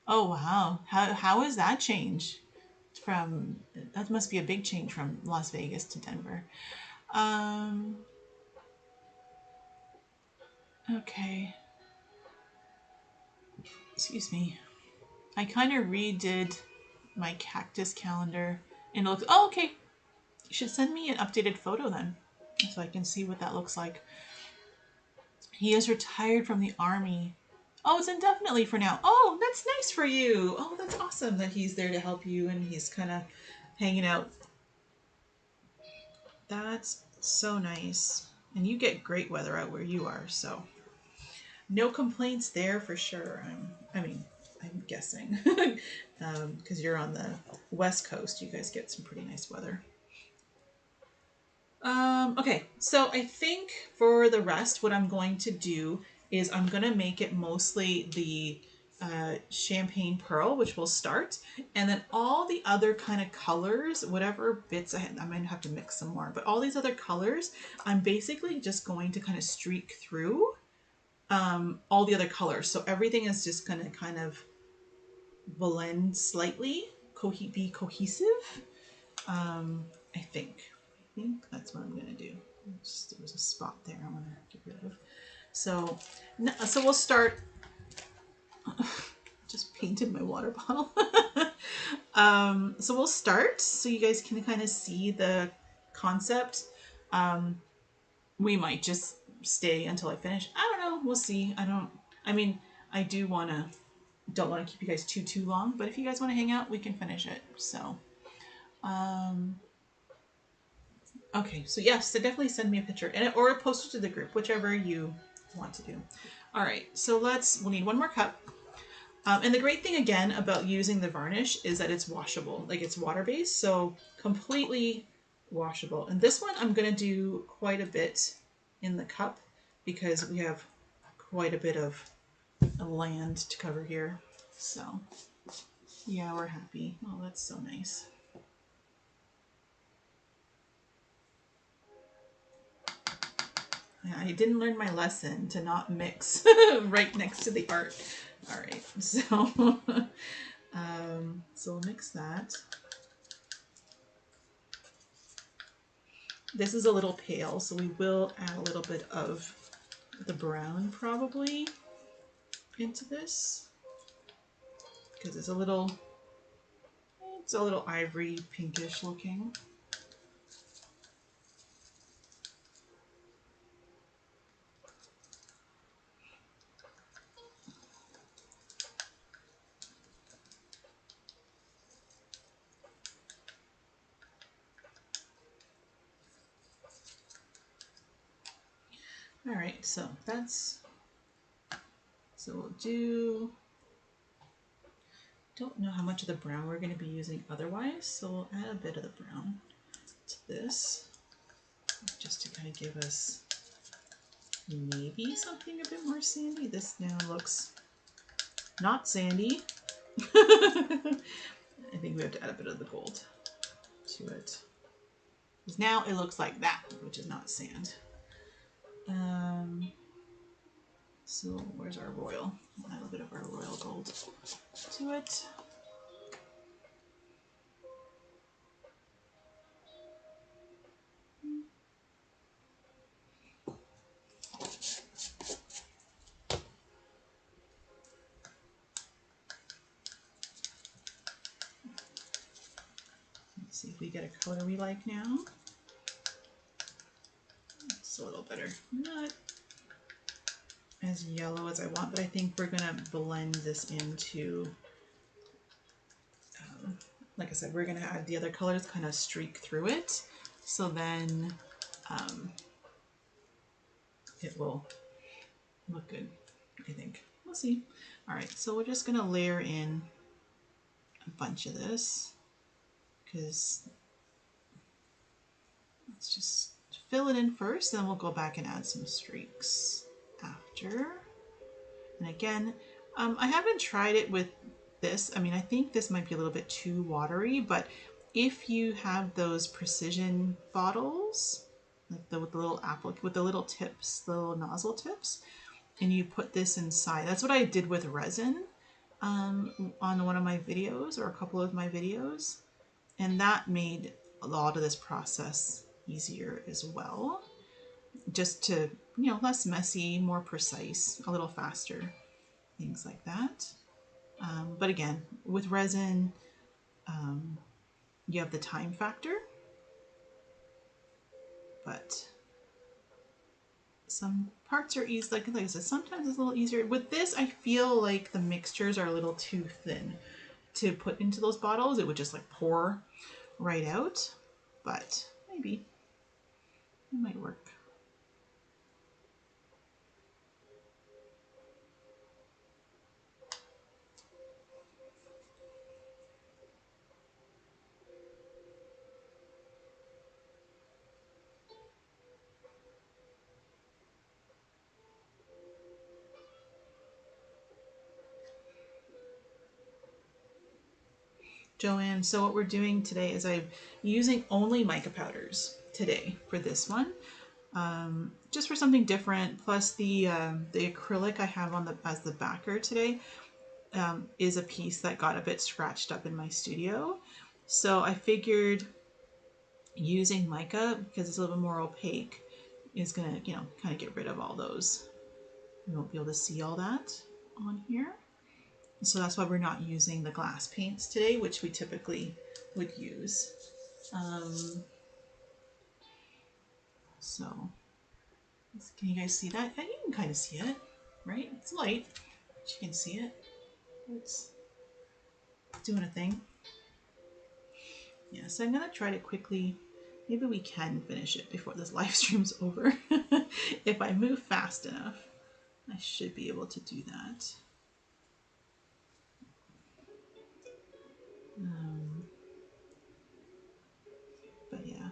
Oh, wow. How is that change? That must be a big change from Las Vegas to Denver. Okay. Excuse me. I kind of redid my cactus calendar and it looks, oh, okay. You should send me an updated photo then so I can see what that looks like. He is retired from the army. Oh, it's indefinitely for now. Oh, that's nice for you. Oh, that's awesome that he's there to help you and he's kind of hanging out. That's so nice. And you get great weather out where you are, so no complaints there for sure. I'm guessing because you're on the West Coast, you guys get some pretty nice weather. Okay, so I think for the rest, what I'm going to do is I'm going to make it mostly the champagne pearl, which will start, and then all the other kind of colors, whatever bits I might have to mix some more, but all these other colors, I'm basically just going to kind of streak through all the other colors. So everything is just going to kind of blend slightly, be cohesive. I think that's what I'm going to do. There was a spot there I want to get rid of. So we'll start. Just painted my water bottle. So we'll start so you guys can kind of see the concept. We might just stay until I finish. I don't know. We'll see. I don't want to keep you guys too long, but if you guys want to hang out, we can finish it. So, okay. So yes, so definitely send me a picture or post it to the group, whichever you want to do. All right. So we'll need one more cup. And the great thing again about using the varnish is that it's washable, like it's water-based, so completely washable. And this one I'm going to do quite a bit in the cup because we have quite a bit of land to cover here. So yeah, we're happy. Oh, that's so nice. Yeah, I didn't learn my lesson to not mix right next to the art. All right, so so we'll mix that. This is a little pale, so we will add a little bit of the brown probably into this because it's a little ivory pinkish looking. All right, so we'll do, don't know how much of the brown we're going to be using otherwise, so we'll add a bit of the brown to this just to kind of give us maybe something a bit more sandy. This now looks not sandy. I think we have to add a bit of the gold to it. Because now it looks like that, which is not sand. So where's our royal? We'll add a bit of our royal gold to it. Let's see if we get a color we like now. It's a little better. Not as yellow as I want, but I think we're gonna blend this into, like I said, we're gonna add the other colors, kind of streak through it. So then it will look good, I think. We'll see. All right, so we're just gonna layer in a bunch of this because let's just fill it in first, then we'll go back and add some streaks after. And again, I haven't tried it with this. I mean, I think this might be a little bit too watery, but if you have those precision bottles, like with the little with the little tips, the little nozzle tips, and you put this inside, that's what I did with resin on one of my videos or a couple of my videos, and that made a lot of this process easier as well, just to, you know, less messy, more precise, a little faster, things like that. But again, with resin, you have the time factor, but some parts are easy, like I said, sometimes it's a little easier. With this, I feel like the mixtures are a little too thin to put into those bottles. It would just like pour right out, but maybe it might work. Joanne, so what we're doing today is I'm using only mica powders today for this one, just for something different. Plus the acrylic I have on as the backer today is a piece that got a bit scratched up in my studio. So I figured using mica, because it's a little bit more opaque, is gonna, you know, kind of get rid of all those. You won't be able to see all that on here. So that's why we're not using the glass paints today, which we typically would use. So can you guys see that? You can kind of see it, right? It's light, but you can see it. It's doing a thing. Yeah, so I'm gonna try to quickly, maybe we can finish it before this live stream's over. If I move fast enough, I should be able to do that. But yeah,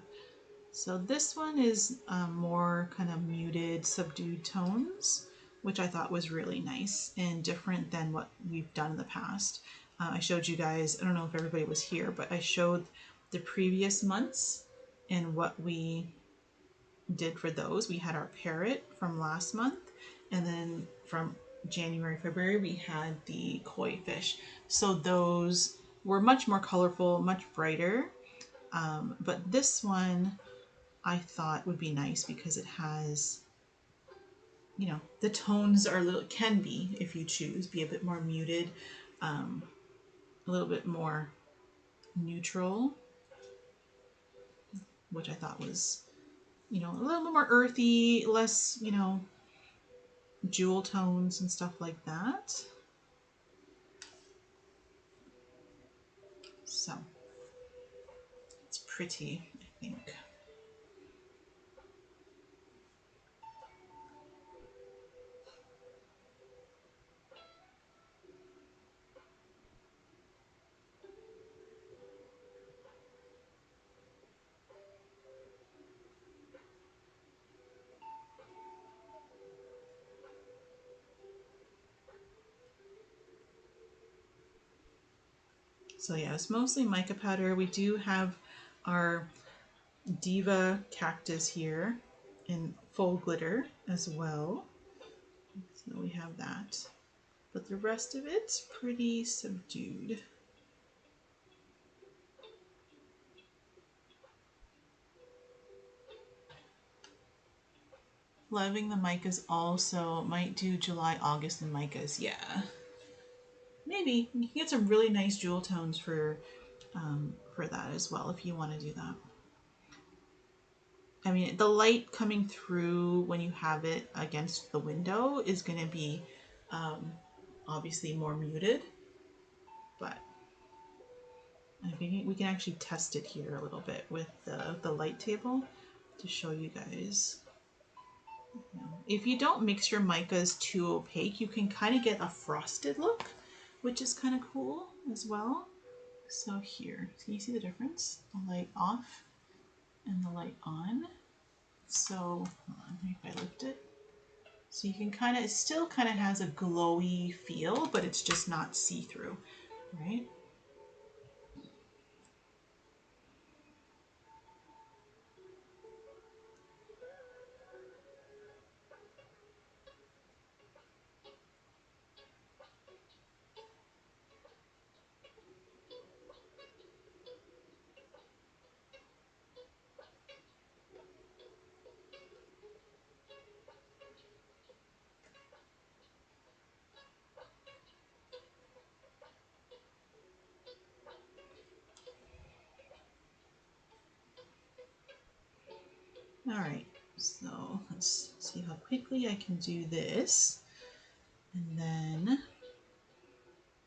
so this one is more kind of muted, subdued tones, which I thought was really nice and different than what we've done in the past. I showed you guys, I don't know if everybody was here, but I showed the previous months and what we did for those. We had our parrot from last month, and then from January, February, we had the koi fish. So those were much more colorful, much brighter. But this one, I thought would be nice because it has, you know, the tones are a little, can be, if you choose, be a bit more muted, a little bit more neutral, which I thought was, you know, a little bit more earthy, less, you know, jewel tones and stuff like that. So it's pretty, I think. So yeah, it's mostly mica powder. We do have our Diva cactus here in full glitter as well. So we have that. But the rest of it's pretty subdued. Loving the micas also. Might do July, August in micas. Yeah. Maybe. You can get some really nice jewel tones for that as well if you want to do that. I mean, the light coming through when you have it against the window is going to be obviously more muted, but I think we can actually test it here a little bit with the light table to show you guys. If you don't mix your micas too opaque, you can kind of get a frosted look, which is kind of cool as well. So here, can you see the difference? The light off and the light on. So hold on, if I lift it. So you can kind of, it still kind of has a glowy feel, but it's just not see-through, right? All right, so let's see how quickly I can do this. And then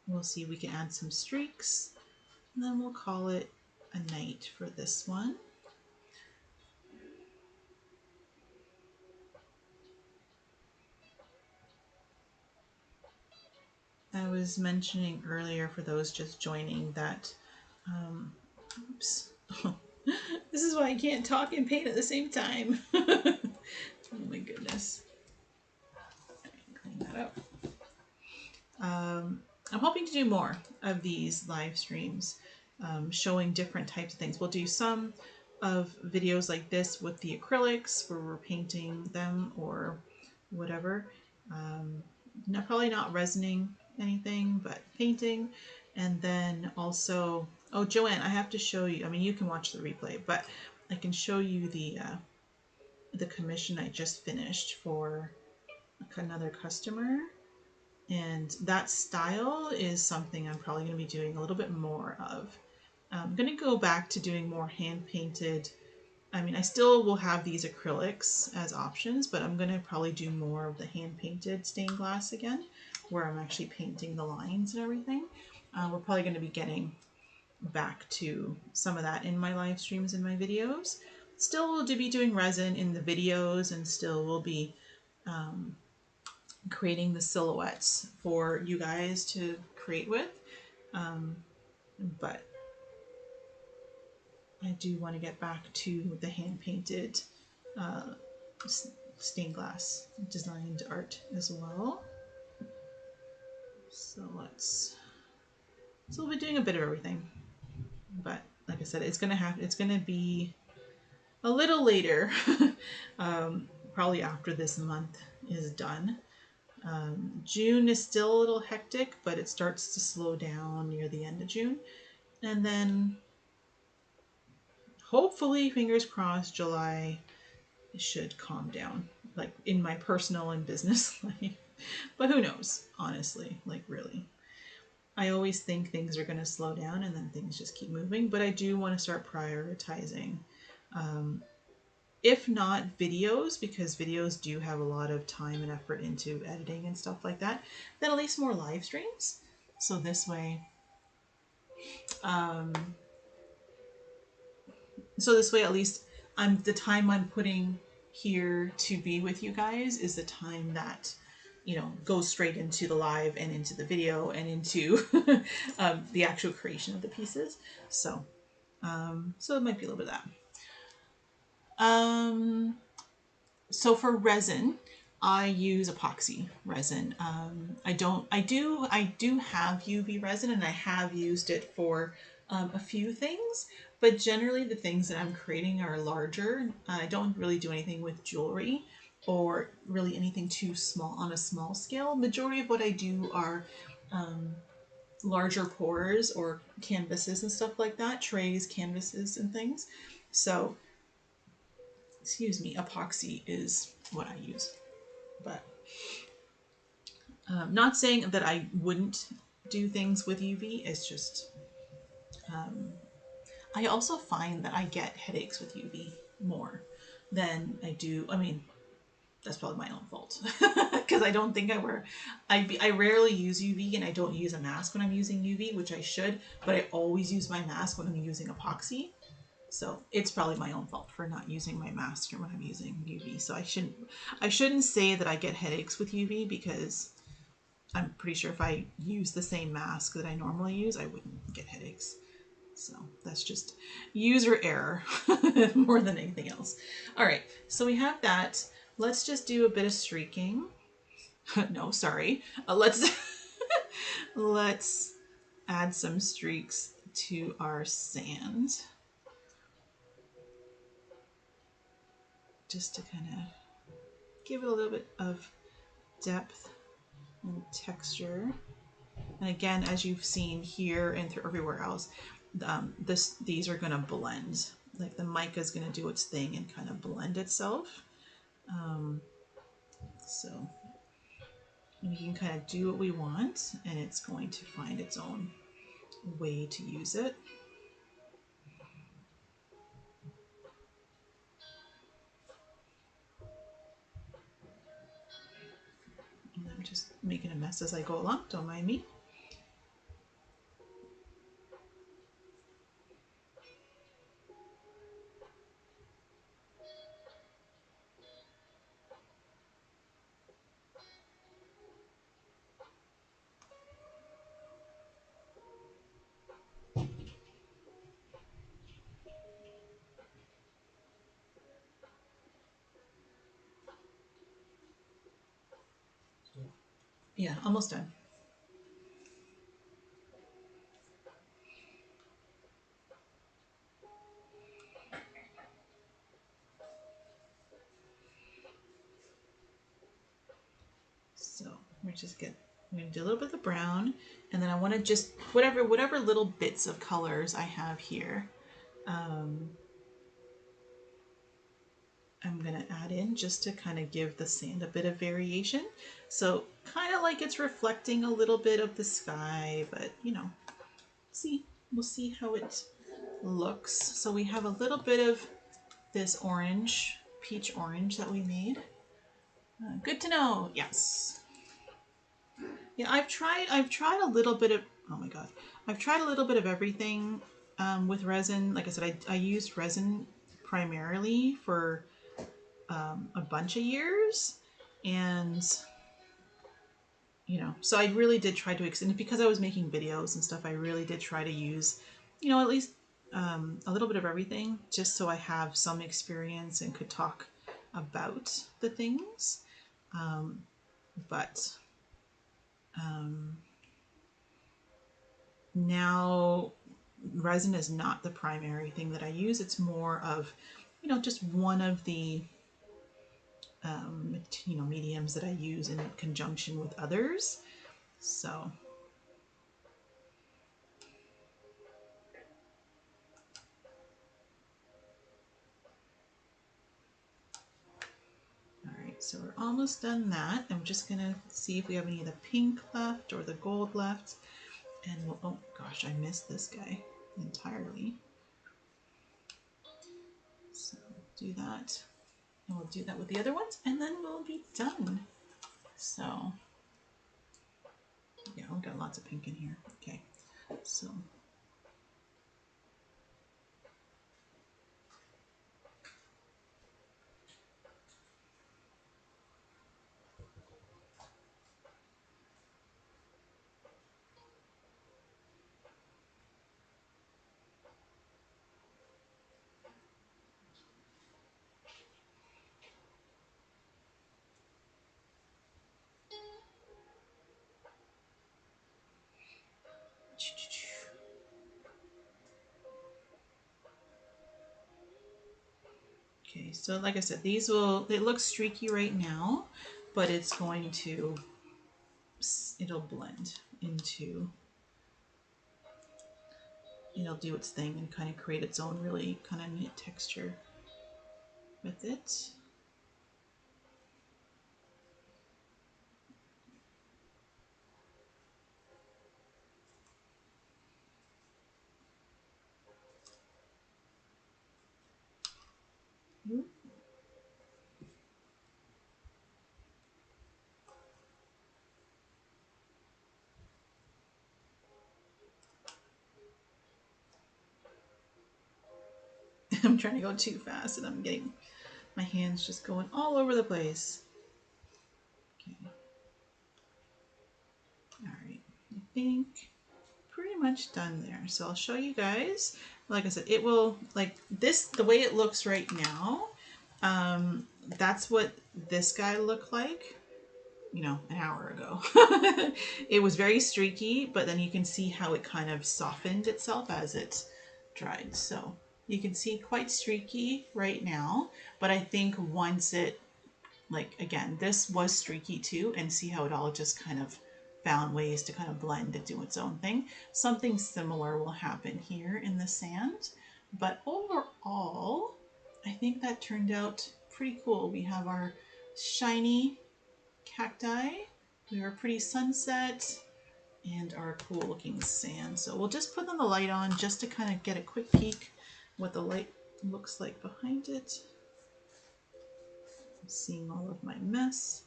we'll see if we can add some streaks. And then we'll call it a night for this one. I was mentioning earlier for those just joining that, oops, this is why I can't talk and paint at the same time. Oh my goodness. Clean that up. I'm hoping to do more of these live streams, showing different types of things. We'll do some of videos like this with the acrylics where we're painting them or whatever. Probably not resining anything, but painting. And then also, oh, Joanne, I have to show you, I mean, you can watch the replay, but I can show you the commission I just finished for another customer. And that style is something I'm probably going to be doing a little bit more of. I'm going to go back to doing more hand painted. I mean, I still will have these acrylics as options, but I'm going to probably do more of the hand painted stained glass again, where I'm actually painting the lines and everything. We're probably going to be getting back to some of that in my live streams and my videos. Still will be doing resin in the videos, and still will be creating the silhouettes for you guys to create with. But I do want to get back to the hand painted stained glass designed art as well. So we'll be doing a bit of everything. But like I said, it's gonna be a little later, probably after this month is done. June is still a little hectic, but it starts to slow down near the end of June. And then hopefully, fingers crossed, July should calm down, like in my personal and business life. But who knows, honestly, like really. I always think things are going to slow down and then things just keep moving, but I do want to start prioritizing. If not videos, because videos do have a lot of time and effort into editing and stuff like that, then at least more live streams. So this way, um, at least the time I'm putting here to be with you guys is the time that, you know, goes straight into the live and into the video and into the actual creation of the pieces. So, so it might be a little bit of that. So for resin, I use epoxy resin. I do have UV resin, and I have used it for a few things, but generally the things that I'm creating are larger. I don't really do anything with jewelry or really anything too small on a small scale. Majority of what I do are larger pours or canvases and stuff like that, trays, canvases, and things. So, excuse me, epoxy is what I use. But not saying that I wouldn't do things with UV. It's just I also find that I get headaches with UV more than I do. I mean, that's probably my own fault because I don't think I rarely use UV, and I don't use a mask when I'm using UV, which I should, but I always use my mask when I'm using epoxy. So it's probably my own fault for not using my mask when I'm using UV. So I shouldn't say that I get headaches with UV, because I'm pretty sure if I use the same mask that I normally use, I wouldn't get headaches. So that's just user error more than anything else. All right, so we have that. Let's just do a bit of streaking. No, sorry. Let's let's add some streaks to our sand, just to kind of give it a little bit of depth and texture. And again, as you've seen here and through everywhere else, these are going to blend. Like the mica is going to do its thing and kind of blend itself. So we can kind of do what we want, and it's going to find its own way to use it. And I'm just making a mess as I go along, don't mind me. Yeah, almost done. So we're going to do a little bit of the brown, and then I want to just whatever little bits of colors I have here, I'm going to add in just to kind of give the sand a bit of variation. So kind of like it's reflecting a little bit of the sky, but you know, we'll see how it looks. So we have a little bit of this orange, peach orange that we made. Good to know. Yes. Yeah, I've tried a little bit of, oh my god, I've tried a little bit of everything with resin. Like I said, I used resin primarily for a bunch of years, and you know, so I really did try to extend, because I was making videos and stuff, I really did try to use, you know, at least a little bit of everything, just so I have some experience and could talk about the things. But now resin is not the primary thing that I use. It's more of, you know, just one of the you know, mediums that I use in conjunction with others. So So we're almost done that. I'm just gonna see if we have any of the pink left or the gold left. And we'll, oh gosh, I missed this guy entirely. So do that. And we'll do that with the other ones and then we'll be done. So yeah, we've got lots of pink in here. Okay, so okay, so like I said, these will, it looks streaky right now, but it's going to, it'll blend into, it'll do its thing and kind of create its own really kind of neat texture with it. I'm trying to go too fast and I'm getting my hands just going all over the place. Okay. All right. I think pretty much done there. So I'll show you guys. Like I said, it will, like this, the way it looks right now, that's what this guy looked like, you know, an hour ago. It was very streaky, but then you can see how it kind of softened itself as it dried. So you can see quite streaky right now, but I think once it, like again, this was streaky too, and see how it all just kind of found ways to kind of blend and do its own thing. Something similar will happen here in the sand, but overall, I think that turned out pretty cool. We have our shiny cacti, we have our pretty sunset, and our cool looking sand. So we'll just put on the light on just to kind of get a quick peek what the light looks like behind it. I'm seeing all of my mess.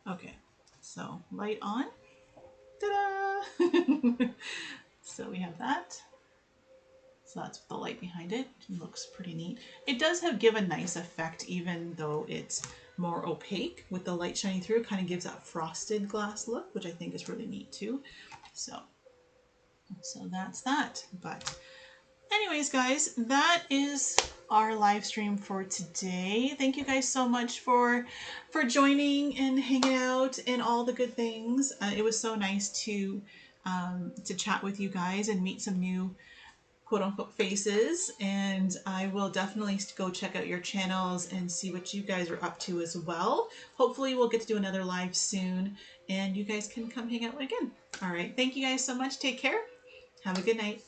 Okay, so light on. Ta-da! So we have that. So that's the light behind it. It looks pretty neat. It does give a nice effect even though it's more opaque with the light shining through. It kind of gives that frosted glass look, which I think is really neat too. So that's that. But anyways, guys, that is our live stream for today. Thank you guys so much for joining and hanging out and all the good things. It was so nice to chat with you guys and meet some new quote-unquote faces, and I will definitely go check out your channels and see what you guys are up to as well. Hopefully we'll get to do another live soon and you guys can come hang out again. All right, thank you guys so much. Take care. Have a good night.